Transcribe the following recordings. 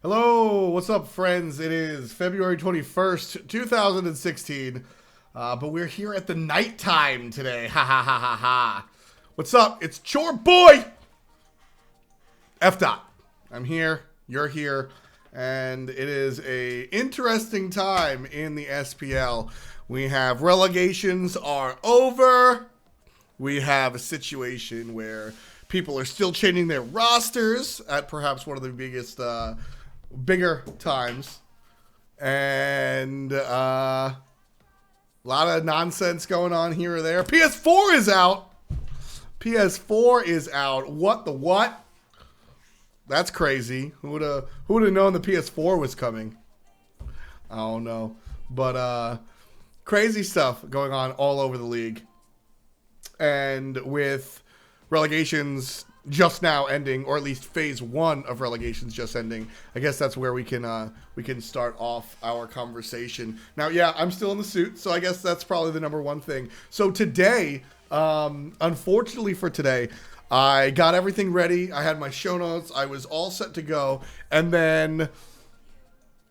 Hello, what's up, friends? It is February 21st, 2016, but we're here at the nighttime today. Ha ha ha ha ha. What's up? It's Chore Boy! F. Dot. I'm here, you're here, and it is a interesting time in the SPL. We have relegations are over. We have a situation where people are still changing their rosters at perhaps one of the bigger times, and a lot of nonsense going on here or there. PS4 is out. PS4 is out. What the what? That's crazy. Who would have known the PS4 was coming? I don't know, but crazy stuff going on all over the league, and with relegations just now ending, or at least phase one of relegations just ending, I guess that's where we can start off our conversation. Now, yeah, I'm still in the suit, so I guess that's probably the number one thing. So today, unfortunately for today, I got everything ready. I had my show notes. I was all set to go, and then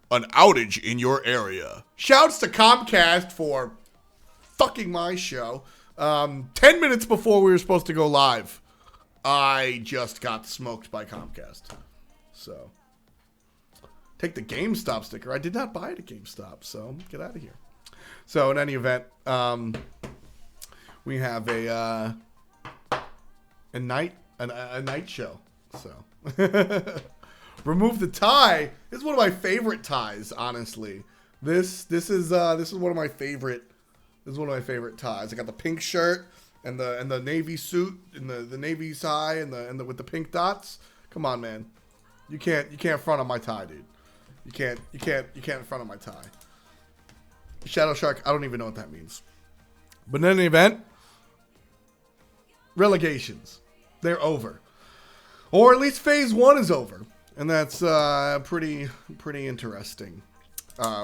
an outage in your area. Shouts to Comcast for fucking my show. 10 minutes before we were supposed to go live, I just got smoked by Comcast. So, take the GameStop sticker. I did not buy it at GameStop, so get out of here. So, in any event, we have a night show. So, remove the tie. This is one of my favorite ties, honestly. This is one of my favorite. This is one of my favorite ties. I got the pink shirt and the navy suit and the navy tie and the with the pink dots. Come on, man. You can't front on my tie, dude. You can't front on my tie. Shadow Shark, I don't even know what that means. But in any event, relegations, they're over. Or at least phase one is over. And that's pretty interesting.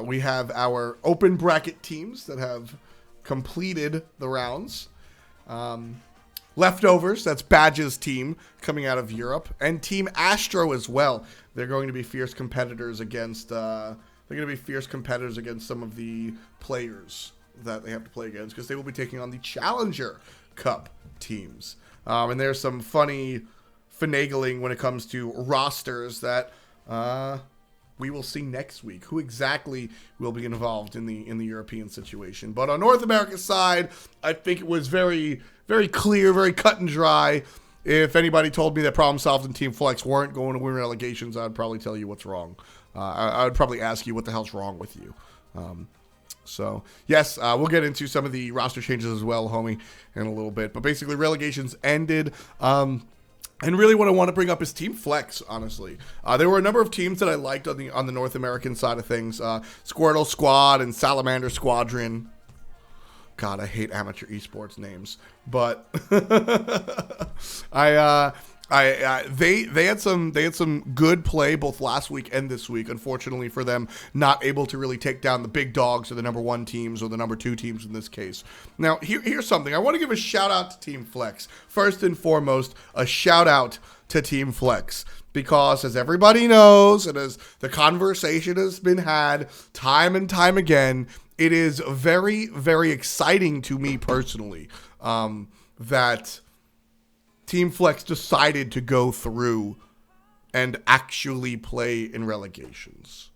We have our open bracket teams that have completed the rounds. Leftovers, that's Badge's team coming out of Europe, and Team Astro as well. They're going to be fierce competitors against some of the players that they have to play against, because they will be taking on the Challenger Cup teams. And there's some funny finagling when it comes to rosters that we will see next week who exactly will be involved in the European situation. But on North America's side, I think it was very, very clear, very cut and dry. If anybody told me that Problem Solved and Team Flex weren't going to win relegations, I'd probably tell you what's wrong. I would probably ask you what the hell's wrong with you. So, yes, we'll get into some of the roster changes as well, homie, in a little bit. But basically, relegations ended. And really what I want to bring up is Team Flex, honestly. There were a number of teams that I liked on the North American side of things. Squirtle Squad and Salamander Squadron. God, I hate amateur esports names. But they had some good play both last week and this week. Unfortunately for them, not able to really take down the big dogs or the number one teams or the number two teams in this case. Now, here's something. I want to give a shout out to Team Flex. First and foremost, a shout out to Team Flex. Because as everybody knows, and as the conversation has been had time and time again, it is very, very exciting to me personally that Team Flex decided to go through and actually play in relegations.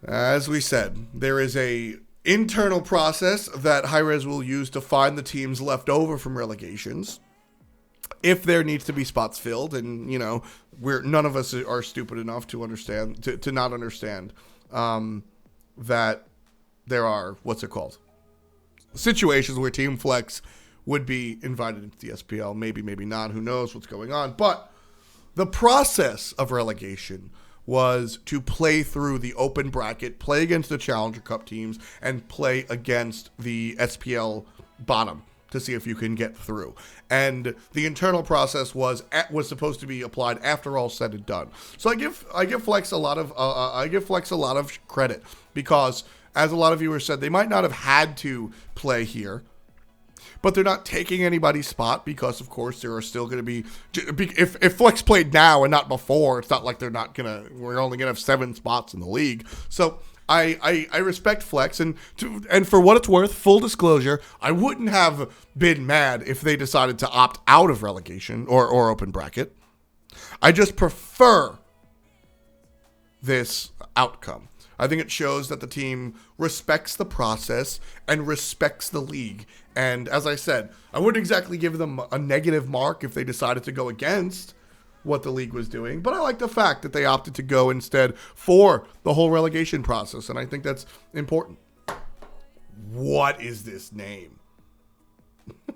As we said, there is a internal process that hi-rez will use to find the teams left over from relegations. If there needs to be spots filled, and none of us are stupid enough to understand to not understand that there are situations where Team Flex would be invited into the SPL, maybe not, who knows what's going on. But the process of relegation was to play through the open bracket, play against the Challenger Cup teams, and play against the SPL bottom to see if you can get through. And the internal process was supposed to be applied after all said and done. So I give Flex a lot of credit, because as a lot of viewers said, they might not have had to play here, but they're not taking anybody's spot because, of course, there are still going to be. If Flex played now and not before, it's not like they're not going to. We're only going to have 7 spots in the league. So I respect Flex, and for what it's worth, full disclosure, I wouldn't have been mad if they decided to opt out of relegation or open bracket. I just prefer this outcome. I think it shows that the team respects the process and respects the league. And as I said, I wouldn't exactly give them a negative mark if they decided to go against what the league was doing. But I like the fact that they opted to go instead for the whole relegation process. And I think that's important. What is this name?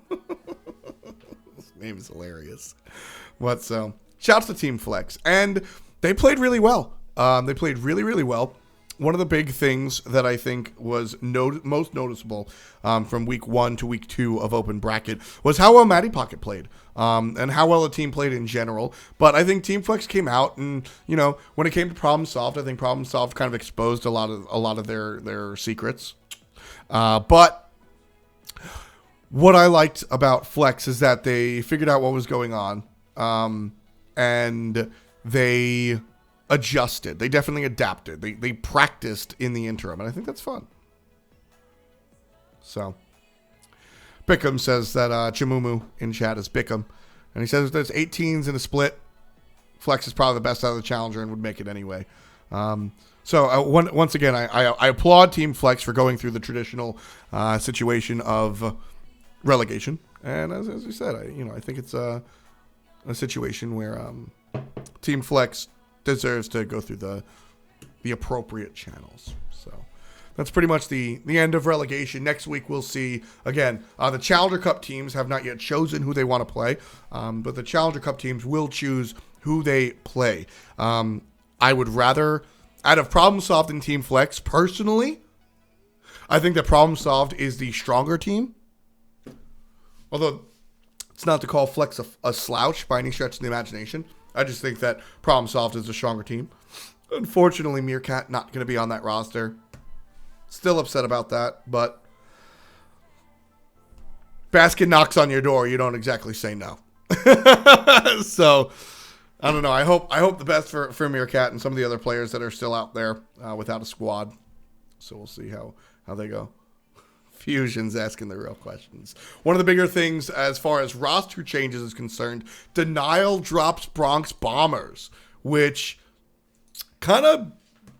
This name is hilarious. What so? Shouts to Team Flex. And they played really well. They played really, really well. One of the big things that I think was most noticeable from week 1 to week 2 of Open Bracket was how well Matty Pocket played and how well the team played in general. But I think Team Flex came out and, you know, when it came to Problem Solved, I think Problem Solved kind of exposed a lot of their secrets. But what I liked about Flex is that they figured out what was going on and they adjusted. They definitely adapted. They practiced in the interim, and I think that's fun. So, Bickham says that Chimumu in chat is Bickham, and he says there's 18s in a split. Flex is probably the best out of the challenger and would make it anyway. Once again, I applaud Team Flex for going through the traditional situation of relegation, and as we said, I think it's a situation where Team Flex deserves to go through the appropriate channels. So that's pretty much the end of relegation. Next week we'll see again. The Challenger Cup teams have not yet chosen who they want to play, but the Challenger Cup teams will choose who they play. I would rather, out of Problem Solved and Team Flex, personally, I think that Problem Solved is the stronger team. Although it's not to call Flex a slouch by any stretch of the imagination. I just think that Problem Solved is a stronger team. Unfortunately, Meerkat not going to be on that roster. Still upset about that, but basket knocks on your door, you don't exactly say no. So, I don't know. I hope the best for Meerkat and some of the other players that are still out there without a squad. So we'll see how they go. Fusion's asking the real questions. One of the bigger things as far as roster changes is concerned, Denial drops Bronx Bombers, which kind of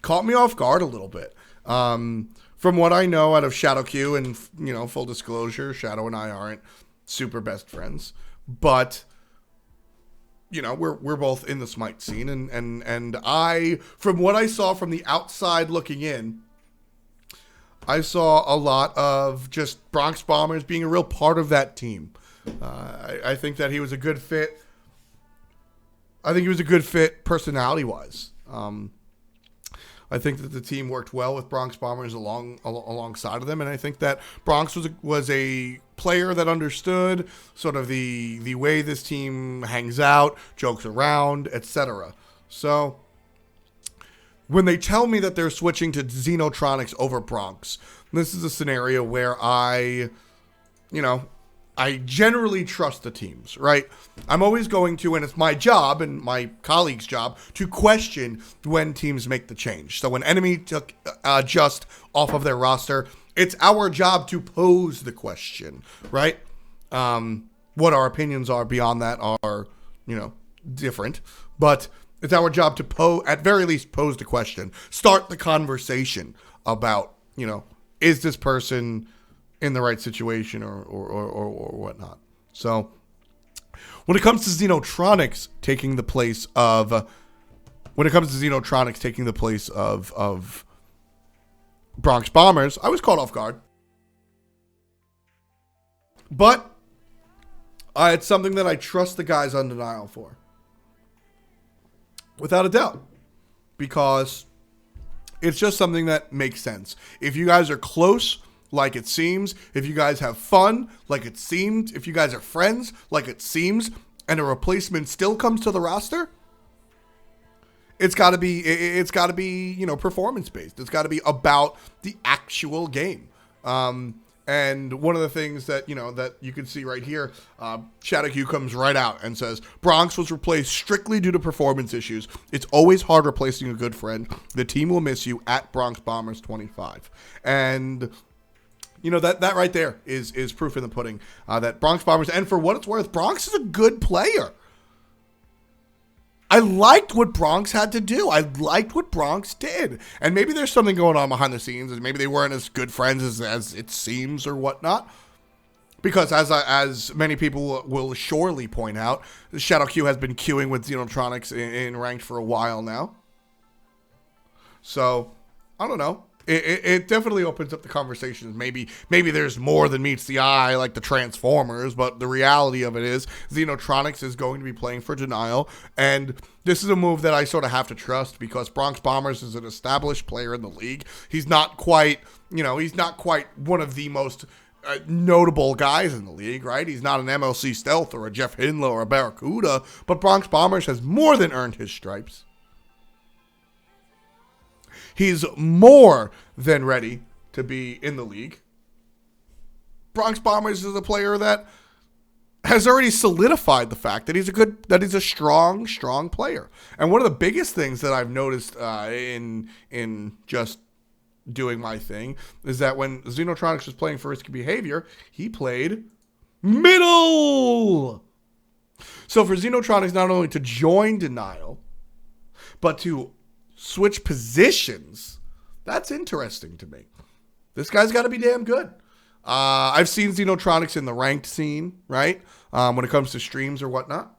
caught me off guard a little bit. From what I know out of Shadow Q, and full disclosure, Shadow and I aren't super best friends, but we're both in the Smite scene, and I, from what I saw from the outside looking in, I saw a lot of just Bronx Bombers being a real part of that team. I think that he was a good fit. I think he was a good fit personality-wise. I think that the team worked well with Bronx Bombers alongside of them, and I think that Bronx was a player that understood sort of the way this team hangs out, jokes around, etc. So when they tell me that they're switching to Xenotronics over Bronx, this is a scenario where I generally trust the teams, right? I'm always going to, and it's my job and my colleagues' job, to question when teams make the change. So when enemy adjust off of their roster, it's our job to pose the question, right? What our opinions are beyond that are, different. But it's our job to at very least pose the question, start the conversation about, is this person in the right situation or whatnot. So when it comes to Xenotronics taking the place of Bronx Bombers, I was caught off guard. But it's something that I trust the guys on Denial for. Without a doubt. Because it's just something that makes sense. If you guys are close, like it seems, if you guys have fun, like it seemed, if you guys are friends, like it seems, and a replacement still comes to the roster, it's got to be performance based. It's got to be about the actual game. And one of the things that, that you can see right here, Shadow Q comes right out and says, Bronx was replaced strictly due to performance issues. It's always hard replacing a good friend. The team will miss you at Bronx Bombers 25. And, that right there is proof in the pudding that Bronx Bombers, and for what it's worth, Bronx is a good player. I liked what Bronx had to do. I liked what Bronx did. And maybe there's something going on behind the scenes, and maybe they weren't as good friends as it seems or whatnot. Because as many people will surely point out, Shadow Q has been queuing with Xenotronics in ranked for a while now. So, I don't know. It definitely opens up the conversations. Maybe there's more than meets the eye, like the Transformers, but the reality of it is Xenotronics is going to be playing for Denial, and this is a move that I sort of have to trust because Bronx Bombers is an established player in the league. He's not quite one of the most notable guys in the league, right? He's not an MLC Stealth or a Jeff Hindla or a Barracuda, but Bronx Bombers has more than earned his stripes. He's more than ready to be in the league. Bronx Bombers is a player that has already solidified the fact that he's a strong player. And one of the biggest things that I've noticed in just doing my thing is that when Xenotronics was playing for Risky Behavior, he played middle. So for Xenotronics not only to join Denial, but to switch positions, that's interesting to me. This guy's got to be damn good. I've seen Xenotronics in the ranked scene, right? When it comes to streams or whatnot.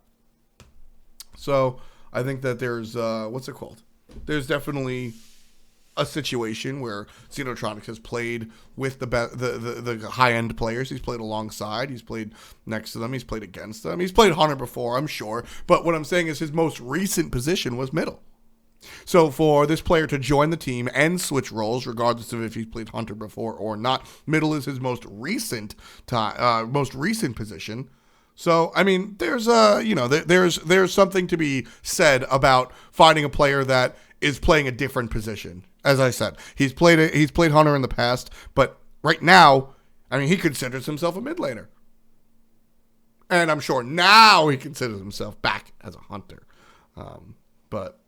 So I think that there's, what's it called? There's definitely a situation where Xenotronics has played with the high-end players. He's played alongside. He's played next to them. He's played against them. He's played Hunter before, I'm sure. But what I'm saying is his most recent position was middle. So for this player to join the team and switch roles, regardless of if he's played Hunter before or not, middle is his most recent position. So I mean, there's there's something to be said about finding a player that is playing a different position. As I said, he's played Hunter in the past, but right now, I mean, he considers himself a mid laner, and I'm sure now he considers himself back as a Hunter. But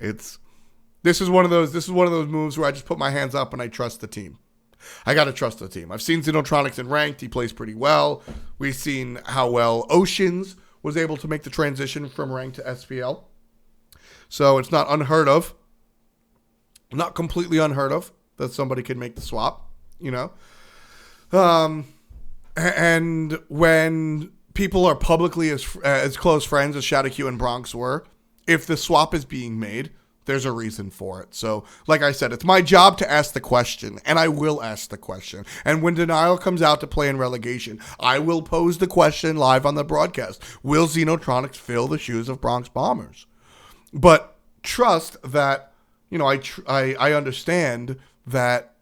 this is one of those moves where I just put my hands up and I trust the team. I gotta trust the team. I've seen Xenotronics in ranked. He plays pretty well. We've seen how well Oceans was able to make the transition from ranked to SPL. So it's not unheard of. Not completely unheard of that somebody could make the swap, And when people are publicly as close friends as Shadow Q and Bronx were, if the swap is being made, there's a reason for it. So, like I said, it's my job to ask the question, and I will ask the question. And when Denial comes out to play in Relegation, I will pose the question live on the broadcast. Will Xenotronics fill the shoes of Bronx Bombers? But trust that, I understand that,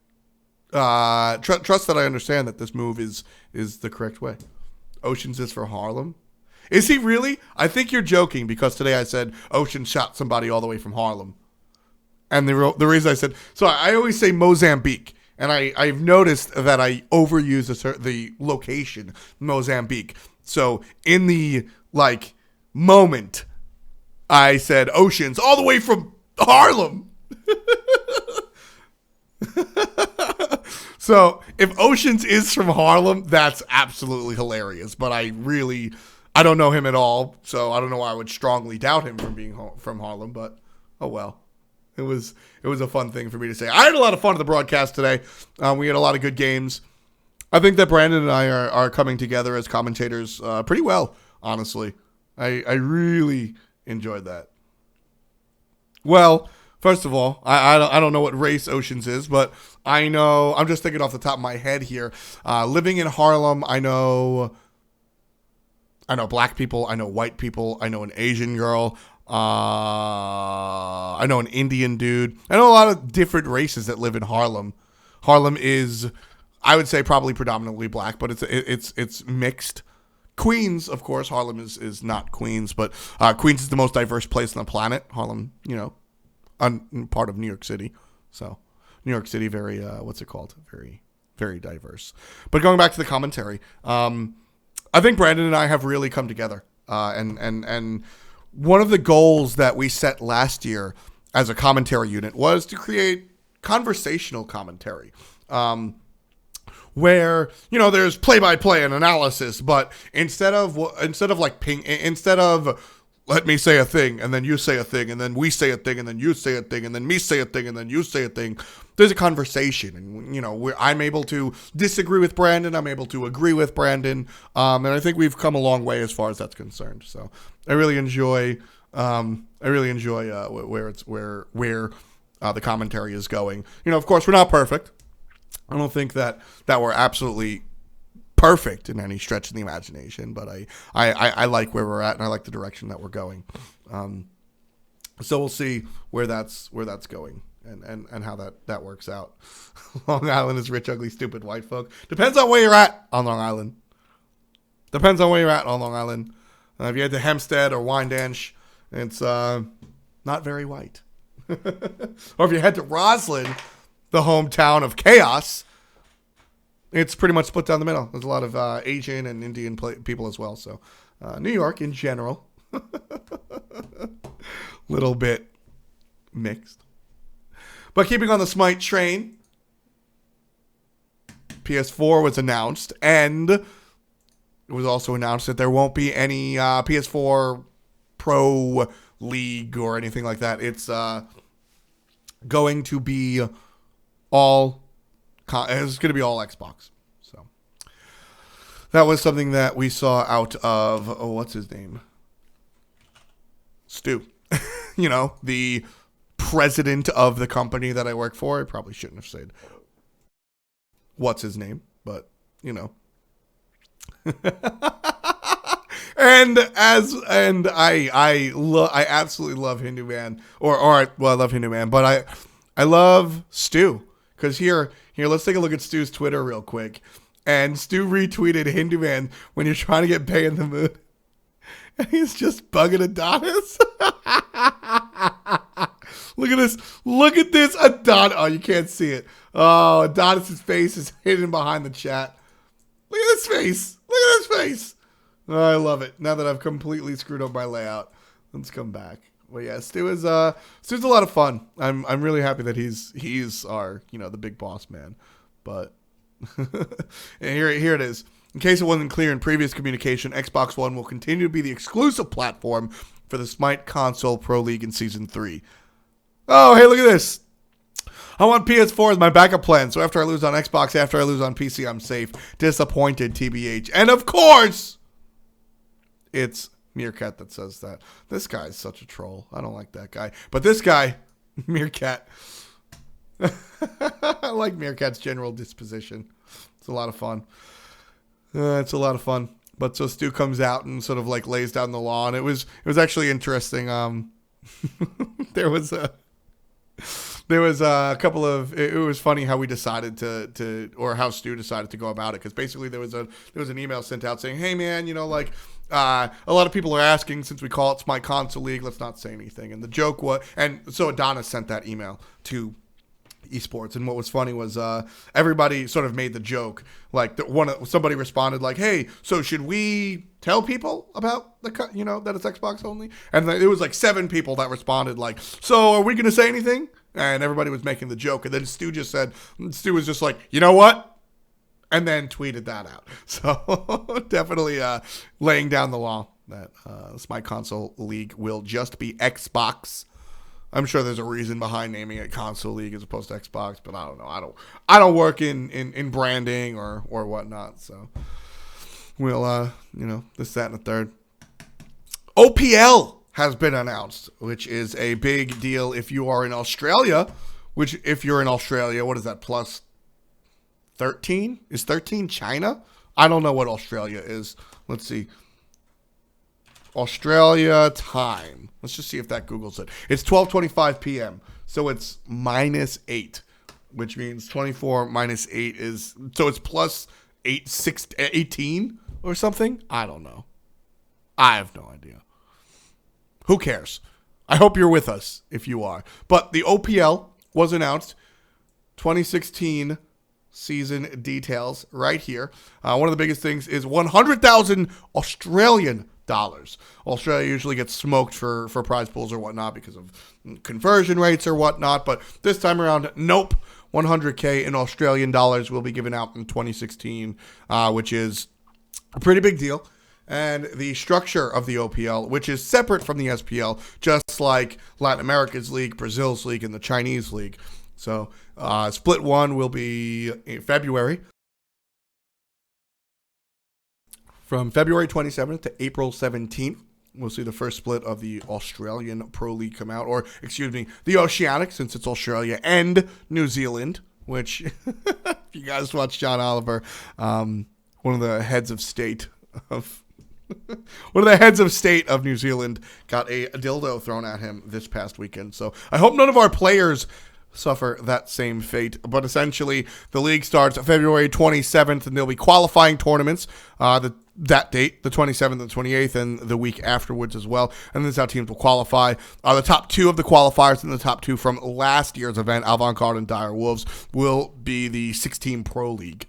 trust that I understand that this move is the correct way. Oceans is for Harlem. Is he really? I think you're joking because today I said Oceans shot somebody all the way from Harlem. And the reason I said, so I always say Mozambique. And I've noticed that I overuse the location, Mozambique. So in the, moment, I said Oceans all the way from Harlem. So if Oceans is from Harlem, that's absolutely hilarious. But I don't know him at all, so I don't know why I would strongly doubt him from being from Harlem. But oh well, it was a fun thing for me to say. I had a lot of fun at the broadcast today. We had a lot of good games. I think that Brandon and I are coming together as commentators pretty well. Honestly, I really enjoyed that. Well, first of all, I don't know what race Oceans is, but I know, I'm just thinking off the top of my head here. Living in Harlem, I know black people, I know white people, I know an Asian girl, I know an Indian dude. I know a lot of different races that live in Harlem. Harlem is, I would say, probably predominantly black, but it's mixed. Queens, of course, Harlem is not Queens, but Queens is the most diverse place on the planet. Harlem, part of New York City. So New York City, very what's it called? Very, very diverse. But going back to the commentary, I think Brandon and I have really come together. And one of the goals that we set last year as a commentary unit was to create conversational commentary. Where, there's play-by-play and analysis, but instead of let me say a thing, and then you say a thing, and then we say a thing, and then you say a thing, and then me say a thing, and then you say a thing, there's a conversation. And, I'm able to disagree with Brandon. I'm able to agree with Brandon. And I think we've come a long way as far as that's concerned. So I really enjoy where the commentary is going. Of course, we're not perfect. I don't think that we're absolutely perfect in any stretch of the imagination, but I like where we're at, and I like the direction that we're going. So we'll see where that's going and how that works out. Long Island is rich, ugly, stupid white folk. Depends on where you're at on Long Island. If you head to Hempstead or Wyandanch, it's not very white. Or if you head to Roslyn, the hometown of chaos, it's pretty much split down the middle. There's a lot of Asian and Indian people as well. So New York in general, little bit mixed. But keeping on the Smite train, PS4 was announced, and it was also announced that there won't be any PS4 Pro League or anything like that. It's going to be all Xbox. So that was something that we saw out of what's his name, Stu. The president of the company that I work for. I probably shouldn't have said what's his name, but and I absolutely love Hindu Man, I love Hindu Man, but I love Stu. Because here, let's take a look at Stu's Twitter real quick. And Stu retweeted Hindu Man when you're trying to get Bay in the mood. And he's just bugging Adonis. Look at this. Look at this Adonis. Oh, you can't see it. Oh, Adonis' face is hidden behind the chat. Look at this face. Oh, I love it. Now that I've completely screwed up my layout. Let's come back. Well, yeah, Stu's a lot of fun. I'm really happy that he's our the big boss man. But and here it is. In case it wasn't clear in previous communication, Xbox One will continue to be the exclusive platform for the Smite Console Pro League in Season 3. Oh, hey, look at this. I want PS4 as my backup plan, so after I lose on Xbox, after I lose on PC, I'm safe. Disappointed, TBH. And of course, it's Meerkat that says that. This guy's such a troll. I don't like that guy. But this guy, Meerkat, I like Meerkat's general disposition. It's a lot of fun. But so Stu comes out and sort of lays down the law, and it was actually interesting. There was a couple of, it was funny how we decided to or how Stu decided to go about it, because basically there was an email sent out saying, hey man, a lot of people are asking, since we call it Smite Console League, let's not say anything. And the joke was, and so Adonis sent that email to esports, and what was funny was everybody sort of made the joke, somebody responded hey, so should we tell people about that it's Xbox only? And it was 7 people that responded so are we gonna say anything? And everybody was making the joke, and then Stu was just you know what, and then tweeted that out. So definitely laying down the law that Smite Console League will just be Xbox. I'm sure there's a reason behind naming it Console League as opposed to Xbox, but I don't know. I don't work in branding or whatnot. So we'll this, that, and the third. OPL has been announced, which is a big deal if you are in Australia. Which, if you're in Australia, what is that, plus 13? Is 13 China? I don't know what Australia is. Let's see. Australia time. Let's just see if that Googles it. It's 12:25 p.m. So it's -8, which means 24 minus 8 is, so it's plus 18 or something. I don't know. I have no idea. Who cares? I hope you're with us if you are. But the OPL was announced. 2016 season details right here. One of the biggest things is 100,000 Australian dollars. Australia usually gets smoked for prize pools or whatnot because of conversion rates or whatnot, but this time around, nope. 100K in Australian dollars will be given out in 2016, which is a pretty big deal. And the structure of the OPL, which is separate from the SPL, just like Latin America's league, Brazil's league, and the Chinese league. So split one will be in February. From February 27th to April 17th, we'll see the first split of the Australian Pro League come out. Or, excuse me, the Oceanic, since it's Australia and New Zealand, which, if you guys watch John Oliver, one of the heads of state of New Zealand got a dildo thrown at him this past weekend. So I hope none of our players suffer that same fate. But essentially, the league starts February 27th, and there'll be qualifying tournaments that date, the 27th and 28th, and the week afterwards as well. And this is how teams will qualify. The top two of the qualifiers and the top two from last year's event, Avant-Garde and Dire Wolves, will be the 16 Pro League.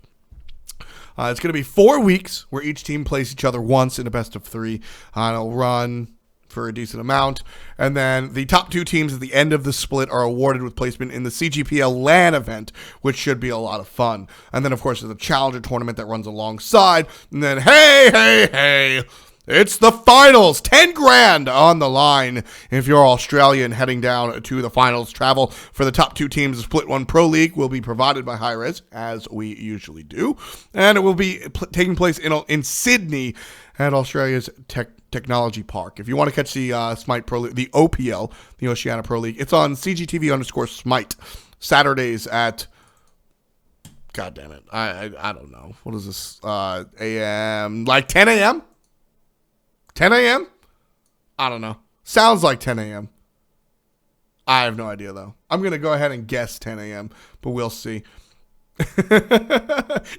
It's going to be 4 weeks where each team plays each other once in a best of three. And it'll run for a decent amount. And then the top two teams at the end of the split are awarded with placement in the CGPL LAN event, which should be a lot of fun. And then, of course, there's a Challenger tournament that runs alongside. And then, hey, it's the finals. 10 grand on the line if you're Australian heading down to the finals. Travel for the top two teams. The Split 1 Pro League will be provided by hi-rez, as we usually do. And it will be taking place in Sydney at Australia's Technology Park. If you want to catch the Smite Pro League, the OPL, the Oceania Pro League, it's on CGTV_Smite. Saturdays at, God damn it, I don't know. What is this? AM, like 10 a.m.? 10 a.m.? I don't know. Sounds like 10 a.m. I have no idea, though. I'm going to go ahead and guess 10 a.m., but we'll see.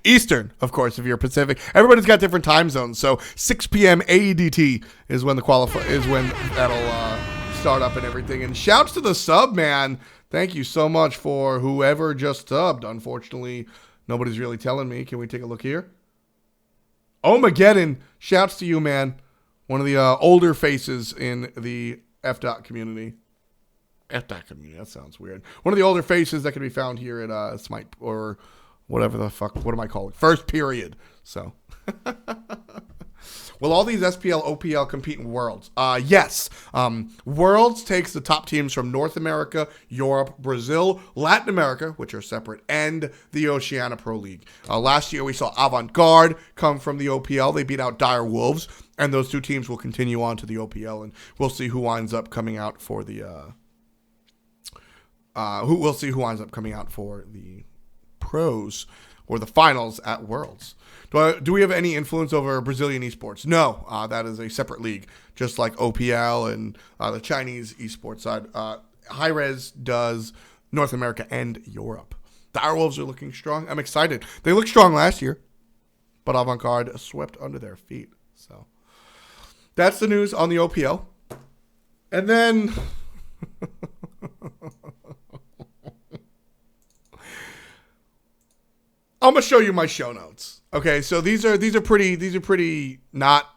Eastern, of course, if you're Pacific. Everybody's got different time zones, so 6 p.m. AEDT is when that'll start up and everything. And shouts to the sub, man. Thank you so much for whoever just subbed. Unfortunately, nobody's really telling me. Can we take a look here? Omageddon, shouts to you, man. One of the older faces in the F.dot community. F.dot community, that sounds weird. One of the older faces that can be found here at Smite, or whatever the fuck, what am I calling? First period. So, will all these SPL, OPL compete in Worlds? Yes. Worlds takes the top teams from North America, Europe, Brazil, Latin America, which are separate, and the Oceania Pro League. Last year we saw Avant-Garde come from the OPL. They beat out Dire Wolves, and those two teams will continue on to the OPL, and we'll see who winds up coming out for the pros or the finals at Worlds. Do we have any influence over Brazilian esports? No, that is a separate league, just like OPL and the Chinese esports side. hi-rez does North America and Europe. The Dire Wolves are looking strong. I'm excited. They looked strong last year, but Avant-Garde swept under their feet. So that's the news on the OPL. And then I'm gonna show you my show notes. Okay, so these are pretty not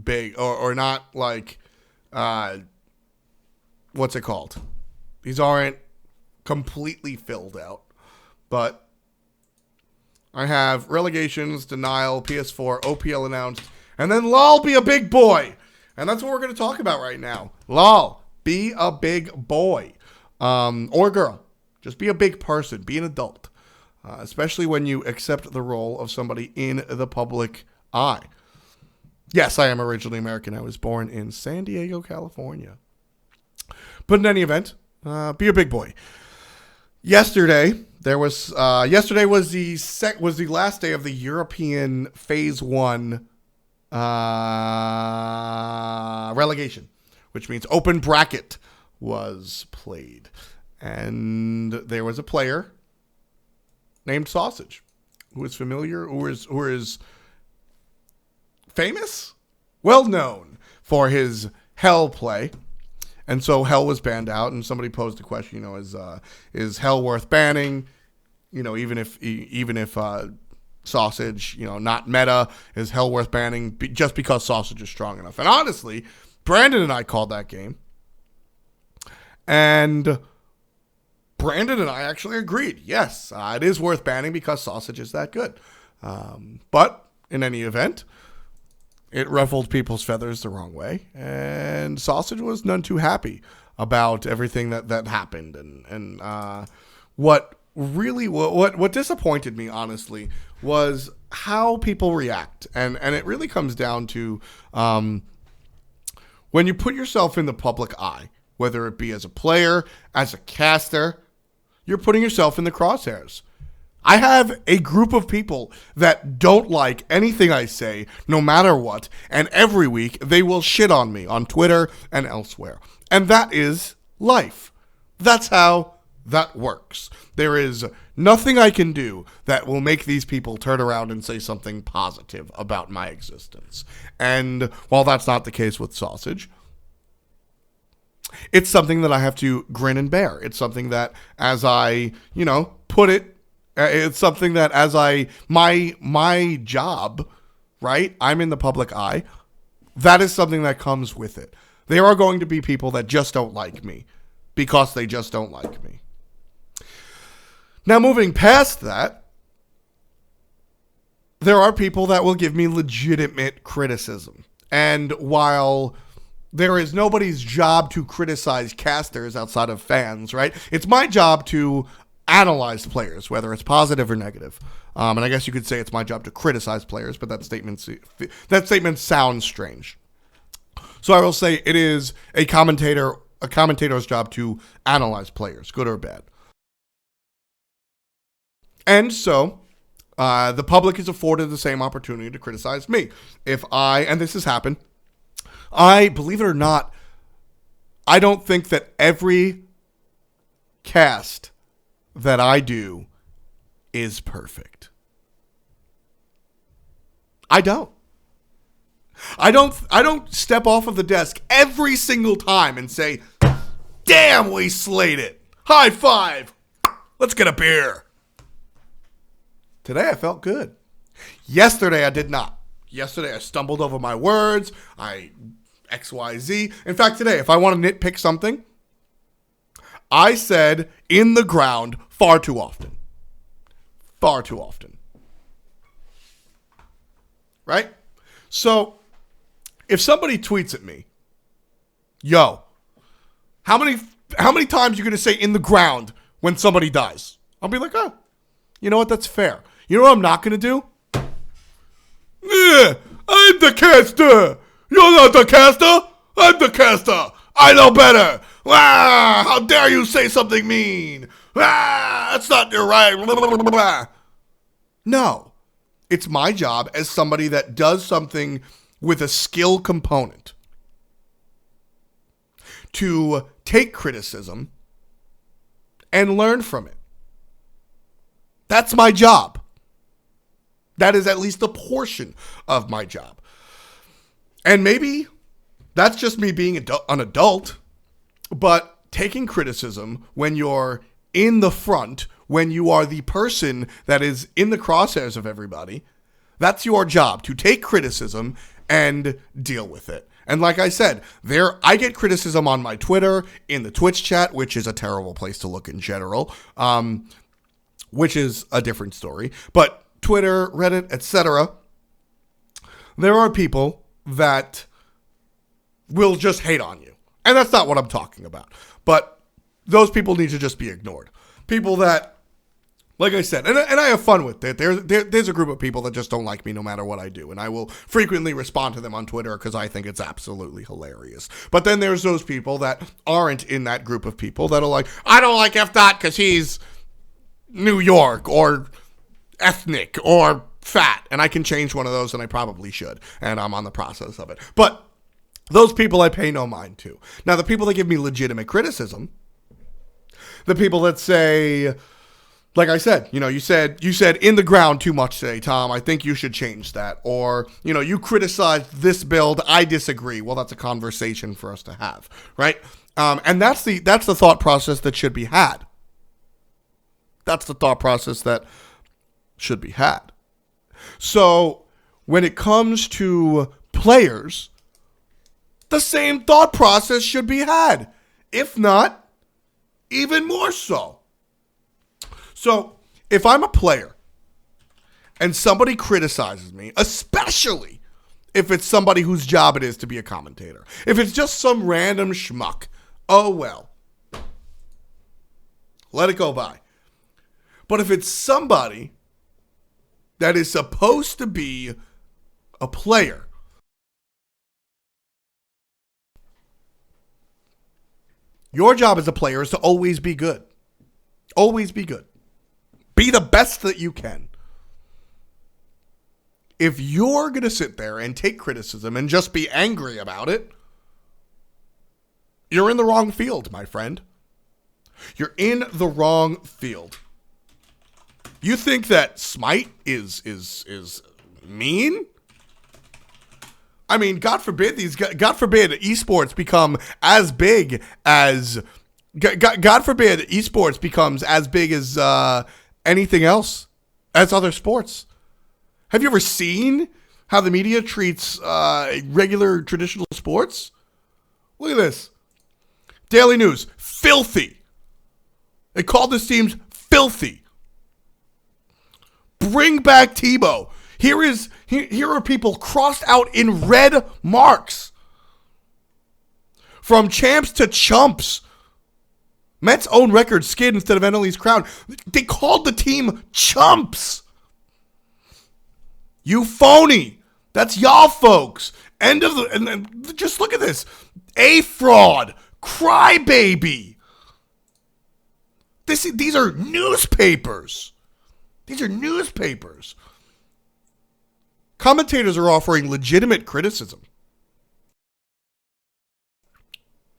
big or not like what's it called? These aren't completely filled out, but I have relegations, denial, PS4, OPL announced, and then LOL be a big boy, and that's what we're gonna talk about right now. LOL be a big boy, or girl, just be a big person, be an adult. Especially when you accept the role of somebody in the public eye. Yes, I am originally American. I was born in San Diego, California. But in any event, be a big boy. Yesterday was the last day of the European Phase 1 relegation, which means open bracket was played. And there was a player named Sausage, who is familiar, who is famous, well known for his Hell play, and so Hell was banned out. And somebody posed a question, is Hell worth banning? even if Sausage, not meta, is hell worth banning just because Sausage is strong enough. And honestly, Brandon and I called that game, and Brandon and I actually agreed. Yes, it is worth banning because Sausage is that good. But in any event, it ruffled people's feathers the wrong way, and Sausage was none too happy about everything that happened. And what disappointed me, honestly, was how people react. And it really comes down to when you put yourself in the public eye, whether it be as a player, as a caster, you're putting yourself in the crosshairs. I have a group of people that don't like anything I say, no matter what, and every week they will shit on me on Twitter and elsewhere. And that is life. That's how that works. There is nothing I can do that will make these people turn around and say something positive about my existence. And while that's not the case with Sausage, it's something that I have to grin and bear. It's something that as I, put it, it's something that as my job, right? I'm in the public eye. That is something that comes with it. There are going to be people that just don't like me because they just don't like me. Now, moving past that, there are people that will give me legitimate criticism. And while there is nobody's job to criticize casters outside of fans, right? It's my job to analyze players, whether it's positive or negative. And I guess you could say it's my job to criticize players, but that statement sounds strange. So I will say it is a commentator's job to analyze players, good or bad. And so the public is afforded the same opportunity to criticize me. And this has happened, believe it or not, I don't think that every cast that I do is perfect. I don't step off of the desk every single time and say, damn, we slayed it. High five. Let's get a beer. Today I felt good. Yesterday I did not. Yesterday I stumbled over my words. XYZ. In fact, today, if I want to nitpick something, I said in the ground far too often. Far too often. Right? So, if somebody tweets at me, yo, how many times are you going to say in the ground when somebody dies? I'll be like, oh, you know what? That's fair. You know what I'm not going to do? Yeah, I'm the caster. You're not the caster. I'm the caster. I know better. Ah, how dare you say something mean? Ah, that's not your right. Blah, blah, blah, blah. No, it's my job as somebody that does something with a skill component to take criticism and learn from it. That's my job. That is at least a portion of my job. And maybe that's just me being an adult, but taking criticism when you're in the front, when you are the person that is in the crosshairs of everybody, that's your job, to take criticism and deal with it. And like I said, I get criticism on my Twitter, in the Twitch chat, which is a terrible place to look in general, which is a different story. But Twitter, Reddit, etc., there are people that will just hate on you. And that's not what I'm talking about. But those people need to just be ignored. People that, like I said, and I have fun with it. There's a group of people that just don't like me no matter what I do. And I will frequently respond to them on Twitter because I think it's absolutely hilarious. But then there's those people that aren't in that group of people that are like, I don't like F. Dot because he's New York or ethnic or fat. And I can change one of those, and I probably should. And I'm on the process of it. But those people I pay no mind to. Now, the people that give me legitimate criticism, the people that say, like I said, you said in the ground too much today, Tom. I think you should change that. Or, you criticized this build. I disagree. Well, that's a conversation for us to have, right? And that's the thought process that should be had. That's the thought process that should be had. So when it comes to players, the same thought process should be had. If not, even more so. So if I'm a player and somebody criticizes me, especially if it's somebody whose job it is to be a commentator, if it's just some random schmuck, oh well. Let it go by. But if it's somebody that is supposed to be a player, your job as a player is to always be good. Always be good. Be the best that you can. If you're going to sit there and take criticism and just be angry about it, you're in the wrong field, my friend. You're in the wrong field. You think that Smite is mean? I mean, God forbid esports become as big as God forbid esports becomes as big as anything else, as other sports. Have you ever seen how the media treats regular traditional sports? Look at this. Daily News, filthy. They called this team filthy. Bring back Tebow. Here are people crossed out in red marks. From champs to chumps. Mets own record skid instead of NLE's crown. They called the team chumps. You phony. That's y'all folks. End of the... And just look at this. A fraud. Crybaby. These are newspapers. These are newspapers. Commentators are offering legitimate criticism.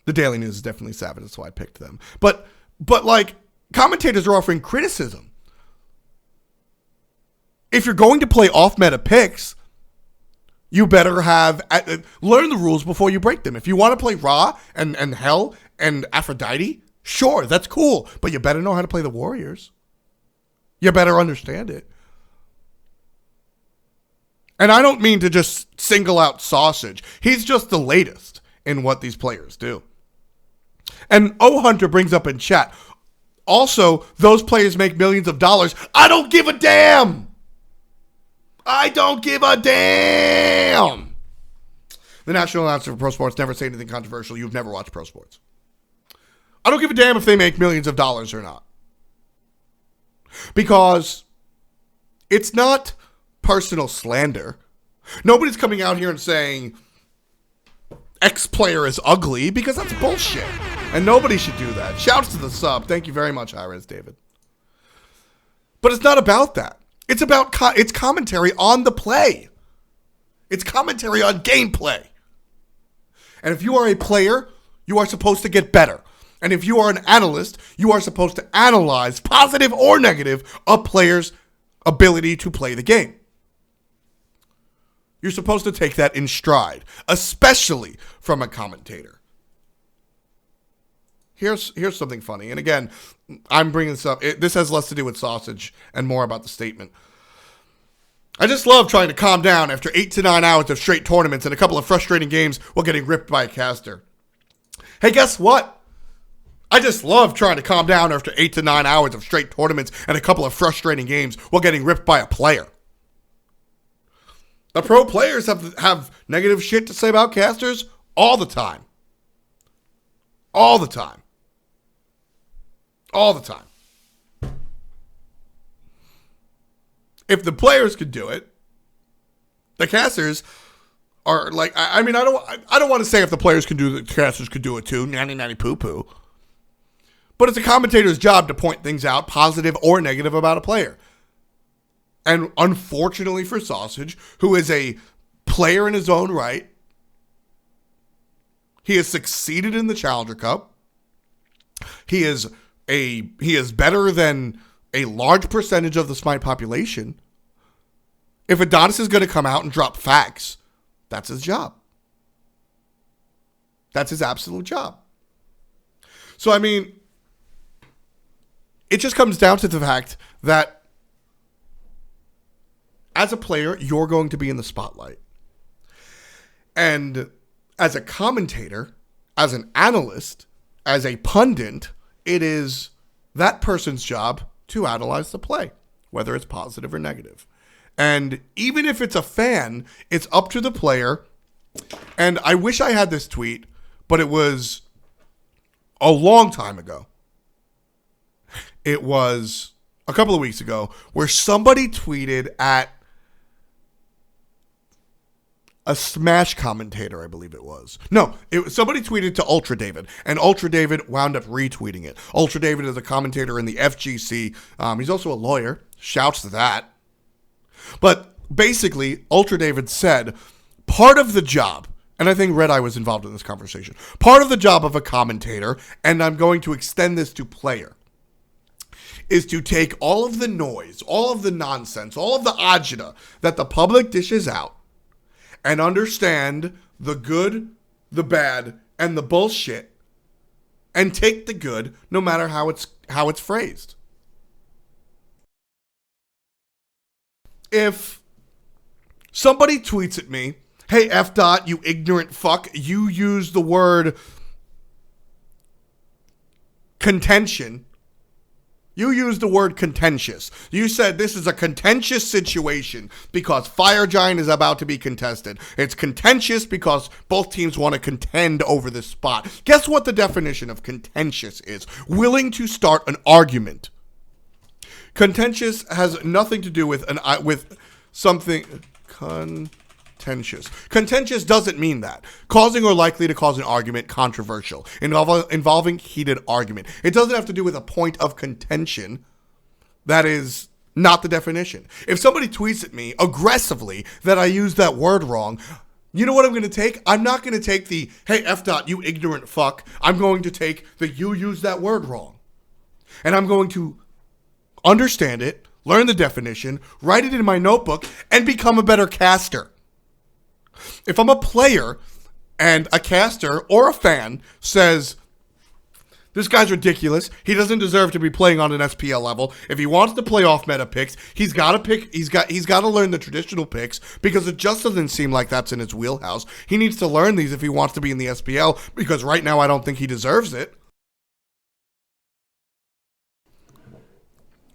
The Daily News is definitely savage. That's why I picked them. But like, commentators are offering criticism. If you're going to play off-meta picks, you better have learn the rules before you break them. If you want to play Ra and Hell and Aphrodite, sure, that's cool. But you better know how to play the Warriors. You better understand it. And I don't mean to just single out Sausage. He's just the latest in what these players do. And O Hunter brings up in chat, also, those players make millions of dollars. I don't give a damn. I don't give a damn. The national announcer for pro sports never say anything controversial. You've never watched pro sports. I don't give a damn if they make millions of dollars or not. Because it's not personal slander. Nobody's coming out here and saying X player is ugly, because that's bullshit. And nobody should do that. Shouts to the sub. Thank you very much, hi-rez David. But it's not about that. It's about it's commentary on the play. It's commentary on gameplay. And if you are a player, you are supposed to get better. And if you are an analyst, you are supposed to analyze, positive or negative, a player's ability to play the game. You're supposed to take that in stride, especially from a commentator. Here's something funny. And again, I'm bringing this up. This has less to do with Sausage and more about the statement. I just love trying to calm down after 8 to 9 hours of straight tournaments and a couple of frustrating games while getting ripped by a caster. Hey, guess what? I just love trying to calm down after 8 to 9 hours of straight tournaments and a couple of frustrating games while getting ripped by a player. The pro players have negative shit to say about casters all the time. All the time. All the time. If the players could do it, the casters are like, I mean, I don't want to say if the players can do it, the casters could do it too. Nanny poo-poo. But it's a commentator's job to point things out, positive or negative, about a player. And unfortunately for Sausage, who is a player in his own right, he has succeeded in the Challenger Cup. He is better than a large percentage of the Smite population. If Adonis is going to come out and drop facts, that's his job. That's his absolute job. So, I mean, it just comes down to the fact that as a player, you're going to be in the spotlight. And as a commentator, as an analyst, as a pundit, it is that person's job to analyze the play, whether it's positive or negative. And even if it's a fan, it's up to the player. And I wish I had this tweet, but it was a long time ago. It was a couple of weeks ago where somebody tweeted at a Smash commentator, I believe it was. No, somebody tweeted to Ultra David, and Ultra David wound up retweeting it. Ultra David is a commentator in the FGC. He's also a lawyer. Shouts to that. But basically, Ultra David said, part of the job, and I think Red Eye was involved in this conversation, part of the job of a commentator, and I'm going to extend this to player, is to take all of the noise, all of the nonsense, all of the agita that the public dishes out, and understand the good, the bad, and the bullshit, and take the good no matter how it's phrased. If somebody tweets at me, hey, F. Dot, you ignorant fuck, you use the word contention. You used the word contentious. You said this is a contentious situation because Fire Giant is about to be contested. It's contentious because both teams want to contend over this spot. Guess what the definition of contentious is? Willing to start an argument. Contentious has nothing to do with something contentious. Contentious doesn't mean that. Causing or likely to cause an argument, controversial, involving heated argument. It doesn't have to do with a point of contention. That is not the definition. If somebody tweets at me aggressively that I use that word wrong, you know what I'm going to take? I'm not going to take the, hey, F. Dot, you ignorant fuck. I'm going to take the, you use that word wrong. And I'm going to understand it, learn the definition, write it in my notebook, and become a better caster. If I'm a player and a caster or a fan says, this guy's ridiculous, he doesn't deserve to be playing on an SPL level. If he wants to play off meta picks, he's got to learn the traditional picks because it just doesn't seem like that's in his wheelhouse. He needs to learn these if he wants to be in the SPL because right now I don't think he deserves it.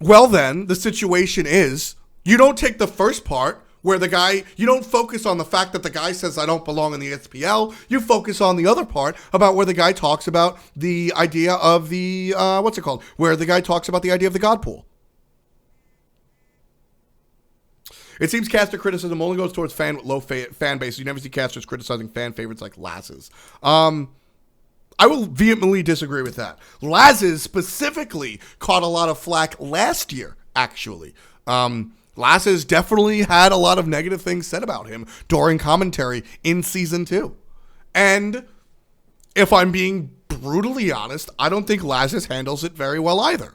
Well then, the situation is, you don't take the first part where you don't focus on the fact that the guy says I don't belong in the SPL. You focus on the other part about where the guy talks about the idea of the, where the guy talks about the idea of the God pool. It seems caster criticism only goes towards fan with low fan base. You never see casters criticizing fan favorites like Laz's. I will vehemently disagree with that. Laz's specifically caught a lot of flack last year, actually. Laz's definitely had a lot of negative things said about him during commentary in Season 2. And if I'm being brutally honest, I don't think Laz's handles it very well either.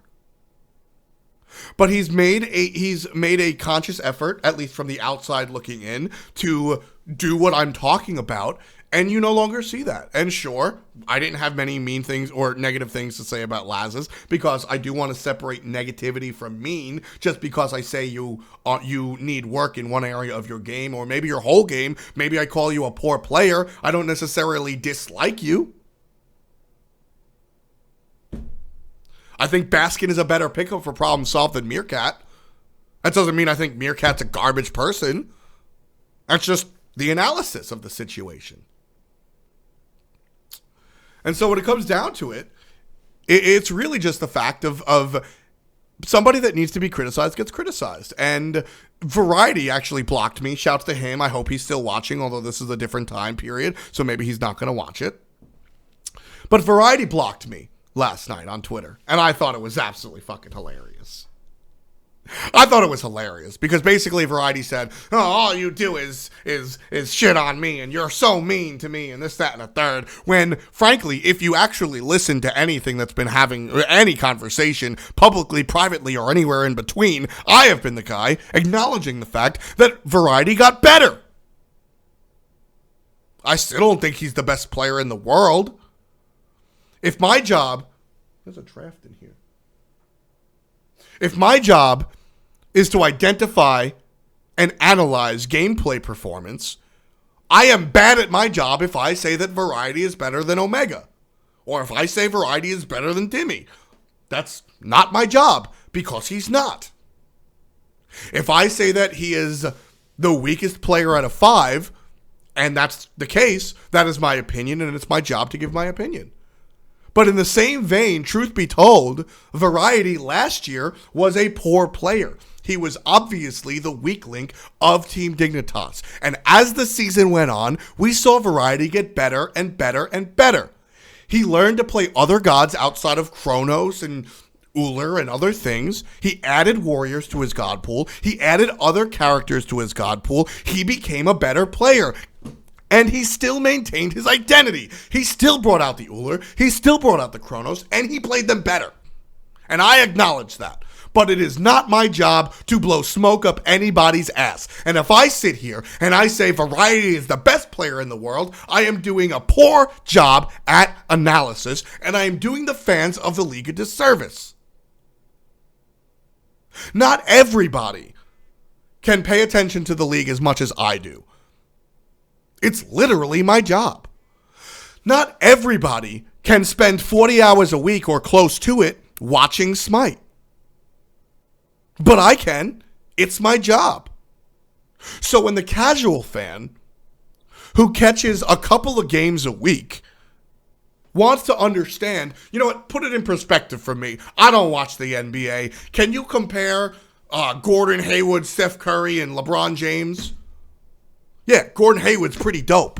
But he's made a conscious effort, at least from the outside looking in, to do what I'm talking about, and you no longer see that. And sure, I didn't have many mean things or negative things to say about Laz's because I do want to separate negativity from mean. Just because I say you need work in one area of your game or maybe your whole game, maybe I call you a poor player, I don't necessarily dislike you. I think Baskin is a better pickup for problem solved than Meerkat. That doesn't mean I think Meerkat's a garbage person. That's just the analysis of the situation. And so when it comes down to it, it's really just the fact of somebody that needs to be criticized gets criticized. And Variety actually blocked me. Shouts to him. I hope he's still watching, although this is a different time period, so maybe he's not going to watch it. But Variety blocked me last night on Twitter, and I thought it was absolutely fucking hilarious. I thought it was hilarious because basically Variety said, oh, all you do is shit on me and you're so mean to me and this, that, and a third. When, frankly, if you actually listen to anything that's been having any conversation publicly, privately, or anywhere in between, I have been the guy acknowledging the fact that Variety got better. I still don't think he's the best player in the world. If my job... There's a draft in here. If my job is to identify and analyze gameplay performance, I am bad at my job if I say that Variety is better than Omega. Or if I say Variety is better than Dimmy. That's not my job, because he's not. If I say that he is the weakest player out of 5, and that's the case, that is my opinion, and it's my job to give my opinion. But in the same vein, truth be told, Variety last year was a poor player. He was obviously the weak link of Team Dignitas. And as the season went on, we saw Variety get better and better and better. He learned to play other gods outside of Kronos and Uller and other things. He added warriors to his god pool. He added other characters to his god pool. He became a better player. And he still maintained his identity. He still brought out the Uller. He still brought out the Kronos. And he played them better. And I acknowledge that. But it is not my job to blow smoke up anybody's ass. And if I sit here and I say Variety is the best player in the world, I am doing a poor job at analysis. And I am doing the fans of the league a disservice. Not everybody can pay attention to the league as much as I do. It's literally my job. Not everybody can spend 40 hours a week or close to it watching Smite. But I can. It's my job. So when the casual fan who catches a couple of games a week wants to understand, you know what, put it in perspective for me. I don't watch the NBA. Can you compare Gordon Hayward, Steph Curry, and LeBron James? Yeah, Gordon Hayward's pretty dope.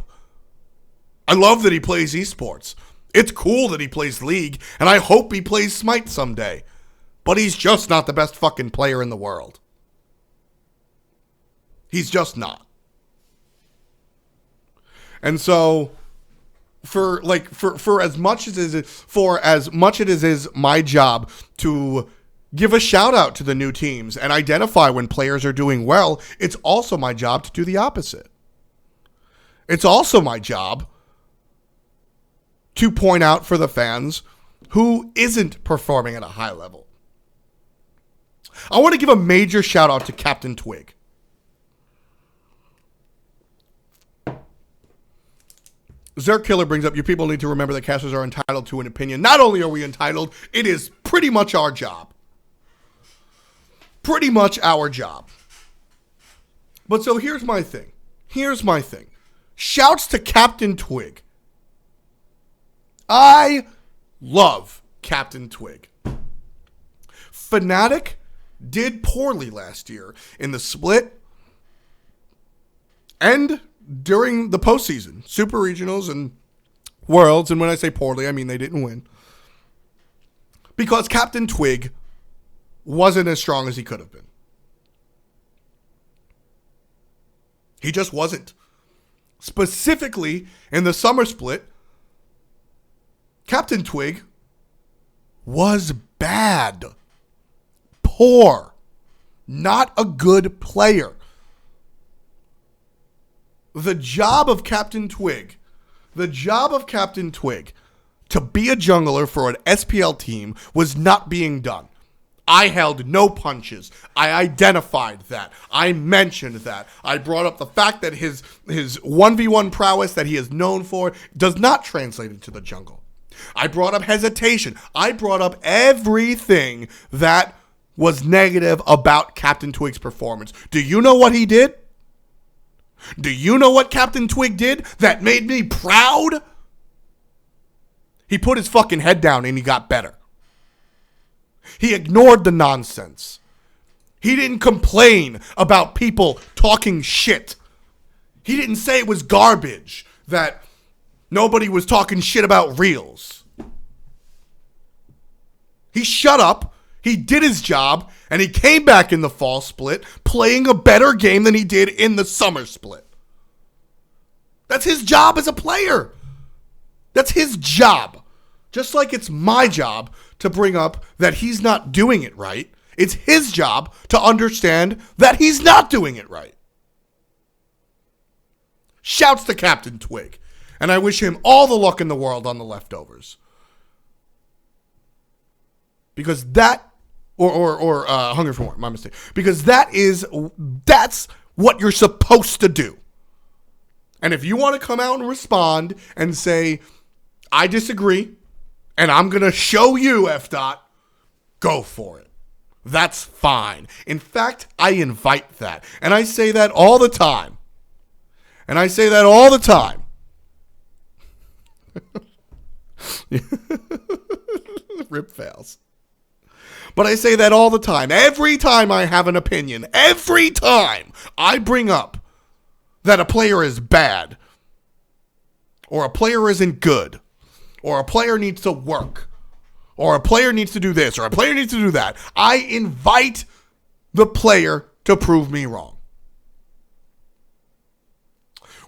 I love that he plays esports. It's cool that he plays League, and I hope he plays Smite someday. But he's just not the best fucking player in the world. He's just not. And so for as much as it is my job to give a shout out to the new teams and identify when players are doing well, it's also my job to do the opposite. It's also my job to point out for the fans who isn't performing at a high level. I want to give a major shout out to Captain Twig. Zerk Killer brings up, you people need to remember that casters are entitled to an opinion. Not only are we entitled, it is pretty much our job. Pretty much our job. But so here's my thing. Shouts to Captain Twig. I love Captain Twig. Fnatic did poorly last year in the split and during the postseason, Super Regionals and Worlds. And when I say poorly, I mean they didn't win. Because Captain Twig wasn't as strong as he could have been. He just wasn't. Specifically, in the summer split, Captain Twig was bad. Poor. Not a good player. The job of Captain Twig to be a jungler for an SPL team was not being done. I held no punches. I identified that. I mentioned that. I brought up the fact that his 1v1 prowess that he is known for does not translate into the jungle. I brought up hesitation. I brought up everything that was negative about Captain Twig's performance. Do you know what he did? Do you know what Captain Twig did that made me proud? He put his fucking head down and he got better. He ignored the nonsense. He didn't complain about people talking shit. He didn't say it was garbage that nobody was talking shit about reels. He shut up, he did his job, and he came back in the fall split playing a better game than he did in the summer split. That's his job as a player. That's his job. Just like it's my job to bring up that he's not doing it right, it's his job to understand that he's not doing it right. Shouts to Captain Twig. And I wish him all the luck in the world on the leftovers. Because that or Hunger for More, my mistake. Because that's what you're supposed to do. And if you want to come out and respond and say, I disagree, and I'm going to show you, F. Go for it. That's fine. In fact, I invite that. And I say that all the time. Rip fails. But I say that all the time. Every time I have an opinion, every time I bring up that a player is bad, or a player isn't good, or a player needs to work, or a player needs to do this, or a player needs to do that, I invite the player to prove me wrong.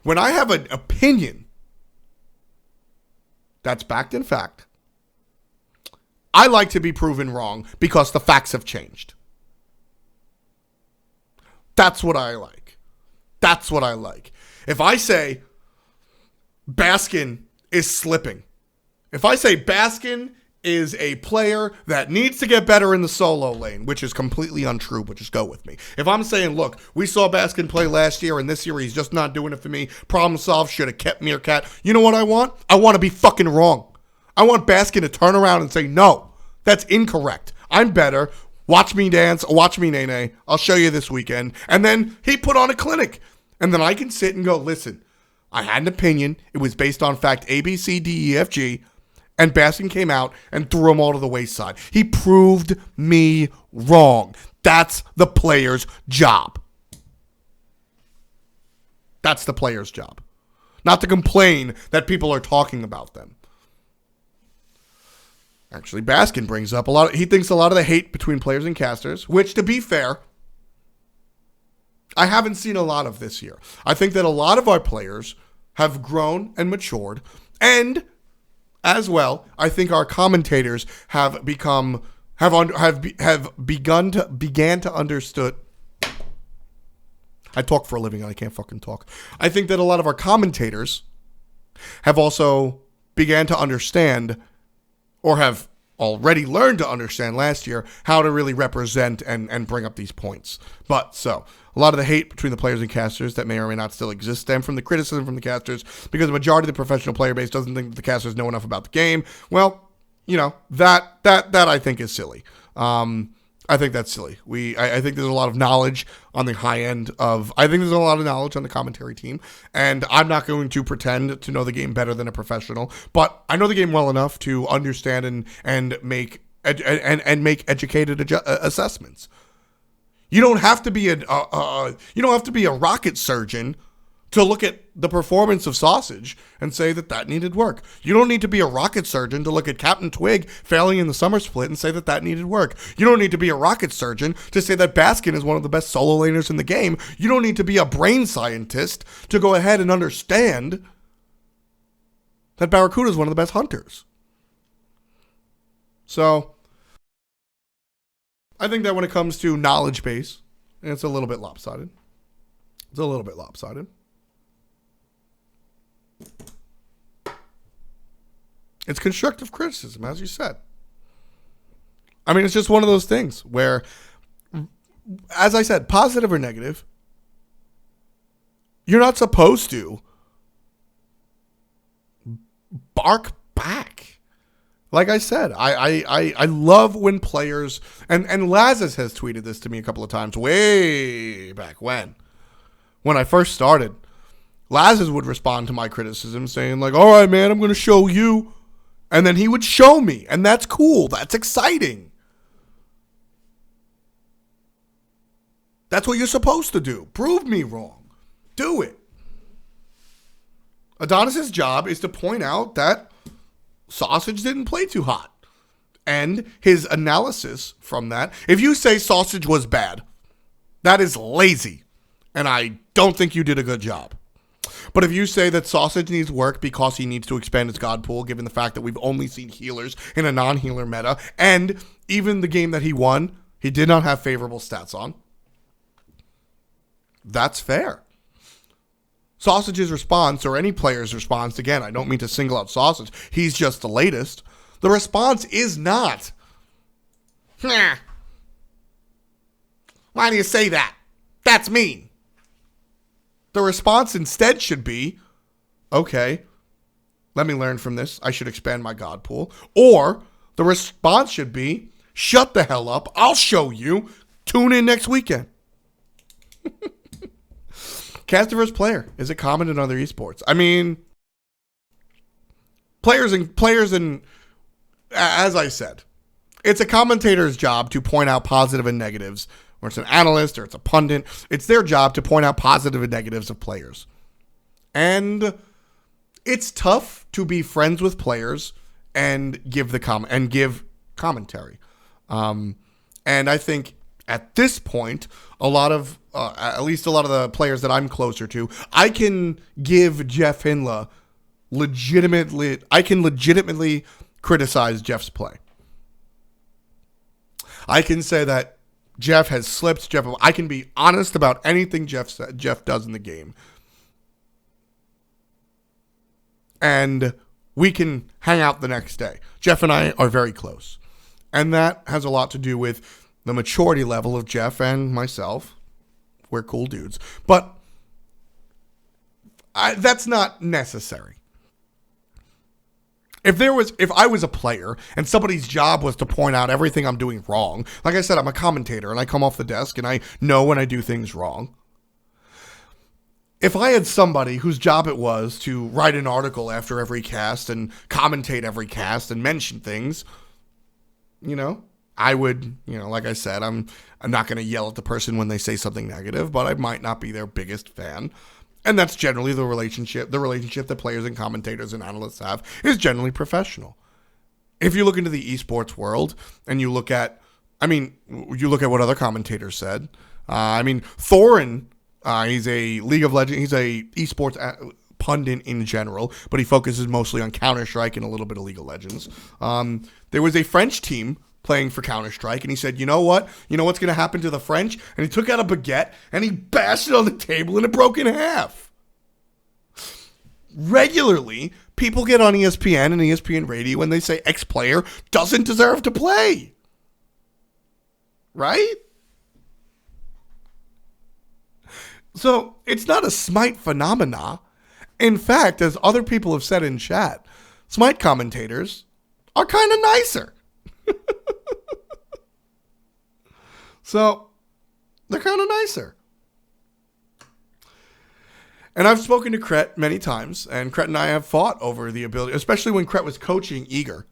When I have an opinion that's backed in fact, I like to be proven wrong because the facts have changed. That's what I like. If I say Baskin is slipping, if I say Baskin is a player that needs to get better in the solo lane, which is completely untrue, but just go with me. If I'm saying, look, we saw Baskin play last year, and this year he's just not doing it for me, problem solved, should have kept Meerkat. You know what I want? I want to be fucking wrong. I want Baskin to turn around and say, no, that's incorrect. I'm better. Watch me dance. Watch me nay. I'll show you this weekend. And then he put on a clinic. And then I can sit and go, listen, I had an opinion. It was based on fact A, B, C, D, E, F, G. And Baskin came out and threw them all to the wayside. He proved me wrong. That's the player's job. That's the player's job. Not to complain that people are talking about them. Actually, Baskin brings up he thinks a lot of the hate between players and casters, which, to be fair, I haven't seen a lot of this year. I think that a lot of our players have grown and matured, and as well, I think our commentators have began to understood. I talk for a living and I can't fucking talk. I think that a lot of our commentators have also began to understand, or have already learned to understand last year, how to really represent and bring up these points. But so, a lot of the hate between the players and casters that may or may not still exist stem from the criticism from the casters, because the majority of the professional player base doesn't think that the casters know enough about the game. Well, you know, that I think is silly. I think that's silly. I think there's a lot of knowledge on the high end of. I think there's a lot of knowledge on the commentary team, and I'm not going to pretend to know the game better than a professional, but I know the game well enough to understand and make educated assessments. You don't have to be a rocket surgeon to look at the performance of Sausage and say that needed work. You don't need to be a rocket surgeon to look at Captain Twig failing in the summer split and say that needed work. You don't need to be a rocket surgeon to say that Baskin is one of the best solo laners in the game. You don't need to be a brain scientist to go ahead and understand that Barracuda is one of the best hunters. So, I think that when it comes to knowledge base, it's a little bit lopsided. It's constructive criticism, as you said. I mean, it's just one of those things where, as I said, positive or negative, you're not supposed to bark back. Like I said, I love when players, and Lazarus has tweeted this to me a couple of times way back when I first started. Lazarus would respond to my criticism saying like, all right, man, I'm going to show you. And then he would show me, and that's cool. That's exciting. That's what you're supposed to do. Prove me wrong. Do it. Adonis's job is to point out that Sausage didn't play too hot. And his analysis from that, if you say Sausage was bad, that is lazy. And I don't think you did a good job. But if you say that Sausage needs work because he needs to expand his God pool, given the fact that we've only seen healers in a non-healer meta, and even the game that he won, he did not have favorable stats on, that's fair. Sausage's response, or any player's response, again, I don't mean to single out Sausage, he's just the latest. The response is not, nah, Why do you say that? That's mean. The response instead should be, okay, let me learn from this. I should expand my God pool. Or the response should be, shut the hell up. I'll show you. Tune in next weekend. Caster versus player. Is it common in other esports? I mean, players and as I said, it's a commentator's job to point out positive and negatives, or it's an analyst or it's a pundit. It's their job to point out positive and negatives of players. And it's tough to be friends with players and give commentary. And I think at this point, at least a lot of the players that I'm closer to, I can give Jeff Hinla legitimately criticize Jeff's play. I can say that Jeff has slipped. I can be honest about anything Jeff does in the game. And we can hang out the next day. Jeff and I are very close. And that has a lot to do with the maturity level of Jeff and myself. We're cool dudes. But that's not necessary. If I was a player and somebody's job was to point out everything I'm doing wrong, like I said, I'm a commentator and I come off the desk and I know when I do things wrong. If I had somebody whose job it was to write an article after every cast and commentate every cast and mention things, I would, like I said, I'm not going to yell at the person when they say something negative, but I might not be their biggest fan. And that's generally the relationship that players and commentators and analysts have is generally professional. If you look into the esports world and you look at what other commentators said. Thorin, he's a League of Legends, he's a esports pundit in general, but he focuses mostly on Counter-Strike and a little bit of League of Legends. There was a French team playing for Counter-Strike, and he said, you know what? You know what's going to happen to the French? And he took out a baguette, and he bashed it on the table, and it broke in half. Regularly, people get on ESPN and ESPN Radio when they say X player doesn't deserve to play. Right? So, it's not a Smite phenomena. In fact, as other people have said in chat, Smite commentators are kind of nicer. So, they're kind of nicer. And I've spoken to Kret many times, and Kret and I have fought over the ability, especially when Kret was coaching Eager.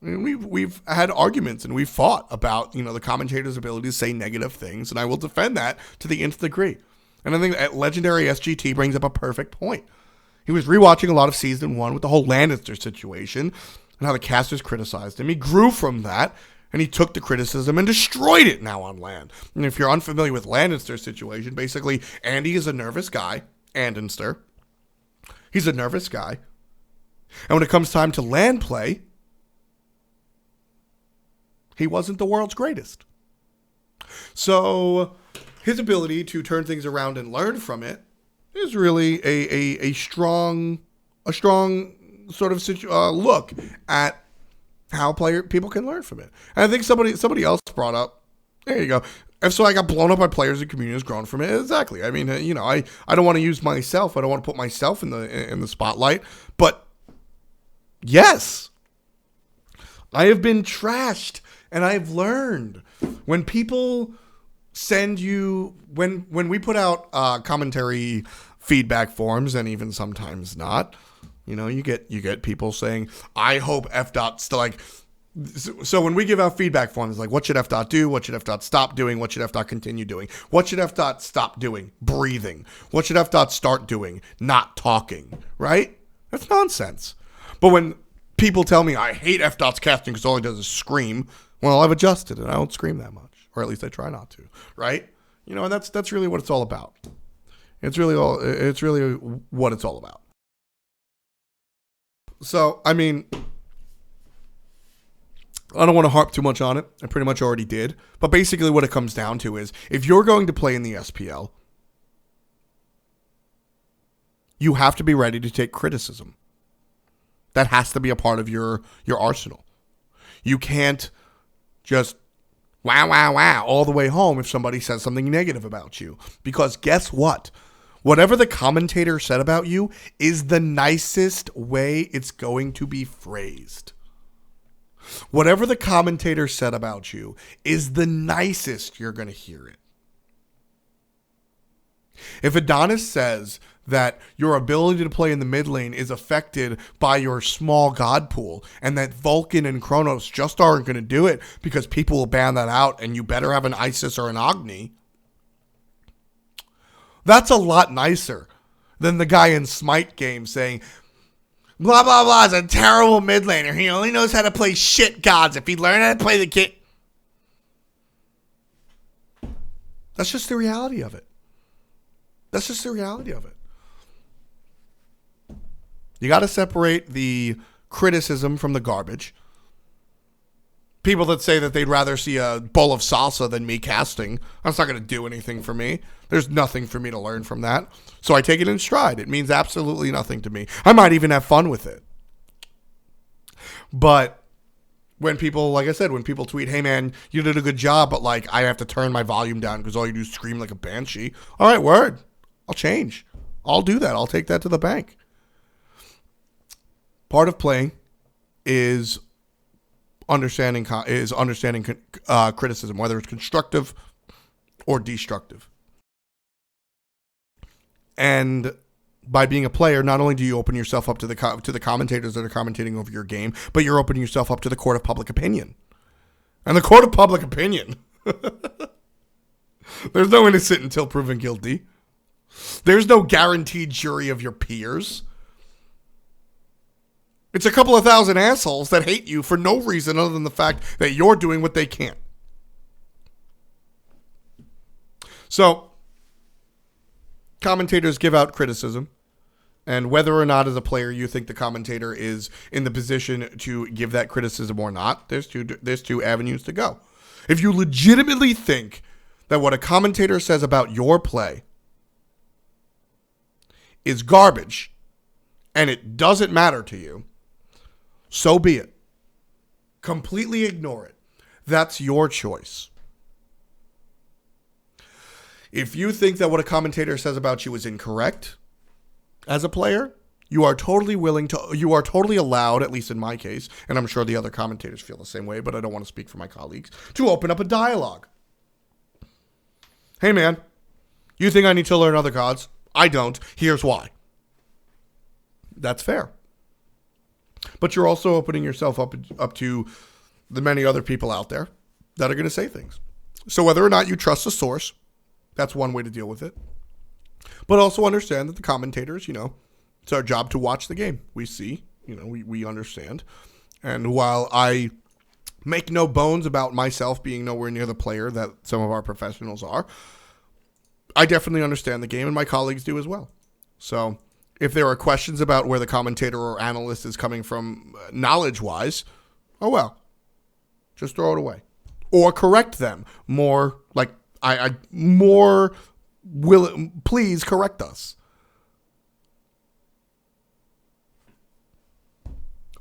I mean, we've had arguments and we've fought about, the commentator's ability to say negative things, and I will defend that to the nth degree. And I think that Legendary SGT brings up a perfect point. He was rewatching a lot of Season 1 with the whole Lannister situation and how the casters criticized him. He grew from that, and he took the criticism and destroyed it now on LAN. And if you're unfamiliar with Lannister's situation, basically, Andy is a nervous guy. Andenster. He's a nervous guy. And when it comes time to LAN play, he wasn't the world's greatest. So his ability to turn things around and learn from it is really a strong sort of look at how people can learn from it. And I think somebody else brought up, there you go. And so I got blown up by players and communities grown from it. Exactly. I mean, I don't want to use myself. I don't want to put myself in the spotlight. But yes, I have been trashed and I've learned. When people send you, when we put out commentary feedback forms, and even sometimes not, you get people saying, I hope F dot still like. So when we give out feedback forms, like what should F dot do? What should F dot stop doing? What should F dot continue doing? What should F dot stop doing? Breathing. What should F dot start doing? Not talking. Right? That's nonsense. But when people tell me I hate F dot's casting because all he does is scream, well, I've adjusted and I don't scream that much, or at least I try not to. Right? And that's really what it's all about. It's really what it's all about. So, I mean, I don't want to harp too much on it. I pretty much already did. But basically what it comes down to is, if you're going to play in the SPL, you have to be ready to take criticism. That has to be a part of your arsenal. You can't just wow, wow, wow, all the way home if somebody says something negative about you. Because guess what? Whatever the commentator said about you is the nicest way it's going to be phrased. Whatever the commentator said about you is the nicest you're going to hear it. If Adonis says that your ability to play in the mid lane is affected by your small god pool and that Vulcan and Kronos just aren't going to do it because people will ban that out and you better have an Isis or an Agni, that's a lot nicer than the guy in Smite game saying, blah, blah, blah is a terrible mid laner. He only knows how to play shit gods. If he learned how to play the kit. That's just the reality of it. That's just the reality of it. You got to separate the criticism from the garbage. People that say that they'd rather see a bowl of salsa than me casting, that's not going to do anything for me. There's nothing for me to learn from that. So I take it in stride. It means absolutely nothing to me. I might even have fun with it. But when people, like I said, when people tweet, hey man, you did a good job, but like I have to turn my volume down because all you do is scream like a banshee. All right, word. I'll change. I'll do that. I'll take that to the bank. Part of playing is understanding criticism, whether it's constructive or destructive. And by being a player, not only do you open yourself up to the commentators that are commentating over your game, but you're opening yourself up to the court of public opinion. And the court of public opinion, there's no innocent until proven guilty. There's no guaranteed jury of your peers. It's a couple of thousand assholes that hate you for no reason other than the fact that you're doing what they can't. So, commentators give out criticism, and whether or not as a player you think the commentator is in the position to give that criticism or not, there's two avenues to go. If you legitimately think that what a commentator says about your play is garbage and it doesn't matter to you, so be it. Completely ignore it. That's your choice. If you think that what a commentator says about you is incorrect as a player, you are totally allowed, at least in my case, and I'm sure the other commentators feel the same way, but I don't want to speak for my colleagues, to open up a dialogue. Hey man, you think I need to learn other gods? I don't. Here's why. That's fair. But you're also opening yourself up to the many other people out there that are going to say things. So whether or not you trust the source, that's one way to deal with it. But also understand that the commentators, it's our job to watch the game. We see, we understand. And while I make no bones about myself being nowhere near the player that some of our professionals are, I definitely understand the game, and my colleagues do as well. So if there are questions about where the commentator or analyst is coming from knowledge-wise, oh well, just throw it away. Or correct them more, like, please correct us.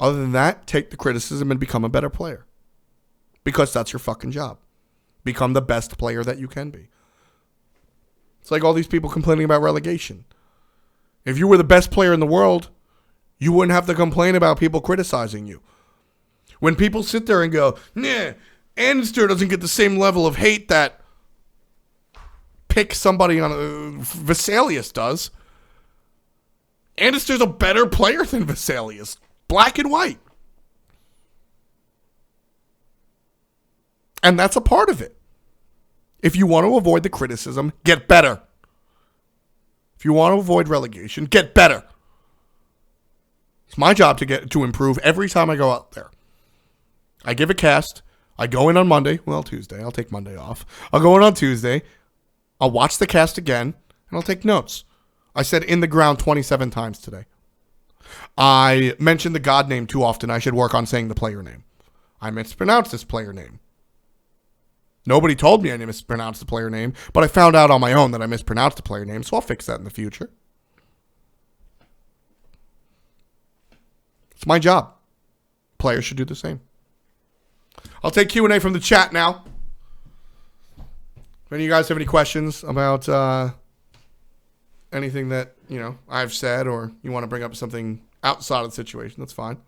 Other than that, take the criticism and become a better player. Because that's your fucking job. Become the best player that you can be. It's like all these people complaining about relegation. If you were the best player in the world, you wouldn't have to complain about people criticizing you. When people sit there and go, nah, Annister doesn't get the same level of hate that pick somebody on Vesalius does. Annister's a better player than Vesalius. Black and white. And that's a part of it. If you want to avoid the criticism, get better. If you want to avoid relegation, get better. It's my job to improve every time I go out there. I give a cast. I go in on Monday. Well, Tuesday. I'll take Monday off. I'll go in on Tuesday. I'll watch the cast again, and I'll take notes. I said in the ground 27 times today. I mentioned the god name too often. I should work on saying the player name. I mispronounced this player name. Nobody told me I mispronounced the player name, but I found out on my own that I mispronounced the player name, so I'll fix that in the future. It's my job. Players should do the same. I'll take Q&A from the chat now. If any of you guys have any questions about anything that, I've said, or you want to bring up something outside of the situation, that's fine.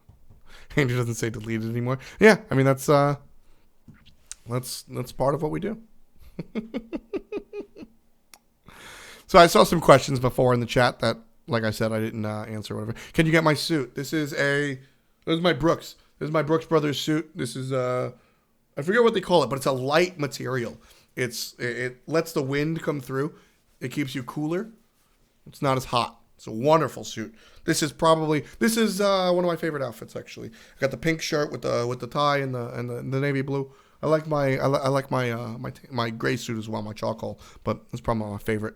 Andrew doesn't say deleted anymore. Yeah, I mean, that's part of what we do. So I saw some questions before in the chat that, like I said, I didn't answer or whatever. Can you get my suit? This is my Brooks. This is my Brooks Brothers suit. This is I forget what they call it, but it's a light material. It lets the wind come through. It keeps you cooler. It's not as hot. It's a wonderful suit. This is one of my favorite outfits, actually. I got the pink shirt with the tie and the navy blue. I like my gray suit as well, my charcoal, but it's probably my favorite.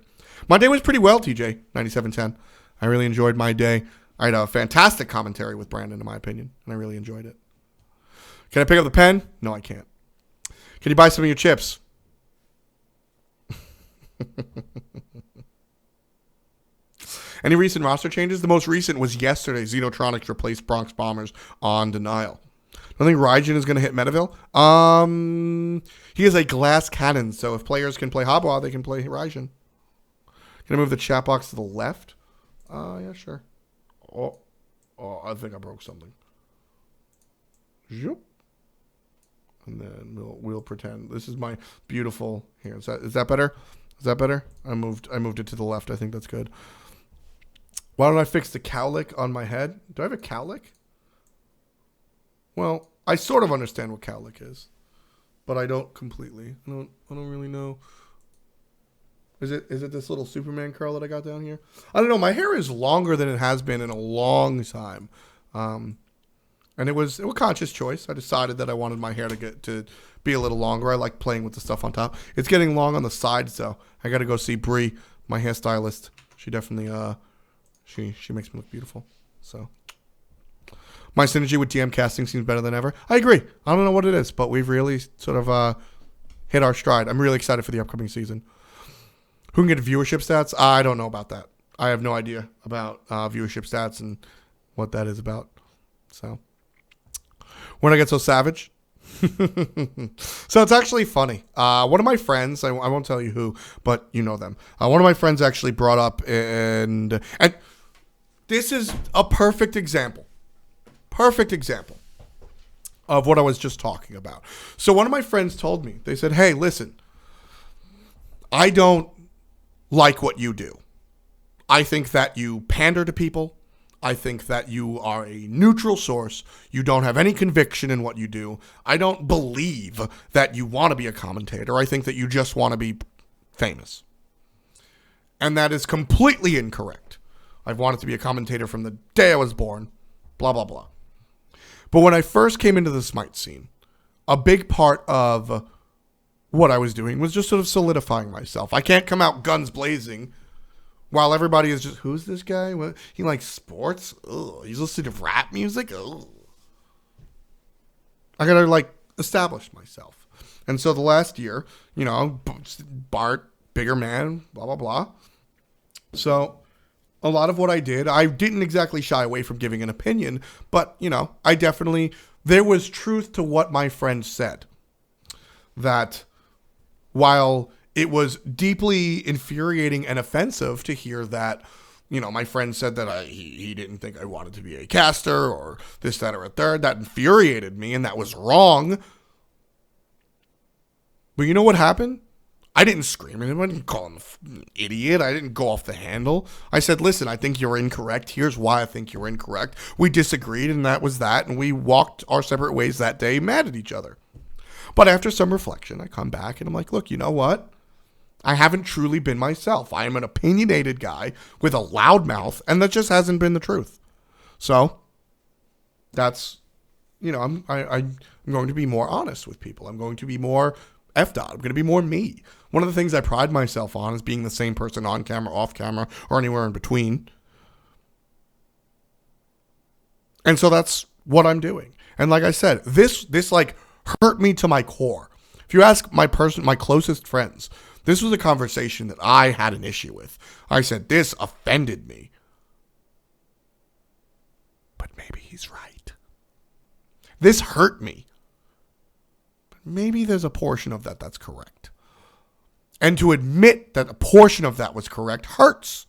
My day was pretty well, TJ 9710. I really enjoyed my day. I had a fantastic commentary with Brandon, in my opinion, and I really enjoyed it. Can I pick up the pen? No, I can't. Can you buy some of your chips? Any recent roster changes? The most recent was yesterday. Xenotronics replaced Bronx Bombers on denial. I think Raijin is going to hit Metaville. He is a glass cannon, so if players can play Habwa, they can play Raijin. Can I move the chat box to the left? Yeah, sure. Oh, I think I broke something. Zoop. And then we'll pretend this is my beautiful here. Is that better? Is that better? I moved it to the left. I think that's good. Why don't I fix the cowlick on my head? Do I have a cowlick? Well, I sort of understand what cowlick is, but I don't completely. I don't really know. Is it this little Superman curl that I got down here? I don't know. My hair is longer than it has been in a long time. And it was a conscious choice. I decided that I wanted my hair to be a little longer. I like playing with the stuff on top. It's getting long on the sides, though. I got to go see Bree, my hairstylist. She definitely she makes me look beautiful. So my synergy with DM casting seems better than ever. I agree. I don't know what it is, but we've really sort of hit our stride. I'm really excited for the upcoming season. Who can get viewership stats? I don't know about that. I have no idea about viewership stats and what that is about. So when I get so savage. So it's actually funny. One of my friends, I won't tell you who, but you know them. One of my friends actually brought up, and this is a perfect example of what I was just talking about. So one of my friends told me, they said, hey, listen, I don't like what you do. I think that you pander to people. I think that you are a neutral source. You don't have any conviction in what you do. I don't believe that you want to be a commentator. I think that you just want to be famous. And that is completely incorrect. I've wanted to be a commentator from the day I was born. Blah, blah, blah. But when I first came into the Smite scene, a big part of what I was doing was just sort of solidifying myself. I can't come out guns blazing while everybody is just, who's this guy? What? He likes sports? Ugh. He's listening to rap music? Ugh. I gotta, establish myself. And so the last year, Bart, bigger man, blah, blah, blah. So a lot of what I did, I didn't exactly shy away from giving an opinion, but, I definitely, there was truth to what my friend said. That while it was deeply infuriating and offensive to hear that, my friend said that he didn't think I wanted to be a caster or this, that, or a third. That infuriated me, and that was wrong. But you know what happened? I didn't scream at him. I didn't call him an idiot. I didn't go off the handle. I said, listen, I think you're incorrect. Here's why I think you're incorrect. We disagreed, and that was that, and we walked our separate ways that day, mad at each other. But after some reflection, I come back, and I'm like, look, you know what? I haven't truly been myself. I am an opinionated guy with a loud mouth, and that just hasn't been the truth. So that's, I'm going to be more honest with people. I'm going to be more FDOT. I'm going to be more me. One of the things I pride myself on is being the same person on camera, off camera, or anywhere in between. And so that's what I'm doing. And like I said, this hurt me to my core. If you ask my closest friends, this was a conversation that I had an issue with. I said, this offended me. But maybe he's right. This hurt me. But maybe there's a portion of that that's correct. And to admit that a portion of that was correct hurts.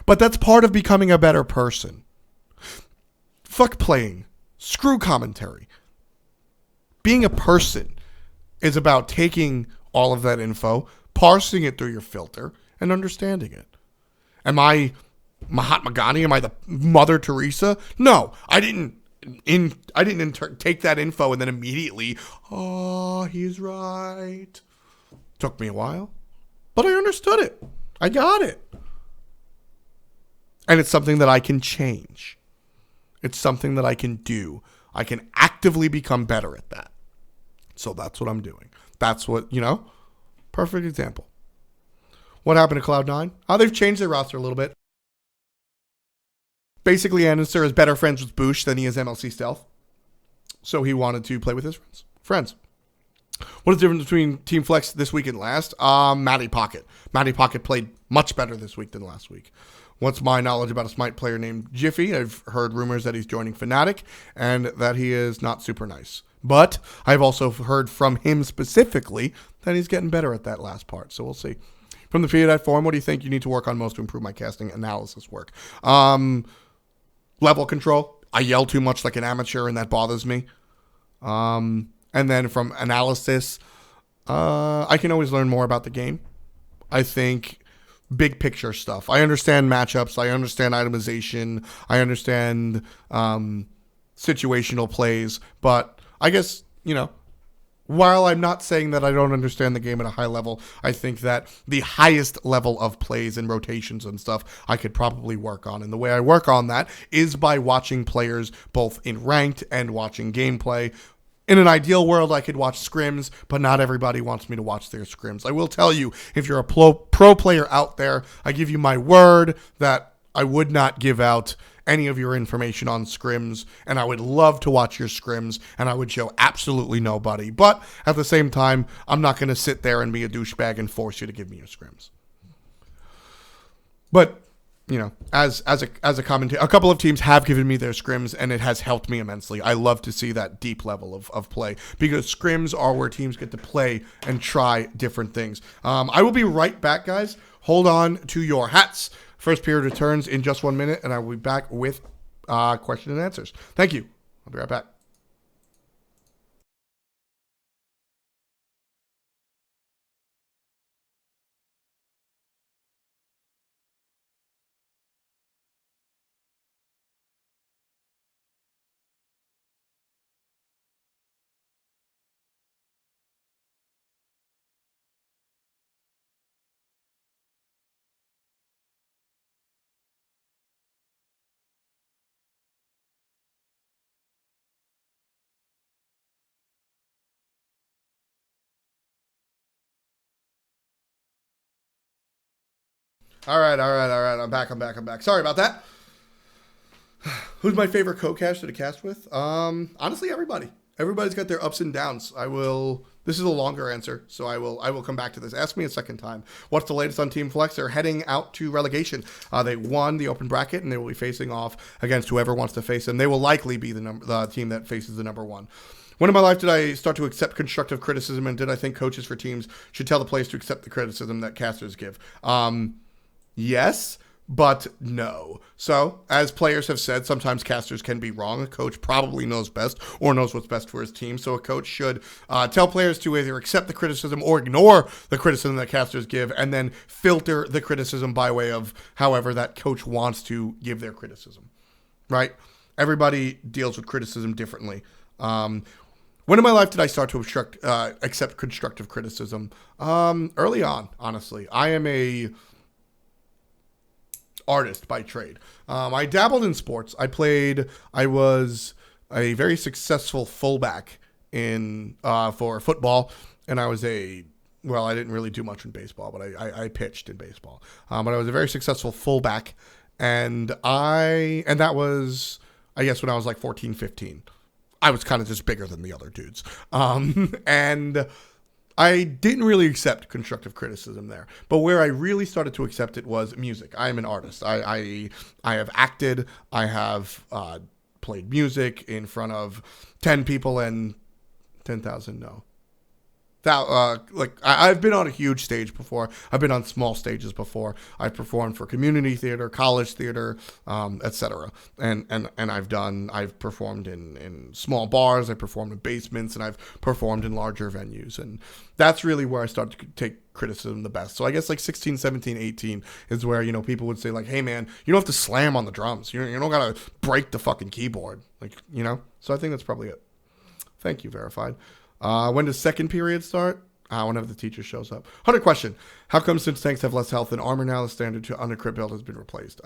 But that's part of becoming a better person. Fuck playing. Screw commentary. Being a person is about taking all of that info, parsing it through your filter, and understanding it. Am I Mahatma Gandhi? Am I the Mother Teresa? No, I didn't take that info and then immediately, oh, he's right. Took me a while, but I understood it. I got it. And it's something that I can change. It's something that I can do. I can actively become better at that. So that's what I'm doing. That's what, perfect example. What happened to Cloud9? They've changed their roster a little bit. Basically, Annister is better friends with Boosh than he is MLC Stealth. So he wanted to play with his friends. What is the difference between Team Flex this week and last? Matty Pocket. Matty Pocket played much better this week than last week. What's my knowledge about a Smite player named Jiffy? I've heard rumors that he's joining Fnatic and that he is not super nice. But I've also heard from him specifically that he's getting better at that last part. So we'll see. From the Fiat forum, what do you think you need to work on most to improve my casting analysis work? Level control. I yell too much like an amateur, and that bothers me. And then from analysis, I can always learn more about the game. I think big picture stuff. I understand matchups. I understand itemization. I understand situational plays. But I guess, while I'm not saying that I don't understand the game at a high level, I think that the highest level of plays and rotations and stuff I could probably work on. And the way I work on that is by watching players both in ranked and watching gameplay. In an ideal world, I could watch scrims, but not everybody wants me to watch their scrims. I will tell you, if you're a pro player out there, I give you my word that I would not give out any of your information on scrims, and I would love to watch your scrims, and I would show absolutely nobody. But at the same time, I'm not going to sit there and be a douchebag and force you to give me your scrims. But as a commentator, a couple of teams have given me their scrims, and it has helped me immensely. I love to see that deep level of play, because scrims are where teams get to play and try different things. I will be right back, guys. Hold on to your hats. First period returns in just 1 minute, and I will be back with question and answers. Thank you. I'll be right back. All right. I'm back. Sorry about that. Who's my favorite co-caster to cast with? Honestly, everybody. Everybody's got their ups and downs. This is a longer answer, so I will come back to this. Ask me a second time. What's the latest on Team Flex? They're heading out to relegation. They won the open bracket, and they will be facing off against whoever wants to face them. They will likely be the team that faces the number one. When in my life did I start to accept constructive criticism, and did I think coaches for teams should tell the players to accept the criticism that casters give? Yes, but no. So, as players have said, sometimes casters can be wrong. A coach probably knows best or knows what's best for his team. So a coach should tell players to either accept the criticism or ignore the criticism that casters give, and then filter the criticism by way of however that coach wants to give their criticism, right? Everybody deals with criticism differently. When in my life did I start to accept constructive criticism? Early on, honestly. I am a artist by trade. I dabbled in sports. I was a very successful fullback for football, and I didn't really do much in baseball, but I pitched in baseball. But I was a very successful fullback, and that was, I guess, when I was like 14, 15. I was kind of just bigger than the other dudes. And I didn't really accept constructive criticism there, but where I really started to accept it was music. I am an artist. I have acted. I have played music in front of 10 people and 10,000. No, I've been on a huge stage before. I've been on small stages before. I've performed for community theater, college theater, etc. And I've performed in small bars. I performed in basements, and I've performed in larger venues. And that's really where I started to take criticism the best. So I guess like 16, 17, 18 is where, people would say like, hey man, you don't have to slam on the drums. You don't gotta break the fucking keyboard. So I think that's probably it. Thank you, Verified. When does second period start? Whenever the teacher shows up. 100 question. How come since tanks have less health than armor now, the standard to unequipped build has been replaced?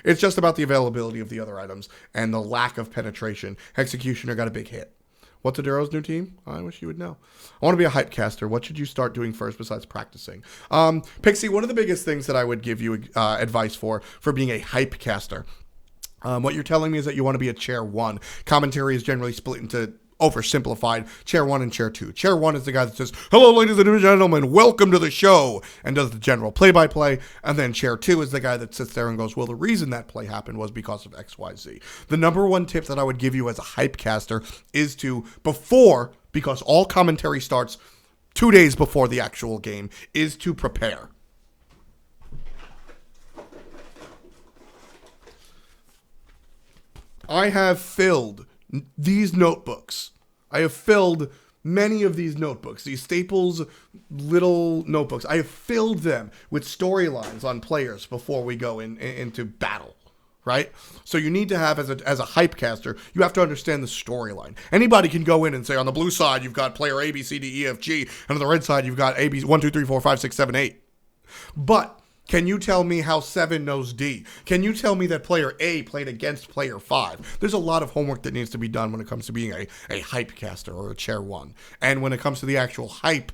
It's just about the availability of the other items and the lack of penetration. Executioner got a big hit. What's Aduro's new team? I wish you would know. I want to be a hype caster. What should you start doing first besides practicing? Pixie, one of the biggest things that I would give you advice for being a hype caster. What you're telling me is that you want to be a chair 1. Commentary is generally split into oversimplified chair 1 and chair 2. Chair 1 is the guy that says, hello ladies and gentlemen, welcome to the show, and does the general play-by-play. And then chair 2 is the guy that sits there and goes, well, the reason that play happened was because of XYZ. The number one tip that I would give you as a hype caster is to, because all commentary starts 2 days before the actual game, is to prepare. I have filled these notebooks. I have filled many of these notebooks, these Staples little notebooks. I have filled them with storylines on players before we go into battle, right? So you need to have, as a hype caster, you have to understand the storyline. Anybody can go in and say, on the blue side, you've got player A, B, C, D, E, F, G, and on the red side, you've got A, B, 1, 2, 3, 4, 5, 6, 7, 8. But can you tell me how 7 knows D? Can you tell me that player A played against player 5? There's a lot of homework that needs to be done when it comes to being a hype caster or a chair 1. And when it comes to the actual hype,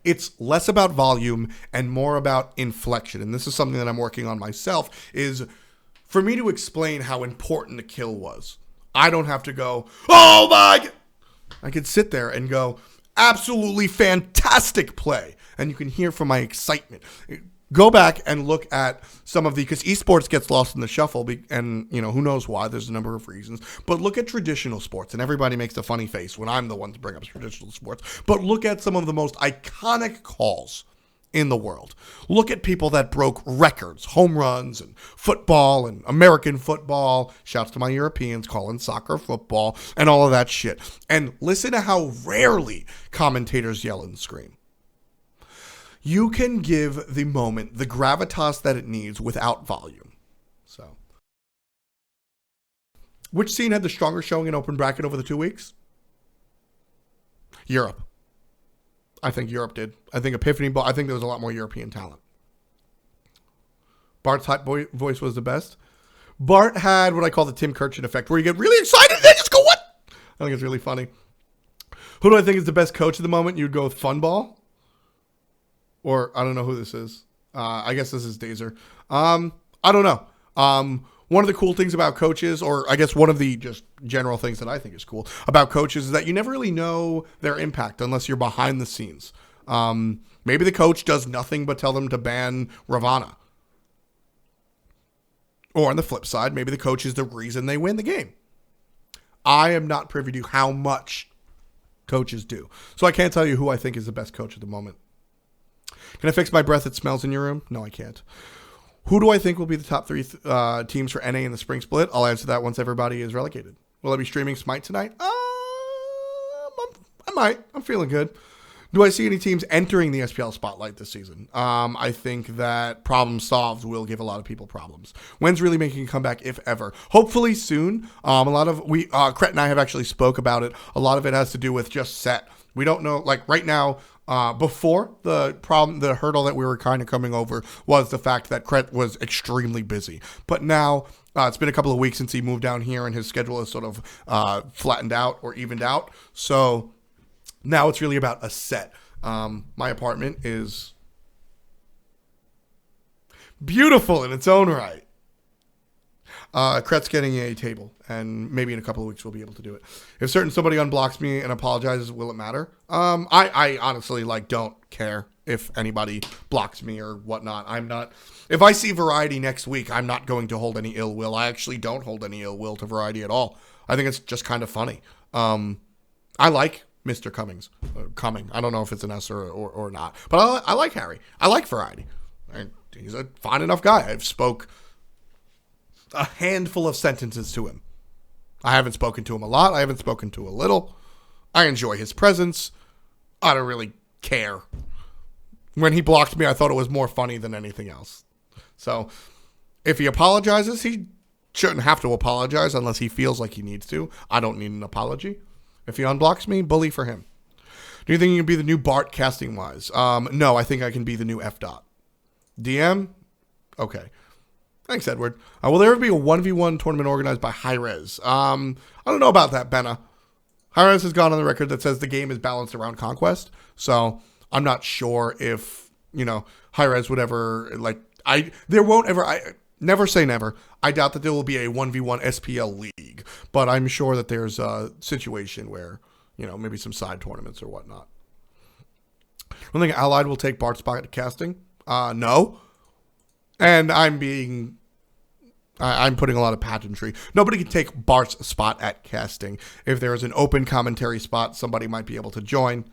it's less about volume and more about inflection. And this is something that I'm working on myself, is for me to explain how important the kill was. I don't have to go, oh my God! I could sit there and go, absolutely fantastic play. And you can hear from my excitement. Go back and look at some of because esports gets lost in the shuffle, and who knows why. There's a number of reasons. But look at traditional sports, and everybody makes a funny face when I'm the one to bring up traditional sports. But look at some of the most iconic calls in the world. Look at people that broke records, home runs, and football, and American football. Shouts to my Europeans calling soccer football, and all of that shit. And listen to how rarely commentators yell and scream. You can give the moment the gravitas that it needs without volume. So, which scene had the stronger showing in open bracket over the 2 weeks? Europe. I think Europe did. I think Epiphany Ball. I think there was a lot more European talent. Bart's hot voice was the best. Bart had what I call the Tim Kirchin effect, where you get really excited and then just go, what? I think it's really funny. Who do I think is the best coach at the moment? You'd go with Funball? Or, I don't know who this is. I guess this is Dazer. I don't know. One of the cool things about coaches, or I guess one of the just general things that I think is cool about coaches, is that you never really know their impact unless you're behind the scenes. Maybe the coach does nothing but tell them to ban Ravana. Or on the flip side, maybe the coach is the reason they win the game. I am not privy to how much coaches do. So I can't tell you who I think is the best coach at the moment. Can I fix my breath that smells in your room? No, I can't. Who do I think will be the top 3 teams for NA in the spring split? I'll answer that once everybody is relegated. Will I be streaming Smite tonight? I might. I'm feeling good. Do I see any teams entering the SPL spotlight this season? I think that problem solved will give a lot of people problems. When's really making a comeback, if ever? Hopefully soon. Cret and I have actually spoke about it. A lot of it has to do with just set. We don't know, like right now, before the hurdle that we were kind of coming over was the fact that Cret was extremely busy. But now it's been a couple of weeks since he moved down here and his schedule is sort of flattened out or evened out. So now it's really about a set. My apartment is beautiful in its own right. Cret's getting a table, and maybe in a couple of weeks we'll be able to do it. If somebody unblocks me and apologizes, will it matter? I honestly don't care if anybody blocks me or whatnot. If I see Variety next week, I'm not going to hold any ill will. I actually don't hold any ill will to Variety at all. I think it's just kind of funny. I like Mr. Cummings. Cumming. I don't know if it's an S or not. But I like Harry. I like variety. And he's a fine enough guy. I've spoke a handful of sentences to him. I haven't spoken to him a lot. I haven't spoken to a little. I enjoy his presence. I don't really care. When he blocked me, I thought it was more funny than anything else. So, if he apologizes, he shouldn't have to apologize unless he feels like he needs to. I don't need an apology. If he unblocks me, bully for him. Do you think you can be the new Bart casting-wise? No, I think I can be the new F. DM? Okay. Thanks, Edward. Will there ever be a 1v1 tournament organized by hi-rez? I don't know about that, Benna. hi-rez has gone on the record that says the game is balanced around conquest. So, I'm not sure if, hi-rez would ever, never say never. I doubt that there will be a 1v1 SPL league, but I'm sure that there's a situation where, maybe some side tournaments or whatnot. I don't think Allied will take Bart's spot at casting. No. And I'm putting a lot of pageantry. Nobody can take Bart's spot at casting. If there is an open commentary spot, somebody might be able to join.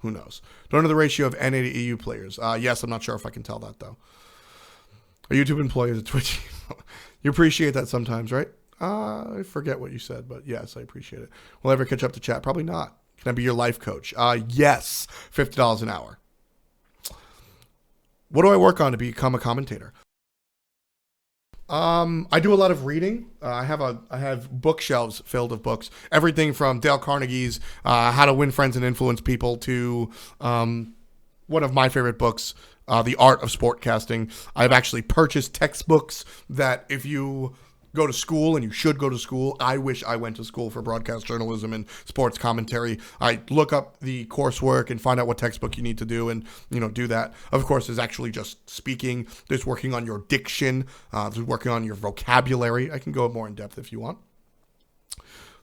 Who knows? Don't know the ratio of NA to EU players. Yes, I'm not sure if I can tell that, though. A YouTube employee is a Twitch. You appreciate that sometimes, right? I forget what you said, but yes, I appreciate it. Will I ever catch up to chat? Probably not. Can I be your life coach? Yes, $50 an hour. What do I work on to become a commentator? I do a lot of reading. I have bookshelves filled with books. Everything from Dale Carnegie's How to Win Friends and Influence People to one of my favorite books, The Art of Sportcasting. I've actually purchased textbooks that if you go to school, and you should go to school. I wish I went to school for broadcast journalism and sports commentary. I look up the coursework and find out what textbook you need to do and, do that. Of course, there's actually just speaking. There's working on your diction. There's working on your vocabulary. I can go more in depth if you want.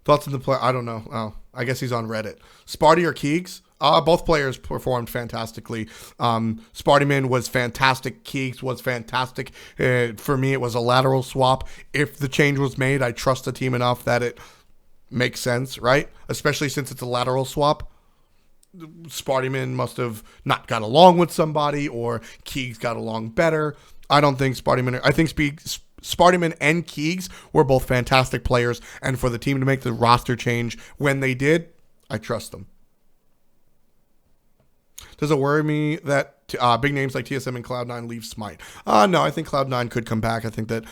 Thoughts on the play? I don't know. Oh, I guess he's on Reddit. Sparty or Keegs? Both players performed fantastically. Spartyman was fantastic. Keegs was fantastic. For me, it was a lateral swap. If the change was made, I trust the team enough that it makes sense, right? Especially since it's a lateral swap. Spartyman must have not got along with somebody, or Keegs got along better. I don't think Spartyman... I think Spartyman and Keegs were both fantastic players, and for the team to make the roster change when they did, I trust them. Does it worry me that big names like TSM and Cloud9 leave Smite? No, I think Cloud9 could come back. I think that,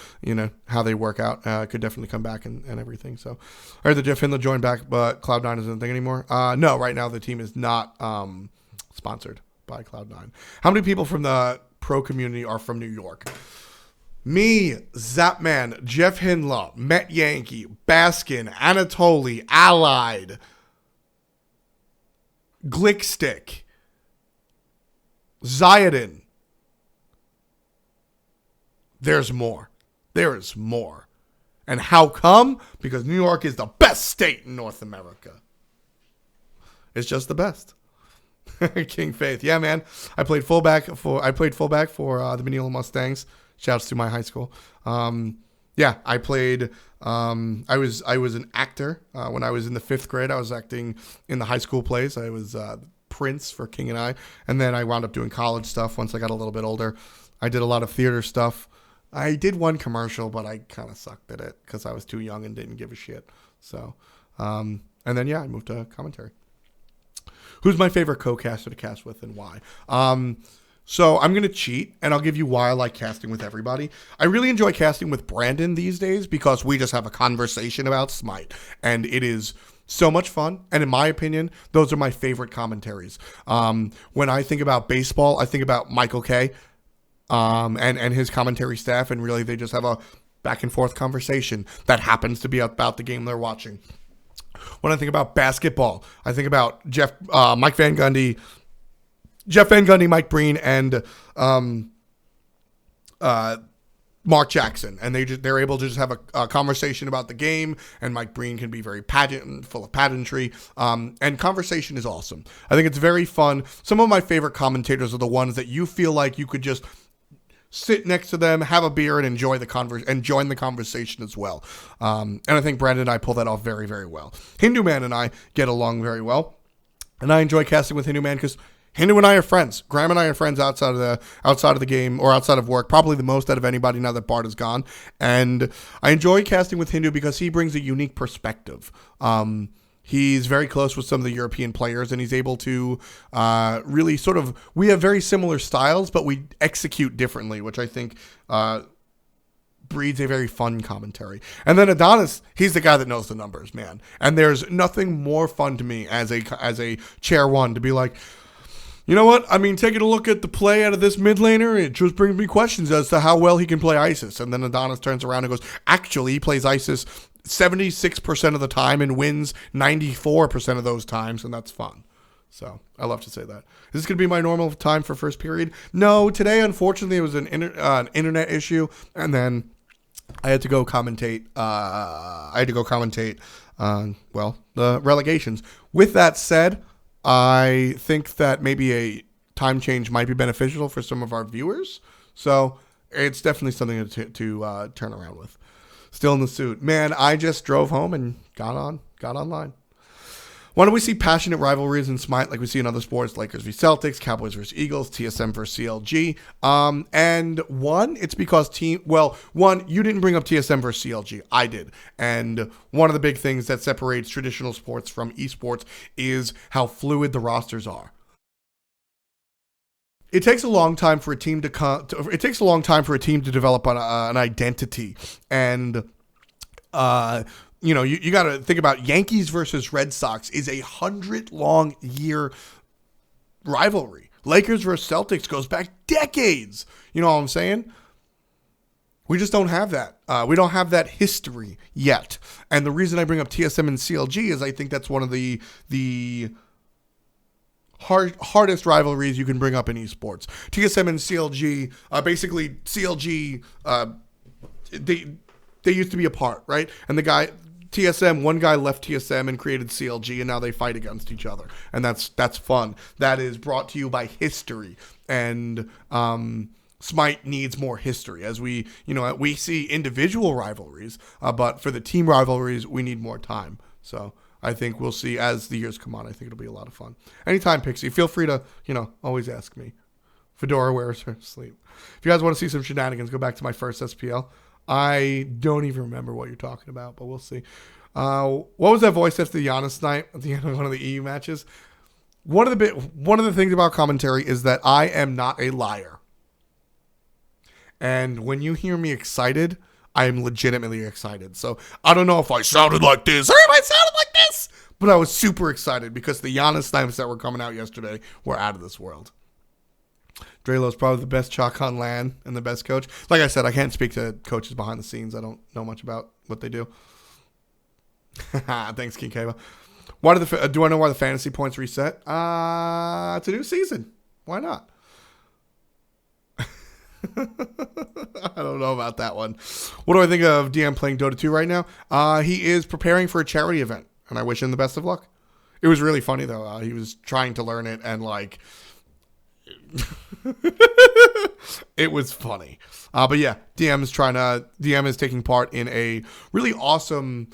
how they work out could definitely come back and everything. So I heard that Jeff Hindler joined back, but Cloud9 isn't a thing anymore. No, right now the team is not sponsored by Cloud9. How many people from the pro community are from New York? Me, Zapman, Jeff Hindler, Met Yankee, Baskin, Anatoly, Allied, Glickstick, Zayadin. There's more. There is more. And how come? Because New York is the best state in North America. It's just the best. King Faith. Yeah, man. I played fullback for the Manila Mustangs. Shouts to my high school. Yeah, I played. I was an actor when I was in the 5th grade. I was acting in the high school plays. I was Prince for King and then I wound up doing college stuff once I got a little bit older. I did a lot of theater stuff. I did one commercial, but I kind of sucked at it because I was too young and didn't give a shit. So, and then I moved to commentary. Who's my favorite co-caster to cast with and why? So I'm going to cheat, and I'll give you why I like casting with everybody. I really enjoy casting with Brandon these days because we just have a conversation about Smite, and it is so much fun. And in my opinion, those are my favorite commentaries. When I think about baseball, I think about Michael Kay and his commentary staff, and really they just have a back and forth conversation that happens to be about the game they're watching. When I think about basketball, I think about Jeff Van Gundy, Mike Breen, and Mark Jackson, and they're able to just have a conversation about the game. And Mike Breen can be very full of pageantry, and conversation is awesome. I think it's very fun. Some of my favorite commentators are the ones that you feel like you could just sit next to them, have a beer, and enjoy and join the conversation as well. And I think Brandon and I pull that off very, very well. Hindu Man and I get along very well. And I enjoy casting with Hindu, man, because Hindu and I are friends. Graham and I are friends outside of the game or outside of work, probably the most out of anybody now that Bart is gone. And I enjoy casting with Hindu because he brings a unique perspective. He's very close with some of the European players, and he's able to really sort of. We have very similar styles, but we execute differently, which I think breeds a very fun commentary. And then Adonis, he's the guy that knows the numbers, man. And there's nothing more fun to me as a chair one to be like, you know what? I mean, taking a look at the play out of this mid laner, it just brings me questions as to how well he can play ISIS. And then Adonis turns around and goes, actually, he plays ISIS 76% of the time and wins 94% of those times, and that's fun. So I love to say that. Is this going to be my normal time for first period? No, today, unfortunately, it was an internet issue, and then I had to go commentate. The relegations. With that said, I think that maybe a time change might be beneficial for some of our viewers. So it's definitely something to turn around with. Still in the suit. Man, I just drove home and got online. Why don't we see passionate rivalries in Smite like we see in other sports? Lakers v Celtics, Cowboys versus Eagles, TSM versus CLG. And one, it's because you didn't bring up TSM versus CLG. I did. And one of the big things that separates traditional sports from esports is how fluid the rosters are. It takes a long time for a team to develop an identity, and you got to think about Yankees versus Red Sox is a 100-long-year rivalry. Lakers versus Celtics goes back decades. You know what I'm saying? We just don't have that. We don't have that history yet. And the reason I bring up TSM and CLG is I think that's one of the hardest rivalries you can bring up in esports. TSM and CLG, basically CLG, they used to be apart, right? And one guy left TSM and created CLG, and now they fight against each other, and that's fun. That is brought to you by history, and Smite needs more history as we see individual rivalries, but for the team rivalries, we need more time. So I think we'll see as the years come on. I think it'll be a lot of fun. Anytime, Pixie, feel free to, always ask me. Fedora wears her sleep. If you guys want to see some shenanigans, go back to my first SPL. I don't even remember what you're talking about, but we'll see. What was that voice after the Giannis night at the end of one of the EU matches? One of the things about commentary is that I am not a liar. And when you hear me excited, I am legitimately excited. So I don't know if I sounded like this or if I sounded like this, but I was super excited because the Giannis snipes that were coming out yesterday were out of this world. Dralo's probably the best chalk on LAN and the best coach. Like I said, I can't speak to coaches behind the scenes. I don't know much about what they do. Thanks, King Kava. Do I know why the fantasy points reset? It's a new season. Why not? I don't know about that one. What do I think of DM playing Dota 2 right now? He is preparing for a charity event, and I wish him the best of luck. It was really funny, though. He was trying to learn it, and, it was funny. But yeah, DM is taking part in a really awesome,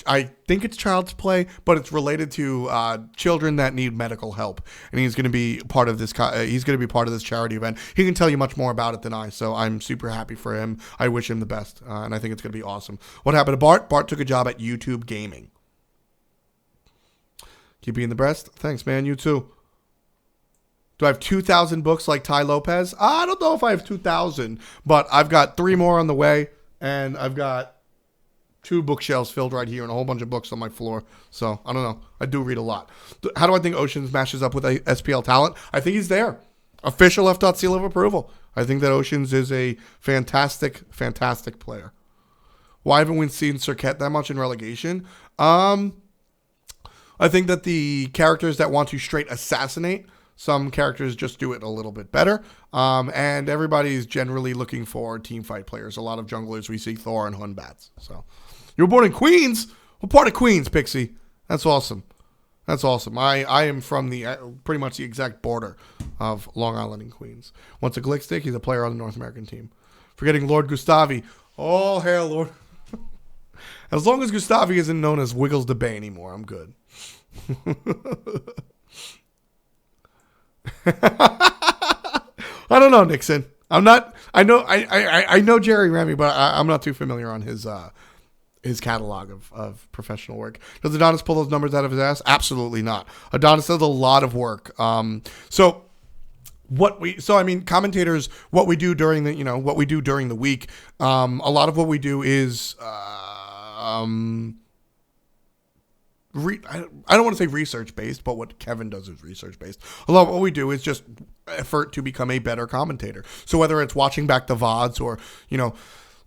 I think it's Child's Play, but it's related to children that need medical help, and he's going to be part of this. He's going to be part of this charity event. He can tell you much more about it than I, so I'm super happy for him. I wish him the best, and I think it's going to be awesome. What happened to Bart? Bart took a job at YouTube Gaming. Keep being the best. Thanks, man. You too. Do I have 2,000 books like Ty Lopez? I don't know if I have 2,000, but I've got 3 more on the way, and I've got 2 bookshelves filled right here and a whole bunch of books on my floor. So, I don't know. I do read a lot. How do I think Oceans matches up with a SPL talent? I think he's there. Official F. Seal of approval. I think that Oceans is a fantastic, fantastic player. Why haven't we seen Cirquette that much in relegation? I think that the characters that want to straight assassinate, some characters just do it a little bit better. And everybody's generally looking for team fight players. A lot of junglers, we see Thor and Hunbats. So, you were born in Queens? What part of Queens, Pixie? That's awesome. That's awesome. I am from the pretty much the exact border of Long Island and Queens. Once a Glick Stick, he's a player on the North American team. Forgetting Lord Gustavi. Oh, hail Lord. As long as Gustavi isn't known as Wiggles the Bay anymore, I'm good. I don't know, Nixon. I'm not. I know. I know Jerry Remy, but I'm not too familiar on his catalog of professional work. Does Adonis pull those numbers out of his ass? Absolutely not. Adonis does a lot of work. Commentators, what we do during the week, a lot of what we do is I don't want to say research based, but what Kevin does is research based. A lot of what we do is just effort to become a better commentator. So whether it's watching back the VODs or,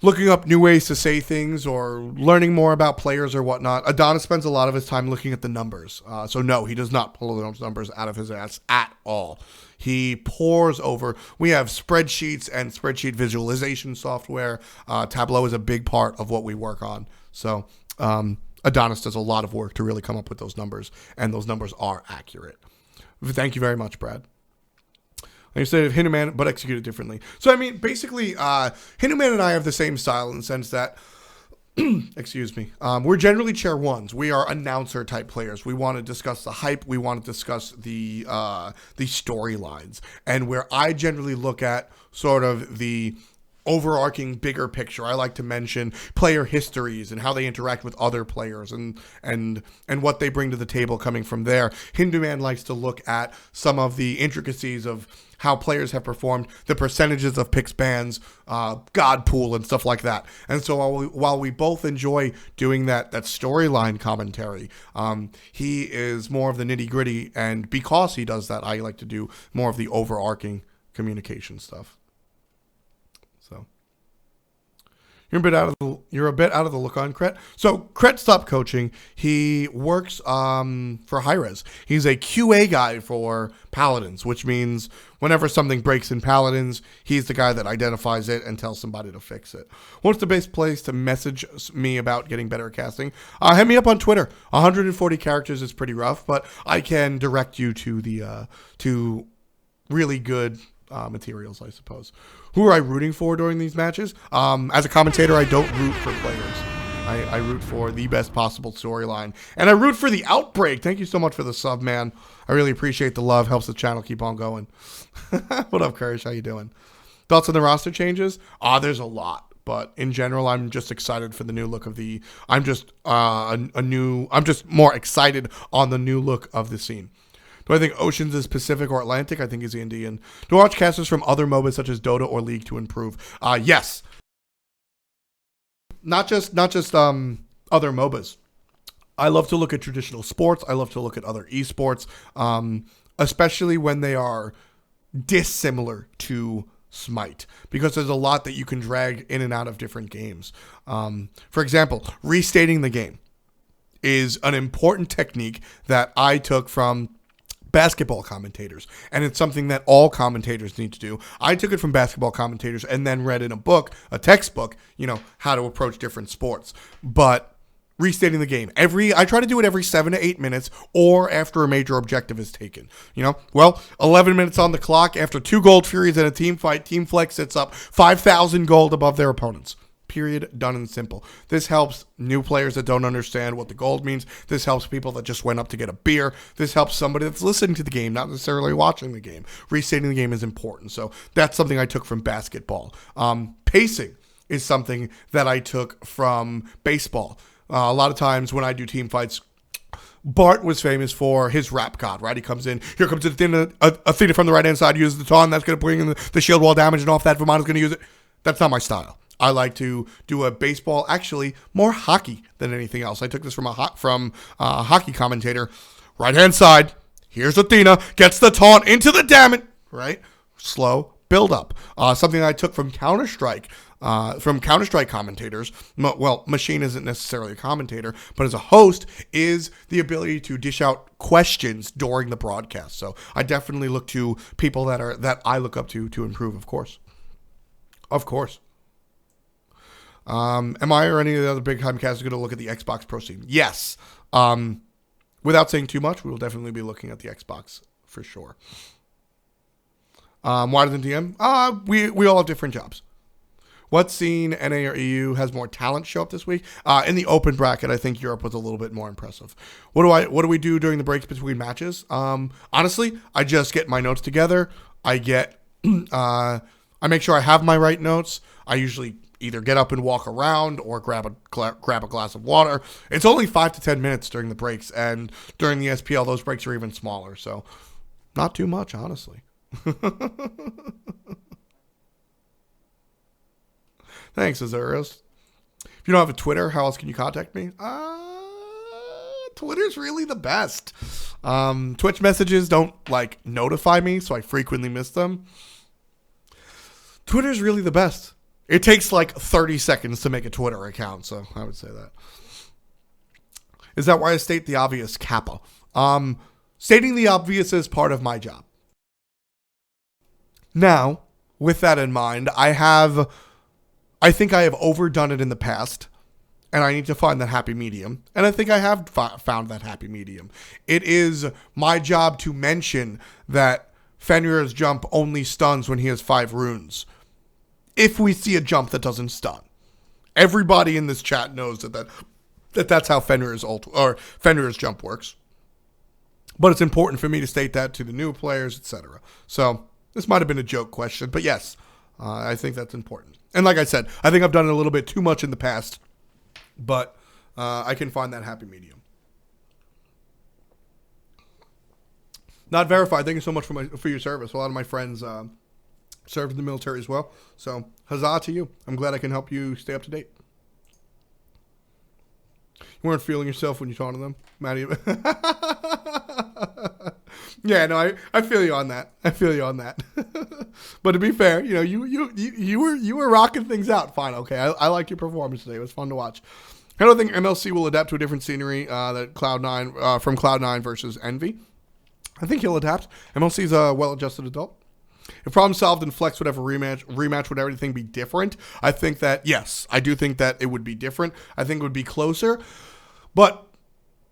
looking up new ways to say things or learning more about players or whatnot, Adonis spends a lot of his time looking at the numbers. So no, he does not pull those numbers out of his ass at all. He pores over. We have spreadsheets and spreadsheet visualization software. Tableau is a big part of what we work on. So Adonis does a lot of work to really come up with those numbers, and those numbers are accurate. Thank you very much, Brad. Like I said, Hinduman, but executed differently. So, basically, Hinduman and I have the same style in the sense that, excuse me, we're generally chair ones. We are announcer type players. We want to discuss the hype. We want to discuss the storylines. And where I generally look at sort of the overarching bigger picture, I like to mention player histories and how they interact with other players and what they bring to the table coming from there. Hinduman likes to look at some of the intricacies of how players have performed, the percentages of picks bans, God pool, and stuff like that. And so while we both enjoy doing that storyline commentary, he is more of the nitty gritty, and because he does that, I like to do more of the overarching communication stuff. So you're a bit out of the look on Kret. So Kret stopped coaching. He works for hi-rez. He's a QA guy for Paladins, which means whenever something breaks in Paladins, he's the guy that identifies it and tells somebody to fix it. What's the best place to message me about getting better at casting? Hit me up on Twitter. 140 characters is pretty rough, but I can direct you to the to really good materials, I suppose. Who are I rooting for during these matches? As a commentator, I don't root for players. I root for the best possible storyline. And I root for the Outbreak. Thank you so much for the sub, man. I really appreciate the love. Helps the channel keep on going. What up, Courage? How you doing? Thoughts on the roster changes? There's a lot. But in general, I'm just excited for the new look of the... I'm just more excited on the new look of the scene. Do I think Oceans is Pacific or Atlantic? I think he's Indian. Do I watch casters from other MOBAs such as Dota or League to improve? Yes. Not just other MOBAs. I love to look at traditional sports. I love to look at other esports, especially when they are dissimilar to Smite, because there's a lot that you can drag in and out of different games. For example, restating the game is an important technique that I took from basketball commentators, and it's something that all commentators need to do. I took it from basketball commentators and then read in a textbook, how to approach different sports. But restating the game, I try to do it every 7 to 8 minutes or after a major objective is taken. 11 minutes on the clock after 2 gold furies in a team fight, Team Flex sits up 5,000 gold above their opponents. Period. Done and simple. This helps new players that don't understand what the gold means. This helps people that just went up to get a beer. This helps somebody that's listening to the game, not necessarily watching the game. Restating the game is important. So that's something I took from basketball. Pacing is something that I took from baseball. A lot of times when I do team fights, Bart was famous for his rap god, right? He comes in, here comes Athena from the right-hand side, uses the taunt, that's going to bring in the shield wall damage, and off that, Vermonta's going to use it. That's not my style. I like to do a baseball, actually more hockey than anything else. I took this from a hockey commentator. Right-hand side, here's Athena, gets the taunt into the damage, right? Slow build up. Something I took from Counter-Strike commentators. Well, Machine isn't necessarily a commentator, but as a host is the ability to dish out questions during the broadcast. So I definitely look to people that I look up to improve, of course. Of course. Am I or any of the other big time casters going to look at the Xbox Pro scene? Yes. Without saying too much, we will definitely be looking at the Xbox for sure. Wider than DM? We all have different jobs. What scene, NA or EU, has more talent show up this week? In the open bracket, I think Europe was a little bit more impressive. What do we do during the breaks between matches? Honestly, I just get my notes together. I make sure I have my right notes. I usually either get up and walk around or grab a glass of water. It's only 5 to 10 minutes during the breaks, and during the SPL, those breaks are even smaller. So, not too much, honestly. Thanks, Azuros. If you don't have a Twitter, how else can you contact me? Twitter's really the best. Twitch messages don't notify me, so I frequently miss them. Twitter's really the best. It takes 30 seconds to make a Twitter account, so I would say that. Is that why I state the obvious, Kappa? Stating the obvious is part of my job. Now, with that in mind, I think I have overdone it in the past, and I need to find that happy medium. And I think I have found that happy medium. It is my job to mention that Fenrir's jump only stuns when he has 5 runes. If we see a jump that doesn't stun. Everybody in this chat knows that's how Fenrir's jump works. But it's important for me to state that to the new players, etc. So, this might have been a joke question, but yes, I think that's important. And like I said, I think I've done it a little bit too much in the past, but I can find that happy medium. Not verified. Thank you so much for your service. A lot of my friends served in the military as well. So, huzzah to you. I'm glad I can help you stay up to date. You weren't feeling yourself when you talked to them, Maddie. Yeah, no, I feel you on that. But to be fair, you were rocking things out fine. Okay, I like your performance today. It was fun to watch. I don't think MLC will adapt to a different scenery that Cloud9 from Cloud9 versus Envy. I think he'll adapt. MLC's a well-adjusted adult. If problem solved and Flex would have a rematch, would everything be different? I think that, yes, I do think that it would be different. I think it would be closer. But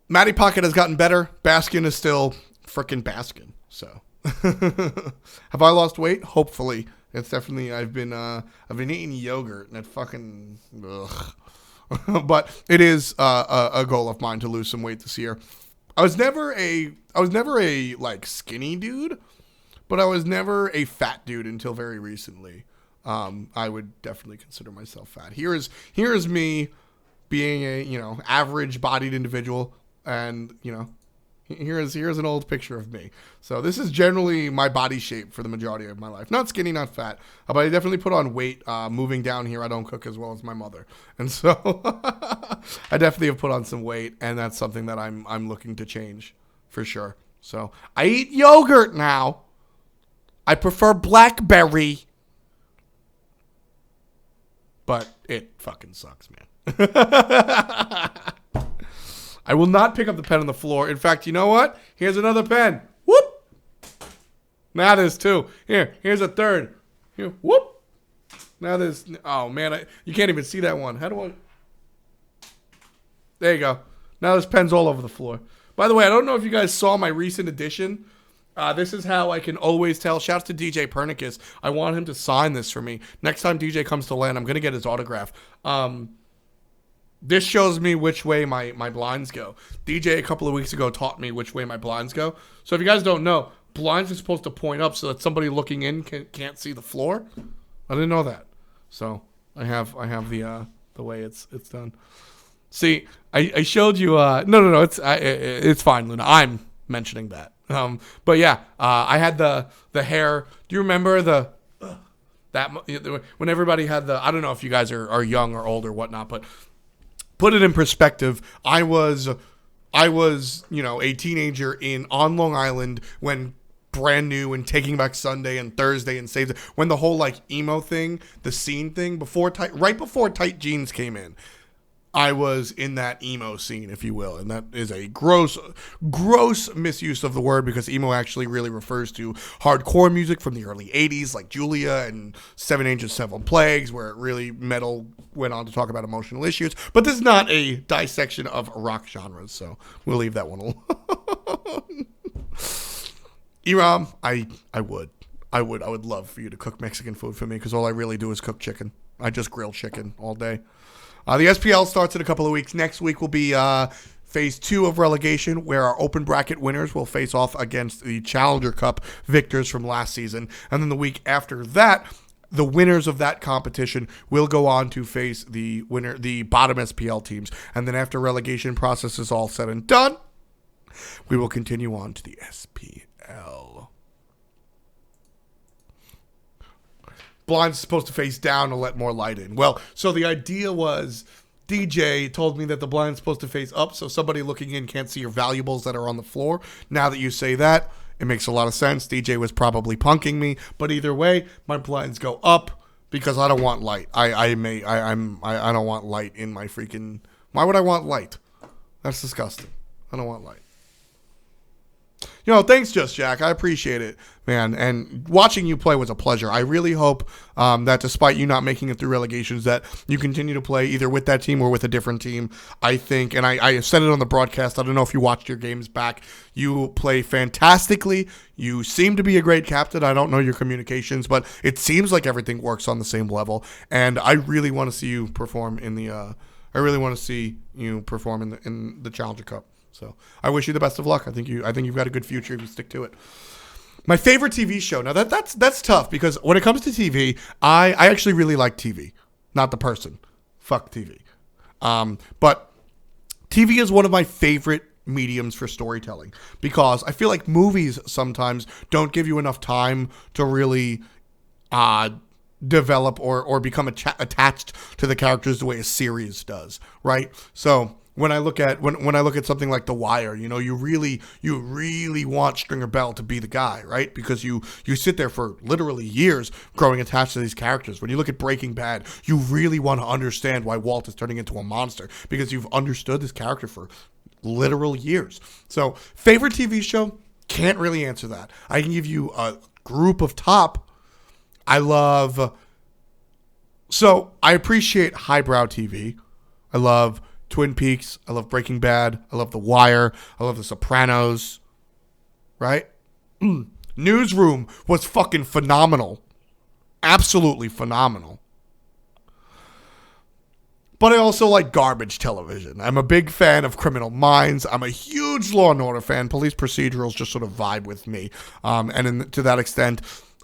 Matty Pocket has gotten better. Baskin is still freaking Baskin. So, have I lost weight? Hopefully. It's definitely, I've been eating yogurt and it fucking, ugh. But it is a goal of mine to lose some weight this year. I was never a skinny dude, but I was never a fat dude until very recently. I would definitely consider myself fat. Here is me being a, average bodied individual, and, here's an old picture of me. So this is generally my body shape for the majority of my life. Not skinny, not fat, but I definitely put on weight. Moving down here, I don't cook as well as my mother, and so I definitely have put on some weight, and that's something that I'm looking to change for sure. So I eat yogurt now. I prefer blackberry, but it fucking sucks, man. I will not pick up the pen on the floor. In fact, you know what? Here's another pen. Whoop. Now there's 2. Here's a third. Here, whoop. Now there's, oh man, you can't even see that one. How do I? There you go. Now there's pens all over the floor. By the way, I don't know if you guys saw my recent edition. This is how I can always tell. Shouts to DJ Pernicus. I want him to sign this for me. Next time DJ comes to LAN, I'm going to get his autograph. This shows me which way my blinds go. DJ a couple of weeks ago taught me which way my blinds go. So if you guys don't know, blinds are supposed to point up so that somebody looking in can't see the floor. I didn't know that. So I have the way it's done. See, I showed you. No. It's fine, Luna. I'm mentioning that. But yeah, I had the hair. Do you remember when everybody had the? I don't know if you guys are young or old or whatnot, but put it in perspective. I was a teenager on Long Island when Brand New and Taking Back Sunday and Thursday and Save when the whole emo thing, the scene thing right before Tight Jeans came in. I was in that emo scene, if you will, and that is a gross misuse of the word because emo actually really refers to hardcore music from the early 80s like Julia and 7 Angels, 7 Plagues, where it really metal went on to talk about emotional issues. But this is not a dissection of rock genres, so we'll leave that one alone. Iram, I would love for you to cook Mexican food for me because all I really do is cook chicken. I just grill chicken all day. The SPL starts in a couple of weeks. Next week will be Phase 2 of relegation, where our open bracket winners will face off against the Challenger Cup victors from last season. And then the week after that, the winners of that competition will go on to face the bottom SPL teams. And then after relegation process is all said and done, we will continue on to the SPL. Blind's supposed to face down to let more light in. Well, so the idea was DJ told me that the blind's supposed to face up, so somebody looking in can't see your valuables that are on the floor. Now that you say that, it makes a lot of sense. DJ was probably punking me, but either way, my blinds go up because I don't want light. I don't want light in my freaking. Why would I want light? That's disgusting. I don't want light. Thanks, Just Jack. I appreciate it, man. And watching you play was a pleasure. I really hope that despite you not making it through relegations, that you continue to play either with that team or with a different team. I think, and I said it on the broadcast, I don't know if you watched your games back. You play fantastically. You seem to be a great captain. I don't know your communications, but it seems like everything works on the same level. And I really want to see you perform in the. In the Challenger Cup. So I wish you the best of luck. I think you've got a good future if you stick to it. My favorite TV show. Now that's tough because when it comes to TV, I actually really like TV, not the person. Fuck TV. But TV is one of my favorite mediums for storytelling because I feel like movies sometimes don't give you enough time to really develop or become attached to the characters the way a series does, right? So when I look at something like The Wire, you really want Stringer Bell to be the guy, right? Because you sit there for literally years growing attached to these characters. When you look at Breaking Bad, you really want to understand why Walt is turning into a monster because you've understood this character for literal years. So, favorite TV show? Can't really answer that. I can give you a group of top. I appreciate highbrow TV. I love Twin Peaks. I love Breaking Bad. I love The Wire. I love The Sopranos. Right? Newsroom was fucking phenomenal. Absolutely phenomenal. But I also like garbage television. I'm a big fan of Criminal Minds. I'm a huge Law & Order fan. Police procedurals just sort of vibe with me. To that extent,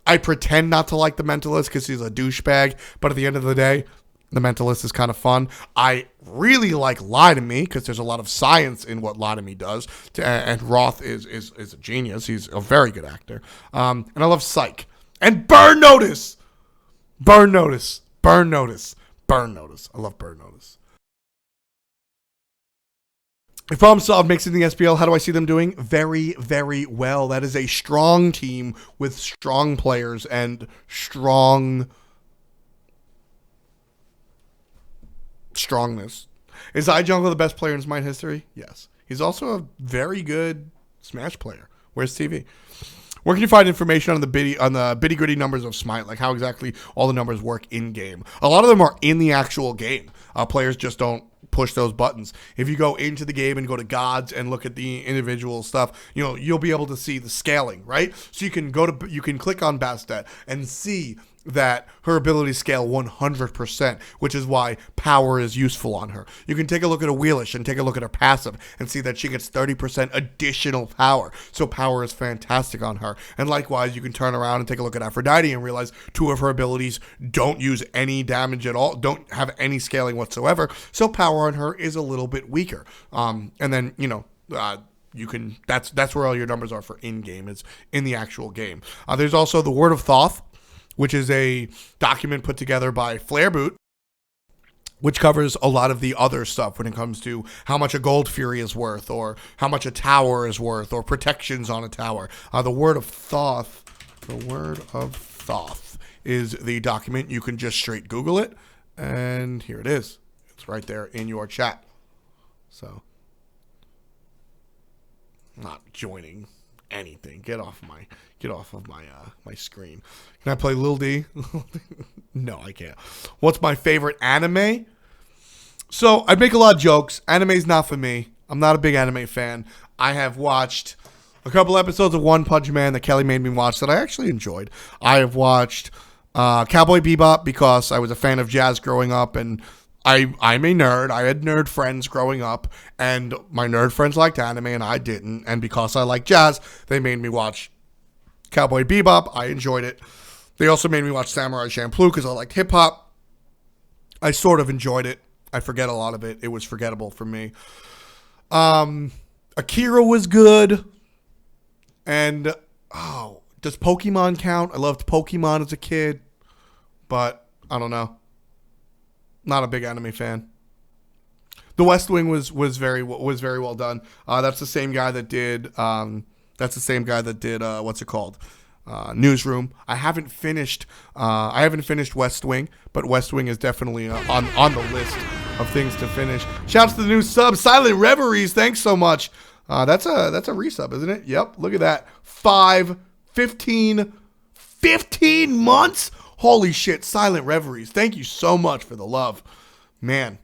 I pretend not to like The Mentalist because he's a douchebag. But at the end of the day, The Mentalist is kind of fun. I really like Lie to Me because there's a lot of science in what Lie to Me does. And Roth is a genius. He's a very good actor. And I love Psych. And Burn Notice. Burn Notice. Burn Notice. Burn Notice. I love Burn Notice. If Problem Solved makes it in the SPL, how do I see them doing? Very, very well. That is a strong team with strong players and strongness. Is iJungle the best player in Smite history? Yes. He's also a very good Smash player. Where's TV? Where can you find information on the bitty gritty numbers of Smite, like how exactly all the numbers work in game? A lot of them are in the actual game. Players just don't push those buttons. If you go into the game and go to gods and look at the individual stuff, you'll be able to see the scaling, right? So you can click on Bastet and see that her abilities scale 100%, which is why power is useful on her. You can take a look at a Wheelish and take a look at her passive and see that she gets 30% additional power. So power is fantastic on her. And likewise, you can turn around and take a look at Aphrodite and realize 2 of her abilities don't use any damage at all, don't have any scaling whatsoever. So power on her is a little bit weaker. And then, you can, that's where all your numbers are for in-game, is in the actual game. There's also the Word of Thoth, which is a document put together by Flareboot, which covers a lot of the other stuff when it comes to how much a Gold Fury is worth, or how much a tower is worth, or protections on a tower. The Word of Thoth is the document. You can just straight Google it, and here it is. It's right there in your chat. So, not joining anything. Get off of my screen. Can I play Lil D? No, I can't. What's my favorite anime? So I make a lot of jokes. Anime's not for me. I'm not a big anime fan. I have watched a couple episodes of One Punch Man that Kelly made me watch that I actually enjoyed. I have watched Cowboy Bebop because I was a fan of jazz growing up, and I'm a nerd. I had nerd friends growing up, and my nerd friends liked anime, and I didn't. And because I like jazz, they made me watch Cowboy Bebop. I enjoyed it. They also made me watch Samurai Champloo because I liked hip hop. I sort of enjoyed it. I forget a lot of it. It was forgettable for me. Akira was good. And, does Pokemon count? I loved Pokemon as a kid. But, I don't know. Not a big anime fan. The West Wing was very well done. That's the same guy that did, what's it called? Newsroom. I haven't finished West Wing, but West Wing is definitely on the list of things to finish. Shouts to the new sub, Silent Reveries. Thanks so much. That's a resub, isn't it? Yep. Look at that. 15 months. Holy shit. Silent Reveries. Thank you so much for the love, man.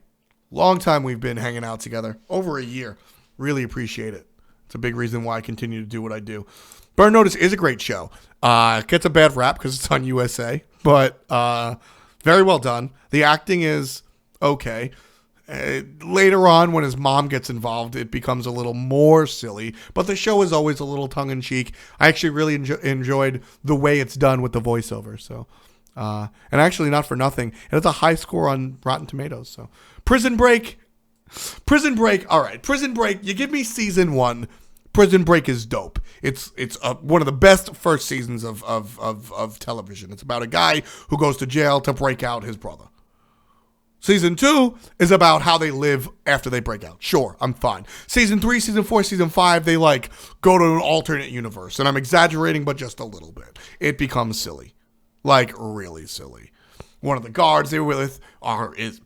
Long time we've been hanging out together. Over a year. Really appreciate it. It's a big reason why I continue to do what I do. Burn Notice is a great show. It gets a bad rap because it's on USA, but very well done. The acting is okay. Later on, when his mom gets involved, it becomes a little more silly, but the show is always a little tongue-in-cheek. I actually really enjoyed the way it's done with the voiceover. So, and actually, not for nothing, it has a high score on Rotten Tomatoes. So, Prison Break. All right, Prison Break. You give me season 1. Prison Break is dope. It's one of the best first seasons of television. It's about a guy who goes to jail to break out his brother. Season 2 is about how they live after they break out. Sure, I'm fine. Season 3, Season 4, Season 5, they go to an alternate universe. And I'm exaggerating, but just a little bit. It becomes silly. Really silly. One of the guards they were with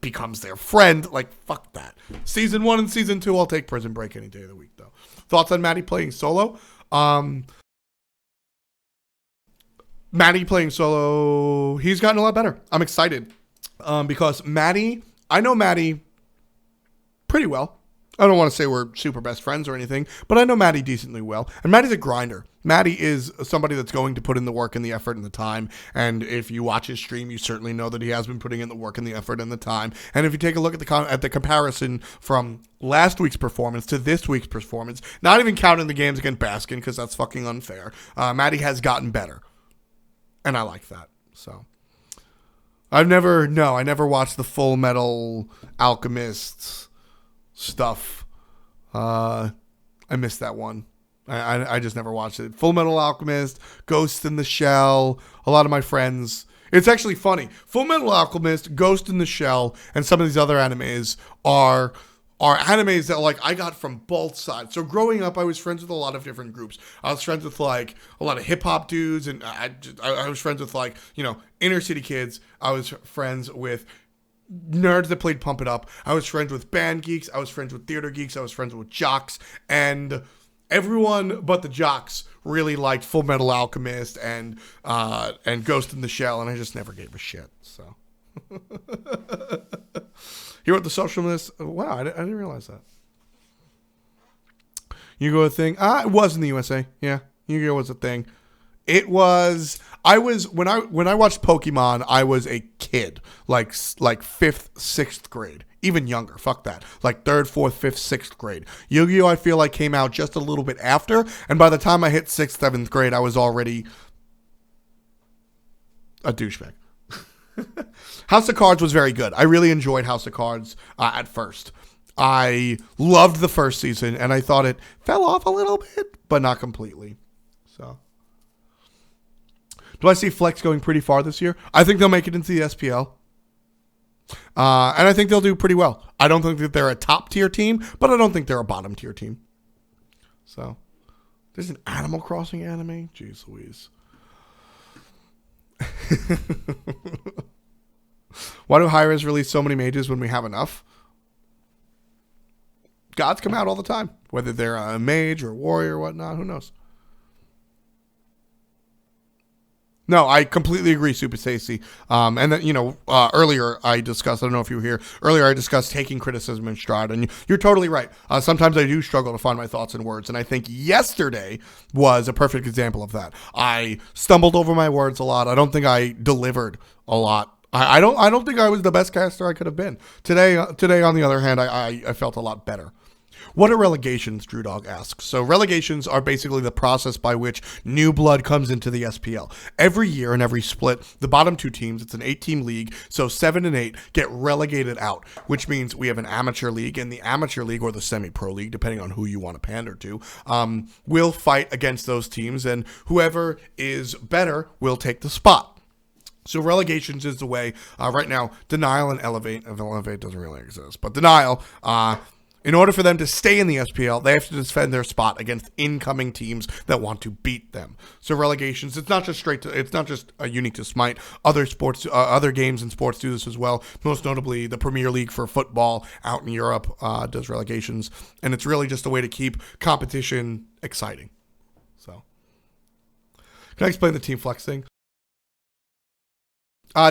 becomes their friend. Fuck that. Season 1 and Season 2, I'll take Prison Break any day of the week, though. Thoughts on Maddie playing solo? Maddie playing solo, he's gotten a lot better. I'm excited. Because I know Maddie pretty well. I don't want to say we're super best friends or anything, but I know Maddie decently well. And Maddie's a grinder. Maddie is somebody that's going to put in the work and the effort and the time. And if you watch his stream, you certainly know that he has been putting in the work and the effort and the time. And if you take a look at the comparison from last week's performance to this week's performance, not even counting the games against Baskin, because that's fucking unfair, Maddie has gotten better. And I like that. So I never watched the Full Metal Alchemist stuff. I missed that one. I just never watched it. Full Metal Alchemist, Ghost in the Shell. A lot of my friends. It's actually funny. Full Metal Alchemist, Ghost in the Shell, and some of these other animes are animes that I got from both sides. So growing up, I was friends with a lot of different groups. I was friends with a lot of hip hop dudes, and I was friends with inner city kids. I was friends with nerds that played Pump It Up. I was friends with band geeks. I was friends with theater geeks. I was friends with jocks, and everyone but the jocks really liked Full Metal Alchemist and Ghost in the Shell, and I just never gave a shit. So. You wrote the social list. Wow, I didn't realize that. Yu-Gi-Oh! Thing. It was in the USA. Yeah, Yu-Gi-Oh! Was a thing. It was. When I watched Pokemon, I was a kid, like 5th, 6th grade, even younger. Fuck that. 3rd, 4th, 5th, 6th grade. Yu-Gi-Oh! I feel like came out just a little bit after, and by the time I hit 6th, 7th grade, I was already a douchebag. House of Cards was very good. I really enjoyed House of Cards at first. I loved the first season, and I thought it fell off a little bit, but not completely. So, do I see Flex going pretty far this year? I think they'll make it into the SPL. And I think they'll do pretty well. I don't think that they're a top-tier team, but I don't think they're a bottom-tier team. So, there's an Animal Crossing anime? Jeez Louise. Why do hi-rez release so many mages when we have enough? Gods come out all the time. Whether they're a mage or a warrior or whatnot, who knows? No, I completely agree, Super Stacy. And then, earlier I discussed, I don't know if you were here, earlier I discussed taking criticism in stride, and you're totally right. Sometimes I do struggle to find my thoughts in words, and I think yesterday was a perfect example of that. I stumbled over my words a lot. I don't think I delivered a lot. I don't think I was the best caster I could have been. Today, on the other hand, I felt a lot better. What are relegations, Drew Dog asks. So relegations are basically the process by which new blood comes into the SPL. Every year in every split, the bottom two teams, it's an 8-team league, so 7 and 8 get relegated out, which means we have an amateur league, and the amateur league, or the semi-pro league, depending on who you want to pander to, will fight against those teams, and whoever is better will take the spot. So relegations is the way, right now, Denial and Elevate doesn't really exist, but Denial, in order for them to stay in the SPL, they have to defend their spot against incoming teams that want to beat them. So relegations, it's not just unique to Smite. Other sports, other games and sports do this as well. Most notably, the Premier League for football out in Europe does relegations, and it's really just a way to keep competition exciting. So, can I explain the Team Flex thing?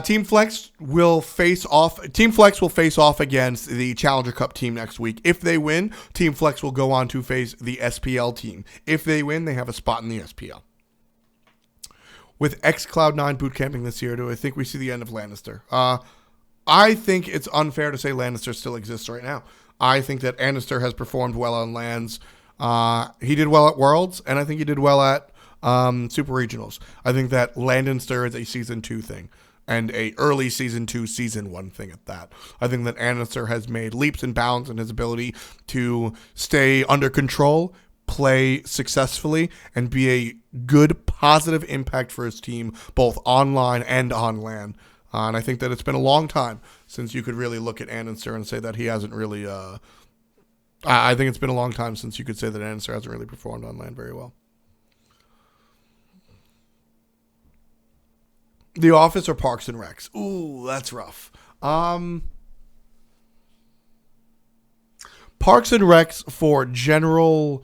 Team Flex will face off against the Challenger Cup team next week. If they win, Team Flex will go on to face the SPL team. If they win, they have a spot in the SPL. With xCloud9 bootcamping this year, do I think we see the end of Lannister? I think it's unfair to say Lannister still exists right now. I think that Lannister has performed well on lands. He did well at Worlds, and I think he did well at Super Regionals. I think that Lannister is a Season 2 thing. And a early Season 2, Season 1 thing at that. I think that Lannister has made leaps and bounds in his ability to stay under control, play successfully, and be a good, positive impact for his team, both online and on LAN. And I think that it's been a long time since you could really look at Lannister and say that he hasn't really... I think it's been a long time since you could say that Lannister hasn't really performed on LAN very well. The Office or Parks and Recs? Ooh, that's rough. Parks and Recs for general,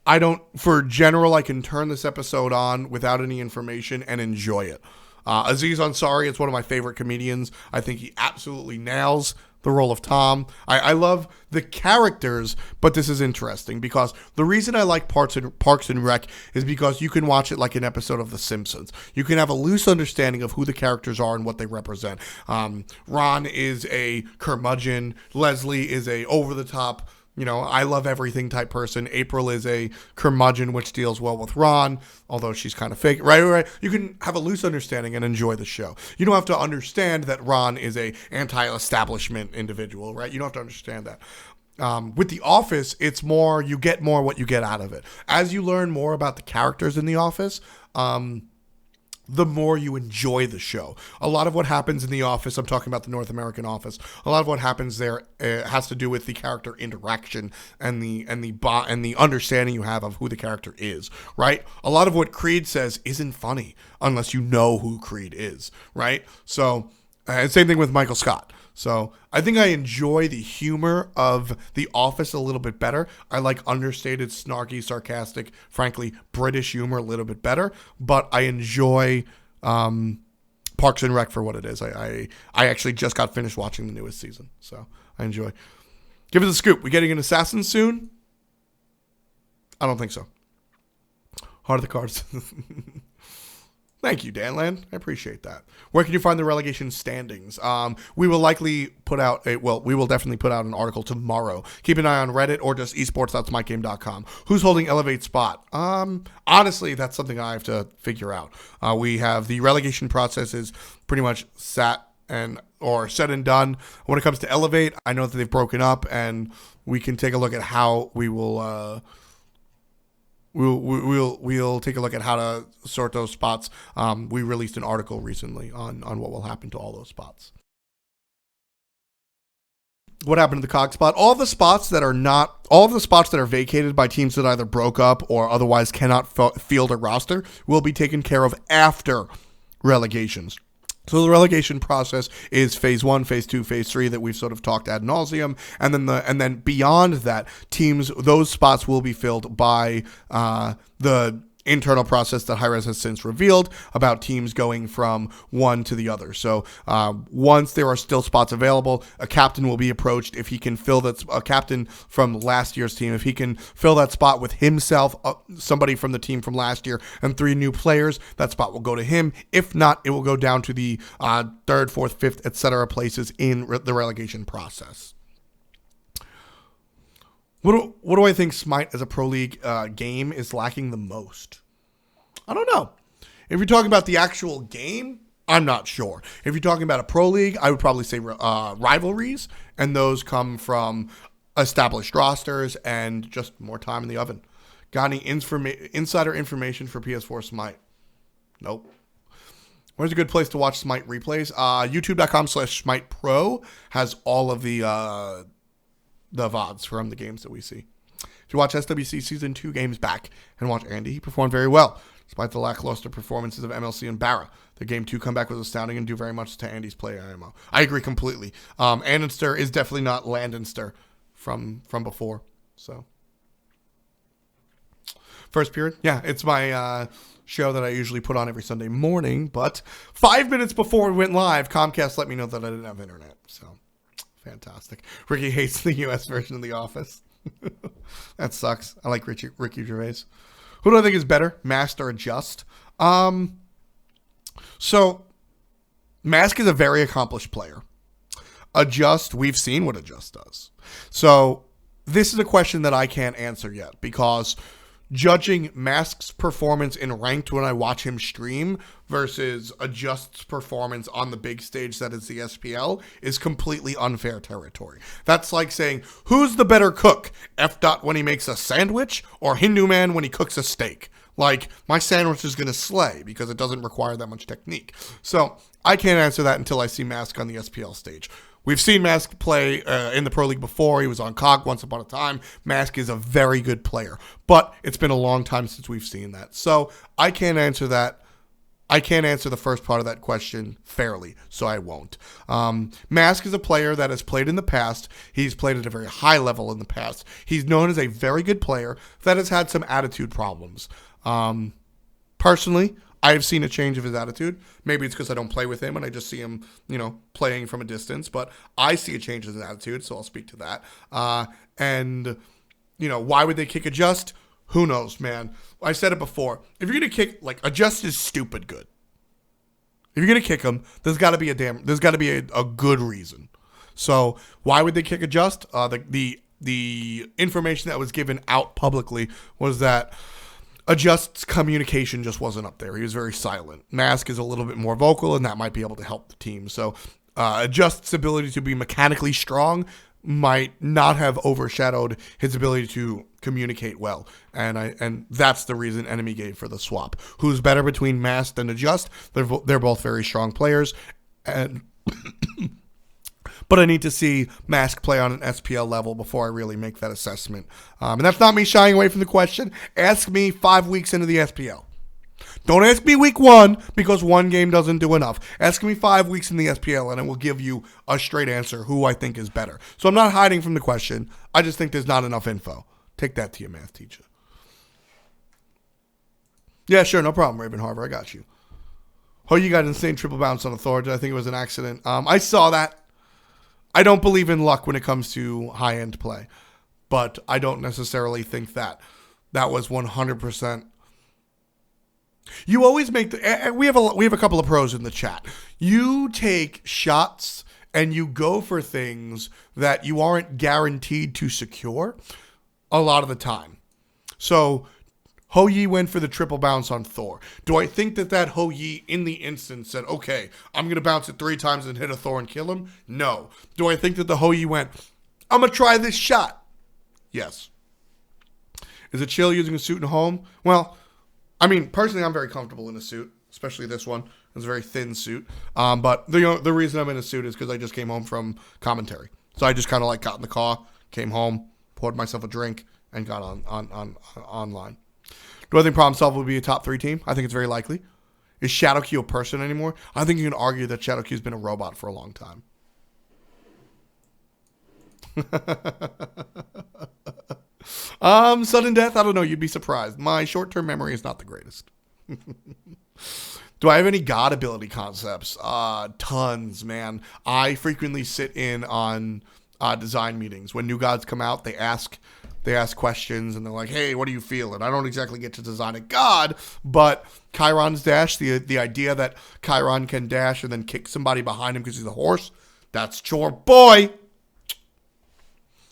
I can turn this episode on without any information and enjoy it. Aziz Ansari is one of my favorite comedians. I think he absolutely nails the role of Tom. I love the characters, but this is interesting because the reason I like Parks and Rec is because you can watch it like an episode of The Simpsons. You can have a loose understanding of who the characters are and what they represent. Ron is a curmudgeon. Leslie is a over-the-top, I love everything type person. April is a curmudgeon, which deals well with Ron, although she's kind of fake. Right. You can have a loose understanding and enjoy the show. You don't have to understand that Ron is a anti-establishment individual, right? You don't have to understand that. With The Office, it's more, you get more what you get out of it. As you learn more about the characters in The Office, the more you enjoy the show. A lot of what happens in The Office, I'm talking about the North American Office, a lot of what happens there has to do with the character interaction and the understanding you have of who the character is, right? A lot of what Creed says isn't funny unless you know who Creed is, right? So, same thing with Michael Scott. So I think I enjoy the humor of The Office a little bit better. I like understated, snarky, sarcastic, frankly, British humor a little bit better. But I enjoy Parks and Rec for what it is. I actually just got finished watching the newest season. So I enjoy. Give us a scoop. We getting an Assassin soon? I don't think so. Heart of the Cards. Thank you, Danland. I appreciate that. Where can you find the relegation standings? We will definitely put out an article tomorrow. Keep an eye on Reddit or just esports.smightgame.com. Who's holding Elevate spot? Honestly, that's something I have to figure out. We have the relegation process is pretty much said and done. When it comes to Elevate, I know that they've broken up, and we can take a look at how we will. We'll take a look at how to sort those spots. We released an article recently on what will happen to all those spots. What happened to the COG spot? All the spots that are vacated by teams that either broke up or otherwise cannot field a roster will be taken care of after relegations. So the relegation process is phase 1, phase 2, phase 3 that we've sort of talked ad nauseum, and then beyond that, those spots will be filled by the internal process that hi-rez has since revealed about teams going from one to the other. So once there are still spots available, a captain will be approached if he can fill that, a captain from last year's team, if he can fill that spot with himself, somebody from the team from last year, and 3 new players, that spot will go to him. If not, it will go down to the 3rd, 4th, 5th, etc. places in the relegation process. What do I think Smite as a Pro League game is lacking the most? I don't know. If you're talking about the actual game, I'm not sure. If you're talking about a Pro League, I would probably say rivalries, and those come from established rosters and just more time in the oven. Got any insider information for PS4 Smite? Nope. Where's a good place to watch Smite replays? YouTube.com/Smite Pro has all of the VODs from the games that we see. If you watch SWC Season 2 games back and watch Andy, he performed very well, despite the lackluster performances of MLC and Barra. The Game 2 comeback was astounding and due very much to Andy's play IMO. I agree completely. Andenster is definitely not Landenster from before. So, first period. Yeah, it's my show that I usually put on every Sunday morning, but 5 minutes before we went live, Comcast let me know that I didn't have internet, so... Fantastic. Ricky hates the U.S. version of The Office. That sucks. I like Ricky Gervais. Who do I think is better, Mask or Just? So, Mask is a very accomplished player. Just, we've seen what Just does. So, this is a question that I can't answer yet because judging Mask's performance in ranked when I watch him stream versus Just's performance on the big stage that is the SPL is completely unfair territory. That's like saying, who's the better cook? F. when he makes a sandwich or Hindu Man when he cooks a steak? Like, my sandwich is going to slay because it doesn't require that much technique. So, I can't answer that until I see Mask on the SPL stage. We've seen Mask play in the Pro League before. He was on COG once upon a time. Mask is a very good player, but it's been a long time since we've seen that. So I can't answer that. I can't answer the first part of that question fairly, so I won't. Mask is a player that has played in the past. He's played at a very high level in the past. He's known as a very good player that has had some attitude problems. Personally, I have seen a change of his attitude. Maybe it's because I don't play with him and I just see him, playing from a distance. But I see a change in his attitude, so I'll speak to that. And why would they kick Just? Who knows, man? I said it before. If you're gonna kick, Just is stupid good. If you're gonna kick him, there's got to be a good reason. So why would they kick Just? The information that was given out publicly was that Just's communication just wasn't up there. He was very silent. Mask is a little bit more vocal, and that might be able to help the team. So Just's ability to be mechanically strong might not have overshadowed his ability to communicate well. And that's the reason Enemy gave for the swap. Who's better between Mask and Just? They're both very strong players. And but I need to see Mask play on an SPL level before I really make that assessment. And that's not me shying away from the question. Ask me 5 weeks into the SPL. Don't ask me week 1 because one game doesn't do enough. Ask me 5 weeks in the SPL and I will give you a straight answer who I think is better. So I'm not hiding from the question. I just think there's not enough info. Take that to your math teacher. Yeah, sure. No problem, Raven Harbor. I got you. Oh, you got insane triple bounce on a Thor. I think it was an accident. I saw that. I don't believe in luck when it comes to high-end play, but I don't necessarily think that was 100%. You always make we have a couple of pros in the chat. You take shots and you go for things that you aren't guaranteed to secure a lot of the time. So Ho Yi went for the triple bounce on Thor. Do I think that Ho Yi in the instant said, okay, I'm going to bounce it 3 times and hit a Thor and kill him? No. Do I think that the Ho Yi went, I'm going to try this shot? Yes. Is it chill using a suit and home? Well, I mean, personally, I'm very comfortable in a suit, especially this one. It's a very thin suit. But the reason I'm in a suit is because I just came home from commentary. So I just kind of got in the car, came home, poured myself a drink, and got on online. Do I think Problem Solver will be a top 3 team? I think it's very likely. Is Shadowkey a person anymore? I think you can argue that Shadowkey's been a robot for a long time. Sudden death, I don't know. You'd be surprised. My short-term memory is not the greatest. Do I have any god ability concepts? Tons, man. I frequently sit in on design meetings. When new gods come out, they ask questions, and they're like, hey, what do you feel? And I don't exactly get to design a god, but Chiron's dash, the idea that Chiron can dash and then kick somebody behind him because he's a horse, that's chore boy.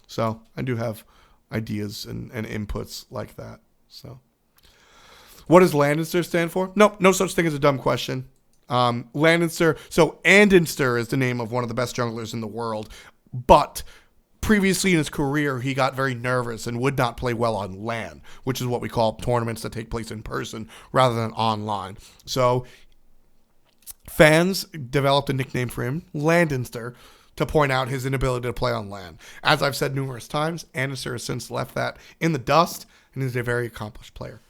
So I do have ideas and inputs like that. So what does Landinster stand for? Nope, no such thing as a dumb question. Landinster, so Andinster is the name of one of the best junglers in the world, but previously in his career, he got very nervous and would not play well on LAN, which is what we call tournaments that take place in person rather than online. So fans developed a nickname for him, Landinster, to point out his inability to play on LAN. As I've said numerous times, Andinster has since left that in the dust and is a very accomplished player.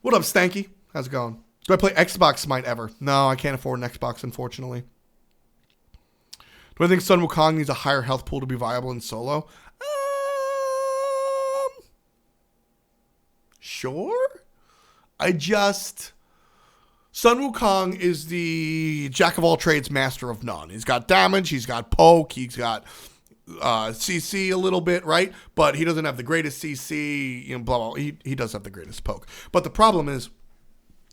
What up, Stanky? How's it going? Do I play Xbox Smite ever? No, I can't afford an Xbox, unfortunately. Do I think Sun Wukong needs a higher health pool to be viable in solo? Sure. Sun Wukong is the jack of all trades, master of none. He's got damage, he's got poke, he's got CC a little bit, right? But he doesn't have the greatest CC, blah, blah, blah. He does have the greatest poke. But the problem is,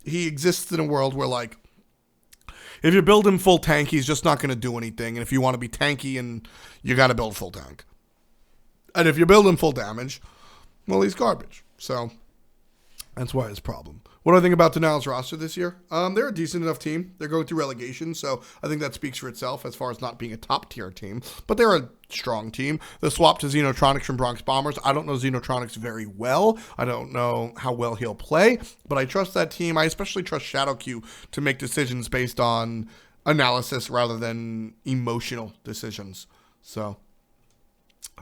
he exists in a world where, like, if you build him full tank, he's just not going to do anything. And if you want to be tanky, and you got to build full tank. And if you build him full damage, well, he's garbage. So that's why it's a problem. What do I think about Denali's roster this year? They're a decent enough team. They're going through relegation, so I think that speaks for itself as far as not being a top-tier team. But they're a strong team. The swap to Xenotronics from Bronx Bombers. I don't know Xenotronics very well. I don't know how well he'll play, but I trust that team. I especially trust ShadowQ to make decisions based on analysis rather than emotional decisions. So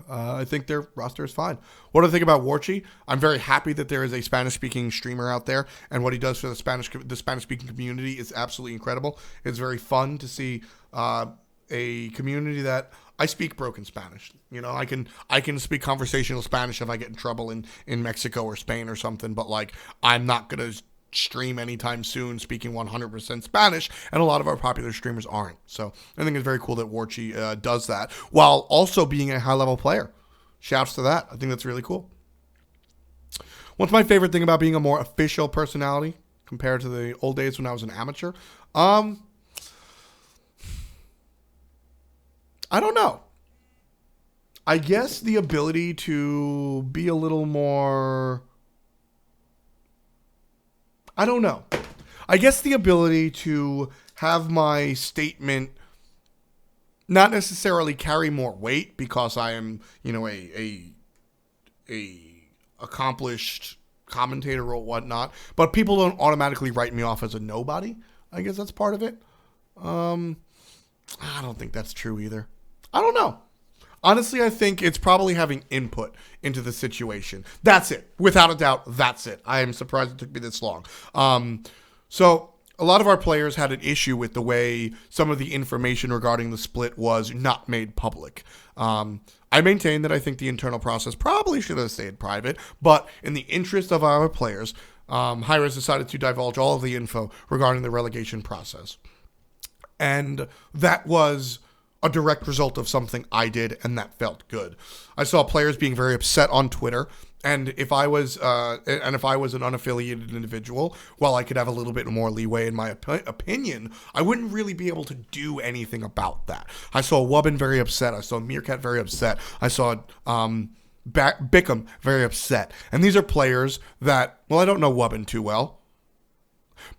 I think their roster is fine. What do I think about Warchi? I'm very happy that there is a Spanish-speaking streamer out there, and what he does for the Spanish-speaking community is absolutely incredible. It's very fun to see a community that I speak broken Spanish. I can speak conversational Spanish if I get in trouble in Mexico or Spain or something, but like I'm not gonna stream anytime soon speaking 100% Spanish, and a lot of our popular streamers aren't. So I think it's very cool that Warchi does that while also being a high-level player. Shouts to that. I think that's really cool. What's my favorite thing about being a more official personality compared to the old days when I was an amateur? I don't know. I guess the ability to be a little more... I don't know. I guess the ability to have my statement not necessarily carry more weight because I am, a accomplished commentator or whatnot, but people don't automatically write me off as a nobody. I guess that's part of it. I don't think that's true either. I don't know. Honestly, I think it's probably having input into the situation. That's it. Without a doubt, that's it. I am surprised it took me this long. So a lot of our players had an issue with the way some of the information regarding the split was not made public. I maintain that I think the internal process probably should have stayed private, but in the interest of our players, hi-rez decided to divulge all of the info regarding the relegation process. And that was a direct result of something I did, and that felt good. I saw players being very upset on Twitter, and if I was an unaffiliated individual, while I could have a little bit more leeway in my opinion, I wouldn't really be able to do anything about that. I saw Wubbin very upset. I saw Meerkat very upset. I saw Bickham very upset. And these are players that, well, I don't know Wubbin too well,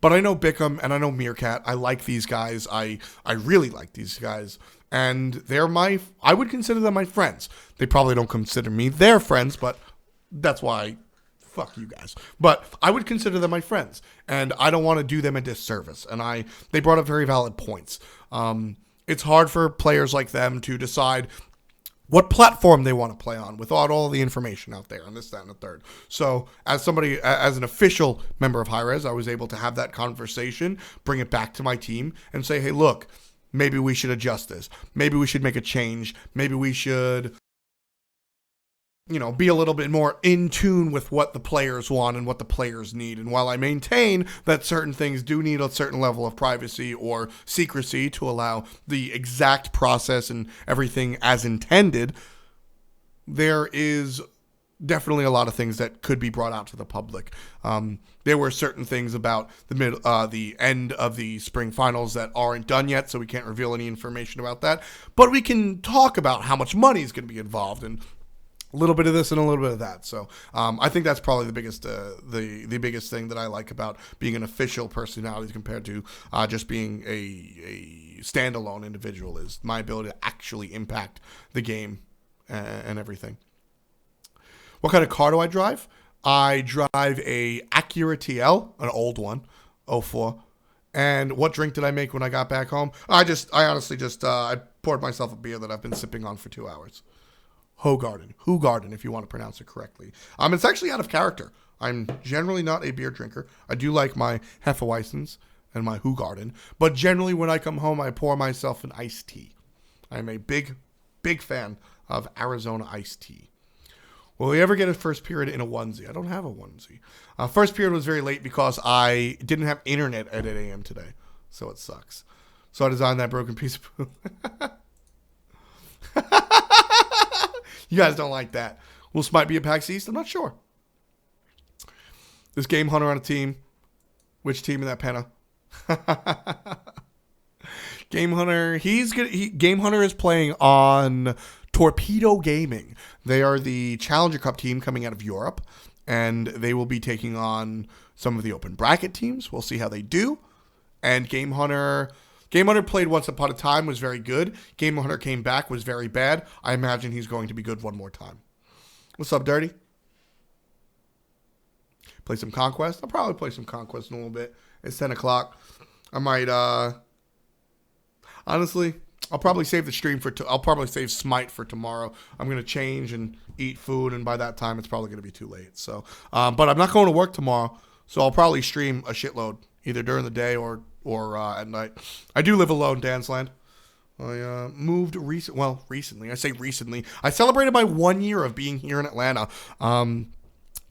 but I know Bickham and I know Meerkat. I like these guys. I really like these guys. And I would consider them my friends. They probably don't consider me their friends, but that's why, fuck you guys. But I would consider them my friends, and I don't want to do them a disservice. And they brought up very valid points. It's hard for players like them to decide what platform they want to play on without all the information out there and this, that, and the third. So as an official member of hi-rez, I was able to have that conversation, bring it back to my team, and say, hey, look, maybe we should adjust this. Maybe we should make a change. Maybe we should be a little bit more in tune with what the players want and what the players need. And while I maintain that certain things do need a certain level of privacy or secrecy to allow the exact process and everything as intended, there is definitely a lot of things that could be brought out to the public. There were certain things about the end of the spring finals that aren't done yet, so we can't reveal any information about that. But we can talk about how much money is going to be involved and a little bit of this and a little bit of that. So I think that's probably the biggest the biggest thing that I like about being an official personality compared to just being a standalone individual, is my ability to actually impact the game and everything. What kind of car do I drive? I drive a Acura TL, an old one, '04. And what drink did I make when I got back home? I honestly poured myself a beer that I've been sipping on for 2 hours. Hoegaarden, if you want to pronounce it correctly. It's actually out of character. I'm generally not a beer drinker. I do like my Hefeweizens and my Hoegaarden, but generally when I come home, I pour myself an iced tea. I'm a big fan of Arizona iced tea. Will we ever get a first period in a onesie? I don't have a onesie. First period was very late because I didn't have internet at 8 a.m. today, so it sucks. So I designed that broken piece of poop. You guys don't like that. Will Smite be a PAX East? I'm not sure. There's Game Hunter on a team. Which team in that penna? Game Hunter, Game Hunter is playing on Torpedo Gaming. They are the Challenger Cup team coming out of Europe, and they will be taking on some of the open bracket teams. We'll see how they do. And Game Hunter played once upon a time, was very good. Game Hunter came back, was very bad. I imagine he's going to be good one more time. What's up, Dirty? Play some Conquest? I'll probably play some Conquest in a little bit. It's 10 o'clock. I might, honestly, I'll probably save the stream I'll probably save Smite for tomorrow. I'm going to change and eat food, and by that time, it's probably going to be too late. So, but I'm not going to work tomorrow, so I'll probably stream a shitload, either during the day or at night. I do live alone, Dansland. I moved recently. I say recently. I celebrated my 1 year of being here in Atlanta.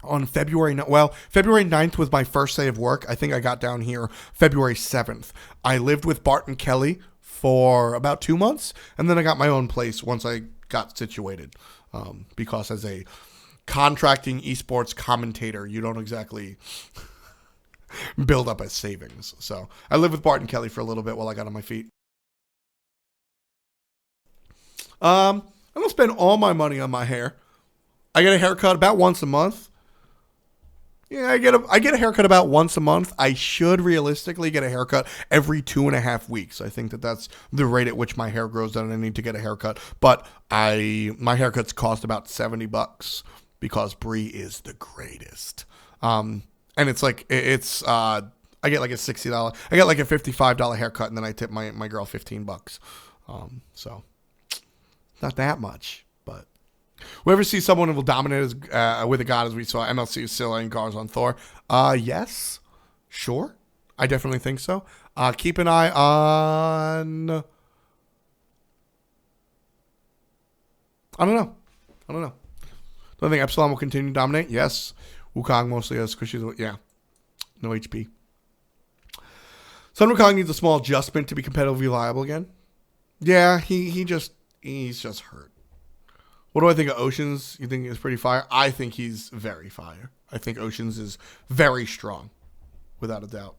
On February 9th was my first day of work. I think I got down here February 7th. I lived with Bart and Kelly for about 2 months, and then I got my own place once I got situated. Because as a contracting esports commentator, you don't exactly build up as savings. So I lived with Bart and Kelly for a little bit while I got on my feet. I don't spend all my money on my hair. I get a haircut about once a month. Yeah, I get a haircut about once a month. I should realistically get a haircut every 2.5 weeks. I think that's the rate at which my hair grows, and I need to get a haircut. But my haircuts cost about $70 because Brie is the greatest. And it's like I get like a $60. I get like a $55 haircut, and then I tip my girl $15. So not that much, but. We ever see someone who will dominate with a god as we saw MLC Scylla and Garz on Thor? Yes. Sure. I definitely think so. Keep an eye on... I don't know. Do I think Epsilon will continue to dominate? Yes. Wukong mostly has squishies. Yeah. No HP. Sun Wukong needs a small adjustment to be competitively reliable again. Yeah, he's just hurt. What do I think of Oceans? You think he's pretty fire? I think he's very fire. I think Oceans is very strong, without a doubt.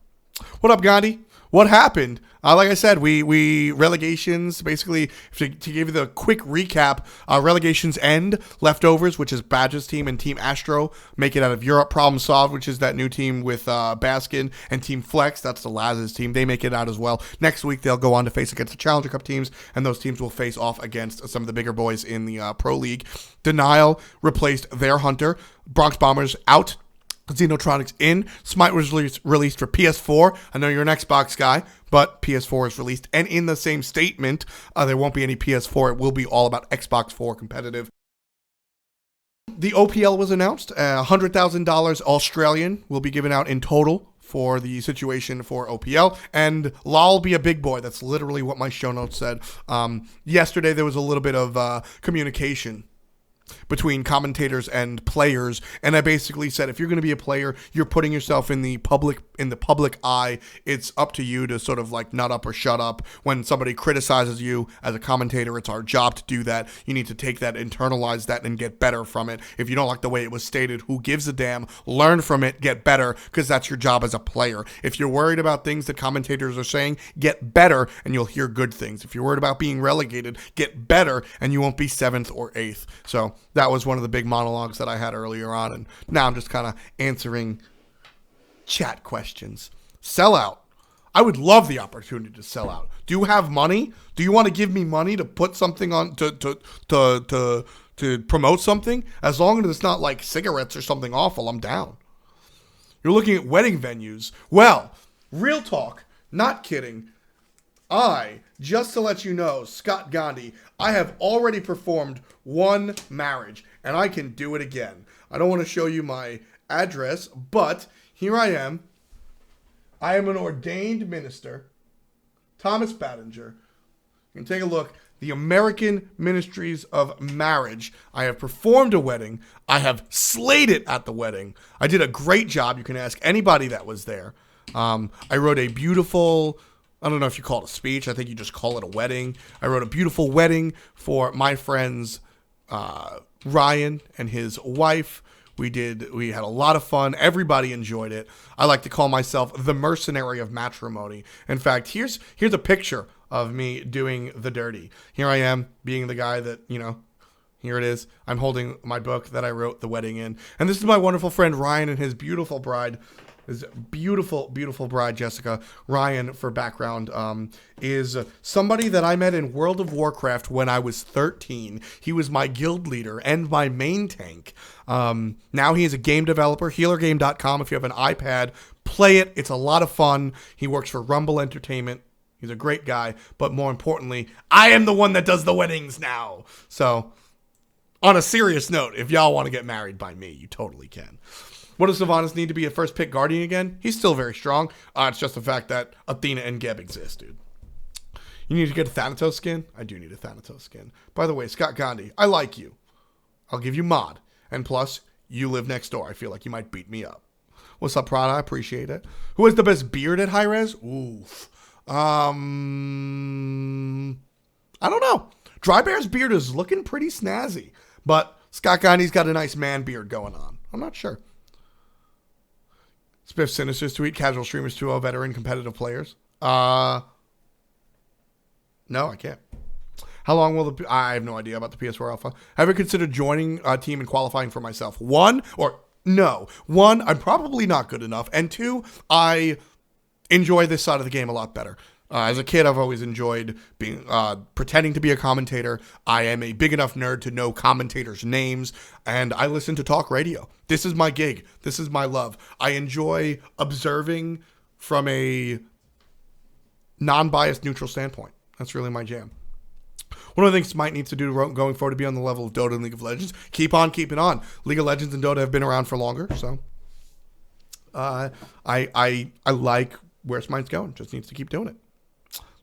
What up, Gandhi? What happened? Like I said, we relegations, basically, to give you the quick recap, relegations end, Leftovers, which is Badge's team, and Team Astro make it out of Europe. Problem Solved, which is that new team with Baskin, and Team Flex, that's the Laz's team, they make it out as well. Next week, they'll go on to face against the Challenger Cup teams, and those teams will face off against some of the bigger boys in the Pro League. Denial replaced their Hunter. Bronx Bombers out. Xenotronics in. Smite was released for PS4. I know you're an Xbox guy, but PS4 is released. And in the same statement, there won't be any PS4. It will be all about Xbox 4 competitive. The OPL was announced. $100,000 Australian will be given out in total for the situation for OPL. And LOL be a big boy. That's literally what my show notes said. Yesterday, there was a little bit of communication between commentators and players, and I basically said, if you're going to be a player, you're putting yourself in the public eye. It's up to you to sort of like nut up or shut up. When somebody criticizes you as a commentator, it's our job to do that. You need to take that, internalize that, and get better from it. If you don't like the way it was stated, who gives a damn? Learn from it, get better, because that's your job as a player. If you're worried about things that commentators are saying, get better and you'll hear good things. If you're worried about being relegated, get better and you won't be 7th or 8th. So that was one of the big monologues that I had earlier on, and now I'm just kind of answering chat questions. Sell out. I would love the opportunity to sell out. Do you have money? Do you want to give me money to put something on to promote something? As long as it's not like cigarettes or something awful, I'm down. You're looking at wedding venues. Well, real talk, not kidding. Just to let you know, Scott Gandhi, I have already performed one marriage, and I can do it again. I don't want to show you my address, but here I am. I am an ordained minister, Thomas Battinger. You can take a look. The American Ministries of Marriage. I have performed a wedding. I have slayed it at the wedding. I did a great job. You can ask anybody that was there. I wrote a beautiful, I don't know if you call it a speech. I think you just call it a wedding. I wrote a beautiful wedding for my friends Ryan and his wife. We had a lot of fun. Everybody enjoyed it. I like to call myself the mercenary of matrimony. In fact, here's a picture of me doing the dirty. Here I am being the guy that, here it is. I'm holding my book that I wrote the wedding in. And this is my wonderful friend Ryan and his beautiful bride. His beautiful, beautiful bride, Jessica. Ryan, for background, is somebody that I met in World of Warcraft when I was 13. He was my guild leader and my main tank. Now he is a game developer, healergame.com. If you have an iPad, play it. It's a lot of fun. He works for Rumble Entertainment. He's a great guy. But more importantly, I am the one that does the weddings now. So, on a serious note, if y'all want to get married by me, you totally can. What does Sylvanas need to be a first pick Guardian again? He's still very strong. It's just the fact that Athena and Geb exist, dude. You need to get a Thanatos skin? I do need a Thanatos skin. By the way, Scott Gandhi, I like you. I'll give you mod. And plus, you live next door. I feel like you might beat me up. What's up, Prada? I appreciate it. Who has the best beard at hi-rez? Oof. I don't know. Dry Bear's beard is looking pretty snazzy. But Scott Gandhi's got a nice man beard going on. I'm not sure. Spiff Sinister's tweet, casual streamers 2.0 veteran competitive players. No, I can't. How long will I have no idea about the PS4 Alpha. Have you considered joining a team and qualifying for myself? One, I'm probably not good enough. And 2, I enjoy this side of the game a lot better. As a kid, I've always enjoyed being pretending to be a commentator. I am a big enough nerd to know commentators' names, and I listen to talk radio. This is my gig. This is my love. I enjoy observing from a non-biased, neutral standpoint. That's really my jam. One of the things Smite needs to do going forward to be on the level of Dota and League of Legends, keep on keeping on. League of Legends and Dota have been around for longer, so I like where Smite's going. Just needs to keep doing it.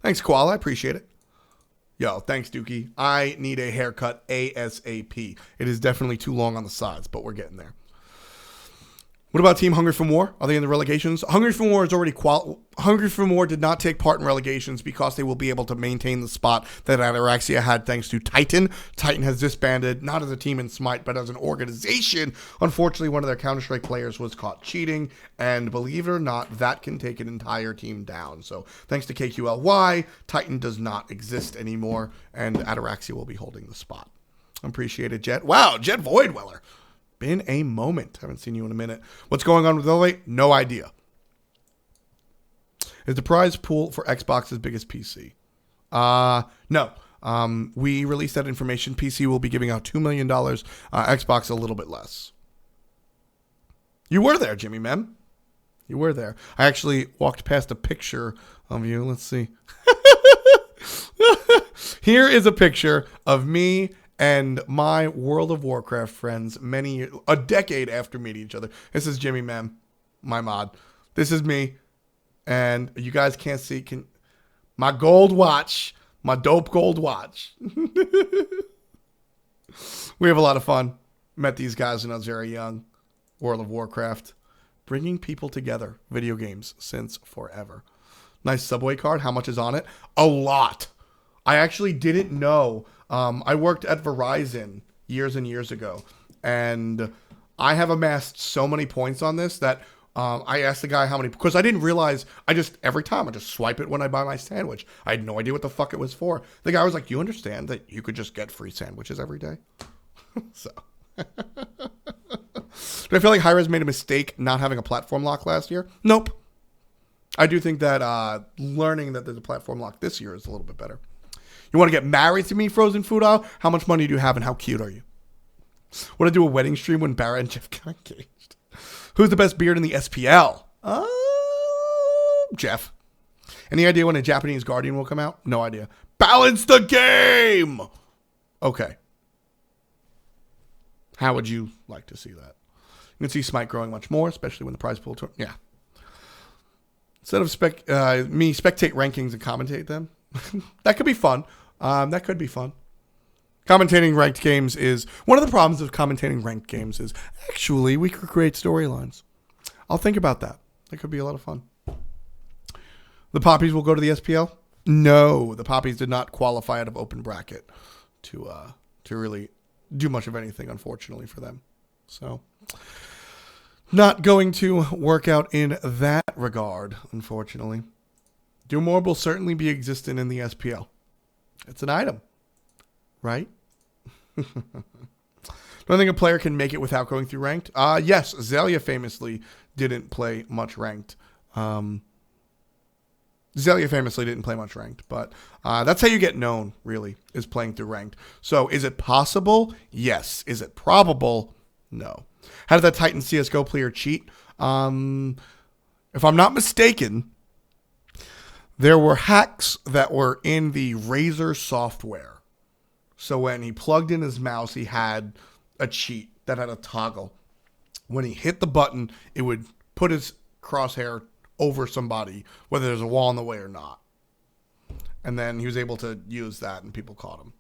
Thanks, Koala. I appreciate it. Yo, thanks, Dookie. I need a haircut ASAP. It is definitely too long on the sides, but we're getting there. What about Team Hungry for More? Are they in the relegations? Hungry for More is already Hungry for More did not take part in relegations because they will be able to maintain the spot that Ataraxia had thanks to Titan. Titan has disbanded, not as a team in Smite, but as an organization. Unfortunately, one of their Counter-Strike players was caught cheating, and believe it or not, that can take an entire team down. So thanks to KQLY, Titan does not exist anymore, and Ataraxia will be holding the spot. Appreciate it, Jet. Wow, Jet Voidweller. Been a moment. Haven't seen you in a minute. What's going on with Limelight? No idea. Is the prize pool for Xbox as big as PC? No. We released that information. PC will be giving out $2 million. Xbox a little bit less. You were there, Jimmy Mem. You were there. I actually walked past a picture of you. Let's see. Here is a picture of me and my World of Warcraft friends a decade after meeting each other. This is Jimmy Mem, my mod. This is me. And you guys can't see my gold watch, my dope gold watch. We have a lot of fun. Met these guys when I was very young. World of Warcraft. Bringing people together. Video games since forever. Nice subway card. How much is on it? A lot. I actually didn't know. I worked at Verizon years and years ago. And I have amassed so many points on this that I asked the guy how many, because I didn't realize, every time I just swipe it when I buy my sandwich. I had no idea what the fuck it was for. The guy was like, you understand that you could just get free sandwiches every day? So. Do I feel like hi-rez made a mistake not having a platform lock last year? Nope. I do think that learning that there's a platform lock this year is a little bit better. You want to get married to me, Frozen Food Aisle? How much money do you have and how cute are you? Want to do a wedding stream when Barra and Jeff got engaged? Who's the best beard in the SPL? Jeff. Any idea when a Japanese Guardian will come out? No idea. Balance the game! Okay. How would you like to see that? You can see Smite growing much more, especially when the prize pool... Yeah. Instead of me spectate rankings and commentate them, that could be fun. That could be fun. Commentating ranked games is... One of the problems of commentating ranked games is actually we could create storylines. I'll think about that. That could be a lot of fun. The Poppies will go to the SPL? No, the Poppies did not qualify out of open bracket to really do much of anything, unfortunately, for them. So, not going to work out in that regard, unfortunately. Do More will certainly be existent in the SPL. It's an item, right? Do I think a player can make it without going through ranked? Yes, Zelia famously didn't play much ranked. But that's how you get known, really, is playing through ranked. So is it possible? Yes. Is it probable? No. How did that Titan CSGO player cheat? If I'm not mistaken, there were hacks that were in the Razer software. So when he plugged in his mouse, he had a cheat that had a toggle. When he hit the button, it would put his crosshair over somebody, whether there's a wall in the way or not. And then he was able to use that, and people caught him.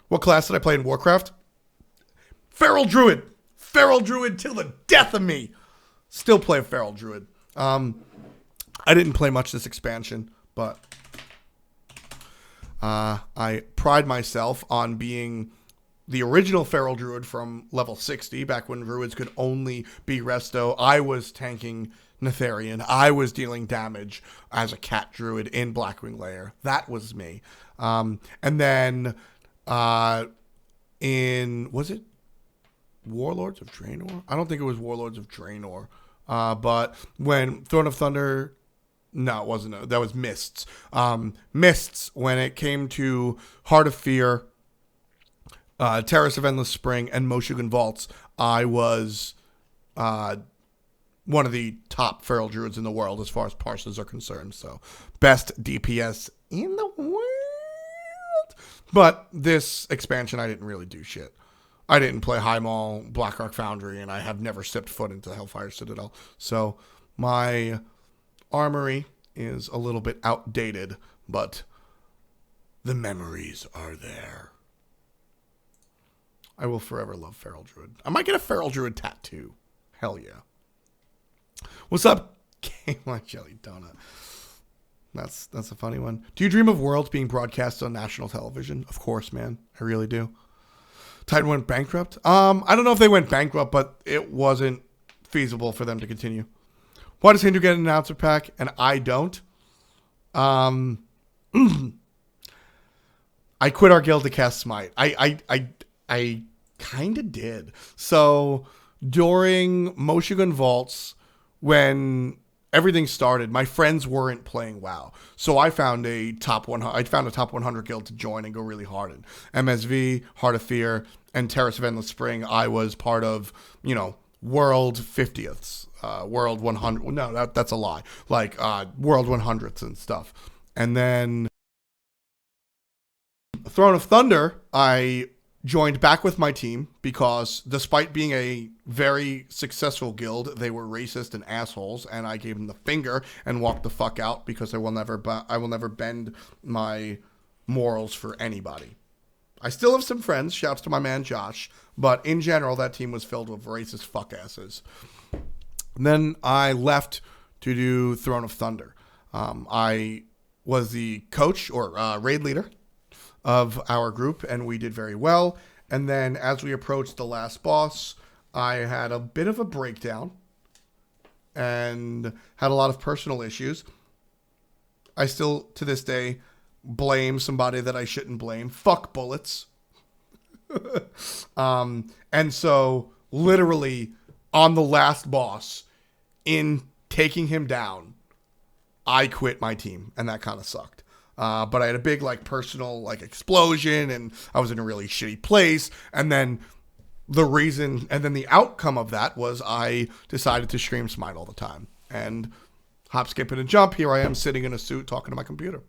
What class did I play in Warcraft? Feral Druid. Feral Druid till the death of me. Still play a Feral Druid. I didn't play much this expansion, but I pride myself on being the original Feral Druid from level 60, back when Druids could only be resto. I was tanking Netherian. I was dealing damage as a cat druid in Blackwing Lair. That was me. And then was it Warlords of Draenor? I don't think it was Warlords of Draenor. But when Throne of Thunder... No, it wasn't. That was Mists. Mists, when it came to Heart of Fear, Terrace of Endless Spring, and Moshugan Vaults, I was one of the top Feral Druids in the world as far as parses are concerned. So, best DPS in the world. But this expansion, I didn't really do shit. I didn't play High Maul, Blackrock Foundry, and I have never stepped foot into Hellfire Citadel. So, my armory is a little bit outdated, but the memories are there. I will forever love Feral Druid. I might get a Feral Druid tattoo. Hell yeah. What's up, K-Line Jelly Donut? That's a funny one. Do you dream of Worlds being broadcast on national television? Of course, man. I really do. Titan went bankrupt? I don't know if they went bankrupt, but it wasn't feasible for them to continue. Why does Hindu get an announcer pack and I don't? I quit our guild to cast Smite. I kind of did. So during Moshugan Vaults, when everything started, my friends weren't playing WoW. So I found a top 100 guild to join and go really hard in. MSV, Heart of Fear, and Terrace of Endless Spring. I was part of, World 50ths, World 100. No, that's a lie. Like World 100ths and stuff. And then Throne of Thunder, I joined back with my team because despite being a very successful guild, they were racist and assholes, and I gave them the finger and walked the fuck out because I will never bend my morals for anybody. I still have some friends. Shouts to my man Josh. But in general, that team was filled with racist fuck asses. And then I left to do Throne of Thunder. I was the coach or raid leader of our group, and we did very well. And then as we approached the last boss, I had a bit of a breakdown and had a lot of personal issues. I still, to this day, blame somebody that I shouldn't blame. Fuck bullets. And so, literally, on the last boss, in taking him down, I quit my team, and that kind of sucked. But I had a big, personal, explosion, and I was in a really shitty place, and then the outcome of that was I decided to stream Smite all the time. And hop, skip, and a jump, here I am sitting in a suit talking to my computer.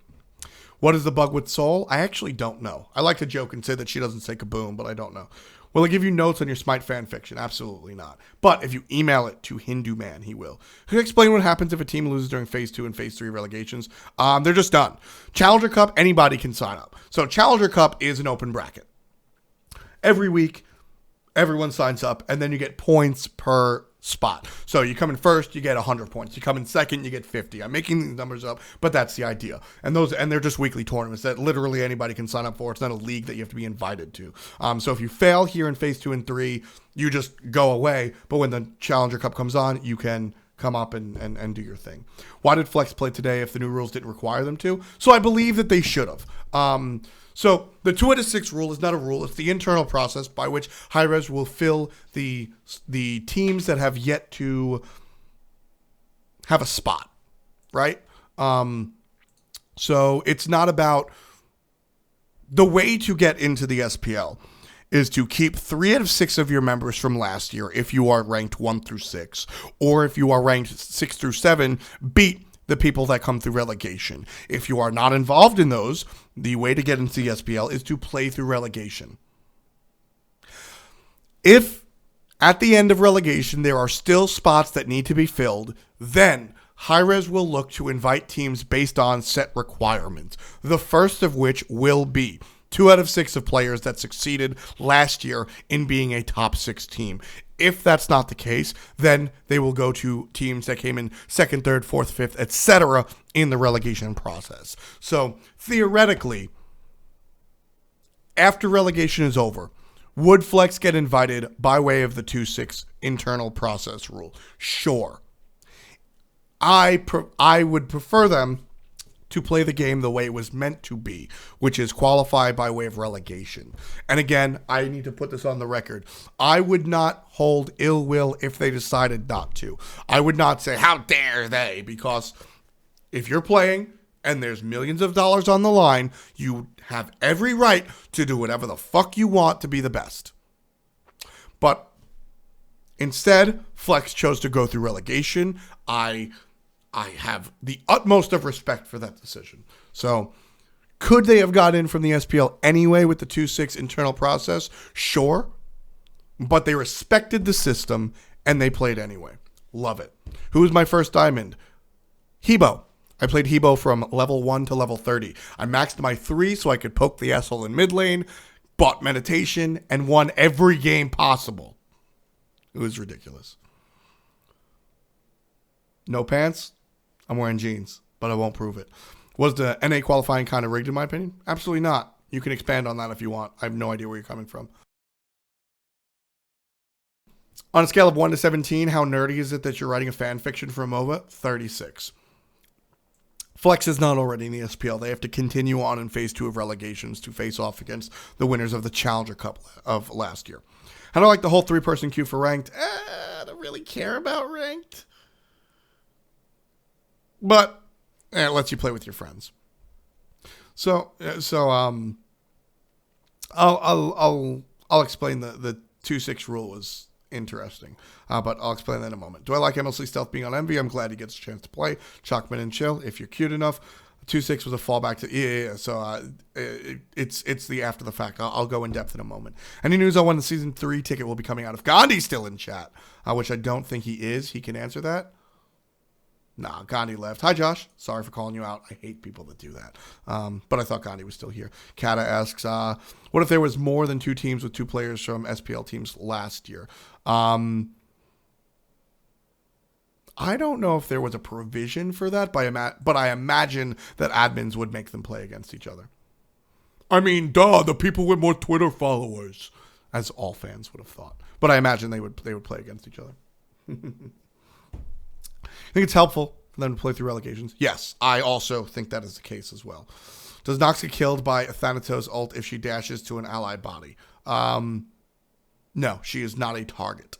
What is the bug with Soul? I actually don't know. I like to joke and say that she doesn't say kaboom, but I don't know. Will it give you notes on your Smite fan fiction? Absolutely not. But if you email it to Hindu Man, he will. Can you explain what happens if a team loses during Phase 2 and Phase 3 relegations? They're just done. Challenger Cup, anybody can sign up. So Challenger Cup is an open bracket. Every week, everyone signs up, and then you get points per spot. So you come in first, you get 100 points. You come in second, you get 50. I'm making these numbers up, but that's the idea. And they're just weekly tournaments that literally anybody can sign up for. It's not a league that you have to be invited to. So if you fail here in Phase 2 and 3, you just go away. But when the Challenger Cup comes on, you can come up and do your thing. Why did Flex play today if the new rules didn't require them to? So I believe that they should have. So the 2 out of 6 rule is not a rule. It's the internal process by which hi-rez will fill the teams that have yet to have a spot, right? So it's not about the way to get into the SPL is to keep 3 out of 6 of your members from last year if you are ranked 1 through 6, or if you are ranked 6 through 7, beat the people that come through relegation. If you are not involved in those, the way to get into the SPL is to play through relegation. If at the end of relegation there are still spots that need to be filled, then hi-rez will look to invite teams based on set requirements. The first of which will be 2 out of 6 of players that succeeded last year in being a top 6 team. If that's not the case, then they will go to teams that came in 2nd, 3rd, 4th, 5th, etc. in the relegation process. So theoretically, after relegation is over, would Flex get invited by way of the 2-6 internal process rule? Sure. I would prefer them to play the game the way it was meant to be, which is qualify by way of relegation. And again, I need to put this on the record. I would not hold ill will if they decided not to. I would not say, how dare they? Because if you're playing and there's millions of dollars on the line, you have every right to do whatever the fuck you want to be the best. But instead, Flex chose to go through relegation. I have the utmost of respect for that decision. So, could they have got in from the SPL anyway with the 2-6 internal process? Sure. But they respected the system, and they played anyway. Love it. Who was my first diamond? Hebo. I played Hebo from level 1 to level 30. I maxed my 3 so I could poke the asshole in mid lane, bought meditation, and won every game possible. It was ridiculous. No pants? I'm wearing jeans, but I won't prove it. Was the NA qualifying kind of rigged in my opinion? Absolutely not. You can expand on that if you want. I have no idea where you're coming from. On a scale of 1 to 17, how nerdy is it that you're writing a fan fiction for a MOBA? 36. Flex is not already in the SPL. They have to continue on in Phase 2 of relegations to face off against the winners of the Challenger Cup of last year. How do I like the whole 3-person queue for ranked? I don't really care about ranked. But it lets you play with your friends. So I'll explain the 2-6 rule is interesting, but I'll explain that in a moment. Do I like MLC Stealth being on Envy? I'm glad he gets a chance to play. Chalkman and chill if you're cute enough. 2-6 was a fallback to yeah. So it's the after the fact. I'll go in depth in a moment. Any news on when the season 3 ticket will be coming out? If Gandhi's still in chat, which I don't think he is, he can answer that. Nah, Gandhi left. Hi, Josh. Sorry for calling you out. I hate people that do that. But I thought Gandhi was still here. Kata asks, what if there was more than 2 teams with 2 players from SPL teams last year? I don't know if there was a provision for that, but I imagine that admins would make them play against each other. I mean, duh, the people with more Twitter followers, as all fans would have thought. But I imagine they would play against each other. I think it's helpful for them to play through relegations. Yes, I also think that is the case as well. Does Nox get killed by a Thanatos ult if she dashes to an ally body? No, she is not a target.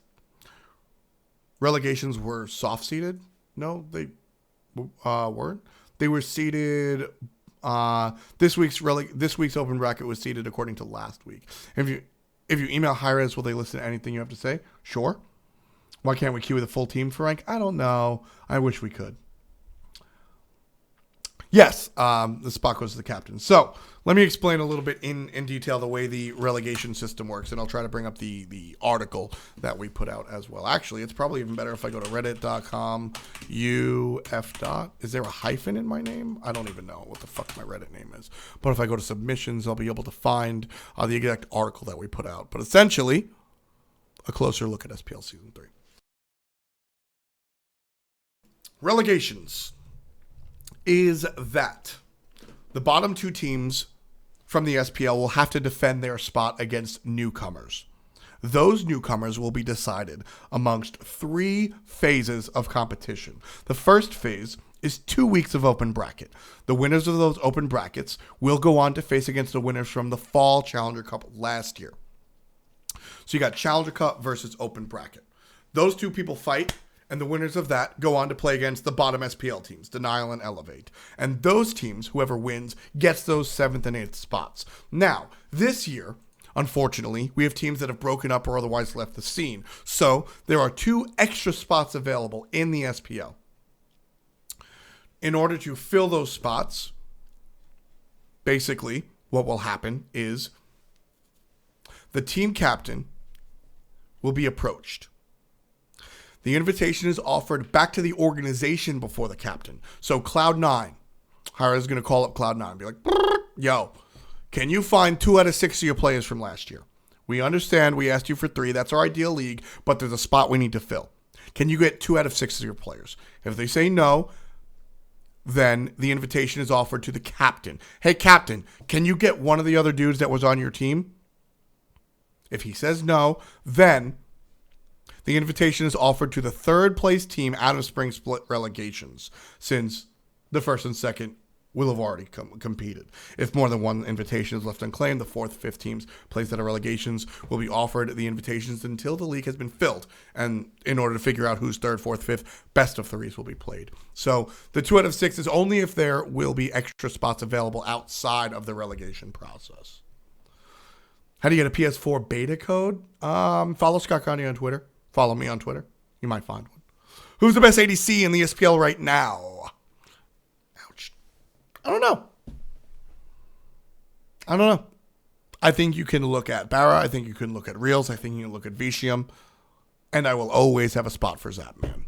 Relegations were soft-seeded? No, they weren't. They were seeded... this week's open bracket was seeded according to last week. If you email hi-rez, will they listen to anything you have to say? Sure. Why can't we queue the full team for rank? I don't know. I wish we could. Yes, the spot goes to the captain. So let me explain a little bit in detail the way the relegation system works, and I'll try to bring up the article that we put out as well. Actually, it's probably even better if I go to reddit.com uf. Is there a hyphen in my name? I don't even know what the fuck my Reddit name is. But if I go to submissions, I'll be able to find the exact article that we put out. But essentially, a closer look at SPL Season 3. Relegations is that the bottom 2 teams from the SPL will have to defend their spot against newcomers. Those newcomers will be decided amongst 3 phases of competition. The first phase is 2 weeks of open bracket. The winners of those open brackets will go on to face against the winners from the Fall Challenger Cup last year. So you got Challenger Cup versus open bracket. Those 2 people fight, and the winners of that go on to play against the bottom SPL teams, Denial and Elevate. And those teams, whoever wins, gets those 7th and 8th spots. Now, this year, unfortunately, we have teams that have broken up or otherwise left the scene. So there are 2 extra spots available in the SPL. In order to fill those spots, basically, what will happen is the team captain will be approached. The invitation is offered back to the organization before the captain. So Cloud9, hi-rez is going to call up Cloud9 and be like, yo, can you find 2 out of 6 of your players from last year? We understand we asked you for 3. That's our ideal league, but there's a spot we need to fill. Can you get 2 out of 6 of your players? If they say no, then the invitation is offered to the captain. Hey, captain, can you get one of the other dudes that was on your team? If he says no, then the invitation is offered to the 3rd place team out of spring split relegations, since the 1st and 2nd will have already competed. If more than 1 invitation is left unclaimed, the 4th, 5th teams placed out of relegations will be offered the invitations until the league has been filled. And in order to figure out who's 3rd, 4th, 5th, best of 3s will be played. So the 2 out of 6 is only if there will be extra spots available outside of the relegation process. How do you get a PS4 beta code? Follow Scott Connie on Twitter. Follow me on Twitter. You might find one. Who's the best ADC in the SPL right now? Ouch. I don't know. I think you can look at Barra. I think you can look at Reels. I think you can look at Vicium. And I will always have a spot for Zapman.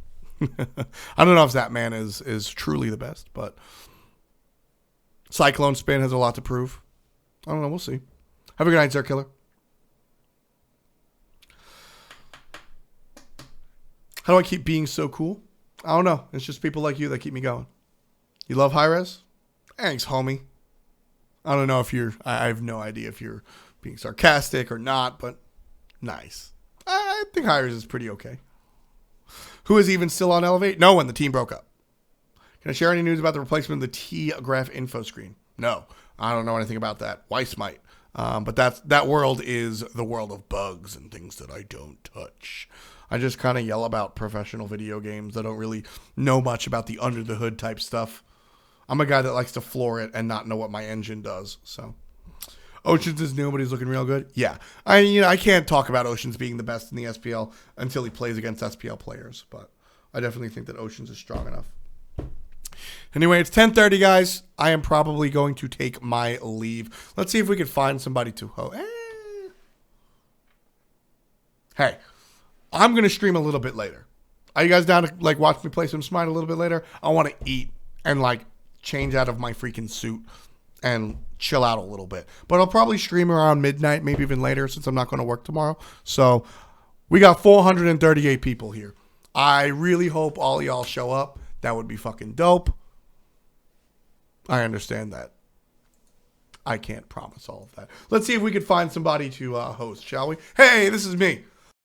I don't know if Zapman is truly the best, but Cyclone Spin has a lot to prove. I don't know. We'll see. Have a good night, Sir Killer. How do I keep being so cool? I don't know. It's just people like you that keep me going. You love hi-rez? Thanks, homie. I don't know if I have no idea if you're being sarcastic or not, but nice. I think hi-rez is pretty okay. Who is even still on Elevate? No one. The team broke up. Can I share any news about the replacement of the T-Graph info screen? No. I don't know anything about that. Weiss might. But that world is the world of bugs and things that I don't touch. I just kind of yell about professional video games. I don't really know much about the under the hood type stuff. I'm a guy that likes to floor it and not know what my engine does. So, Oceans is new, but he's looking real good. Yeah, I can't talk about Oceans being the best in the SPL until he plays against SPL players. But I definitely think that Oceans is strong enough. Anyway, it's 10:30, guys. I am probably going to take my leave. Let's see if we can find somebody to Hey. I'm going to stream a little bit later. Are you guys down to like watch me play some Smite a little bit later? I want to eat and like change out of my freaking suit and chill out a little bit. But I'll probably stream around midnight, maybe even later, since I'm not going to work tomorrow. So we got 438 people here. I really hope all y'all show up. That would be fucking dope. I understand that. I can't promise all of that. Let's see if we can find somebody to host, shall we? Hey, this is me.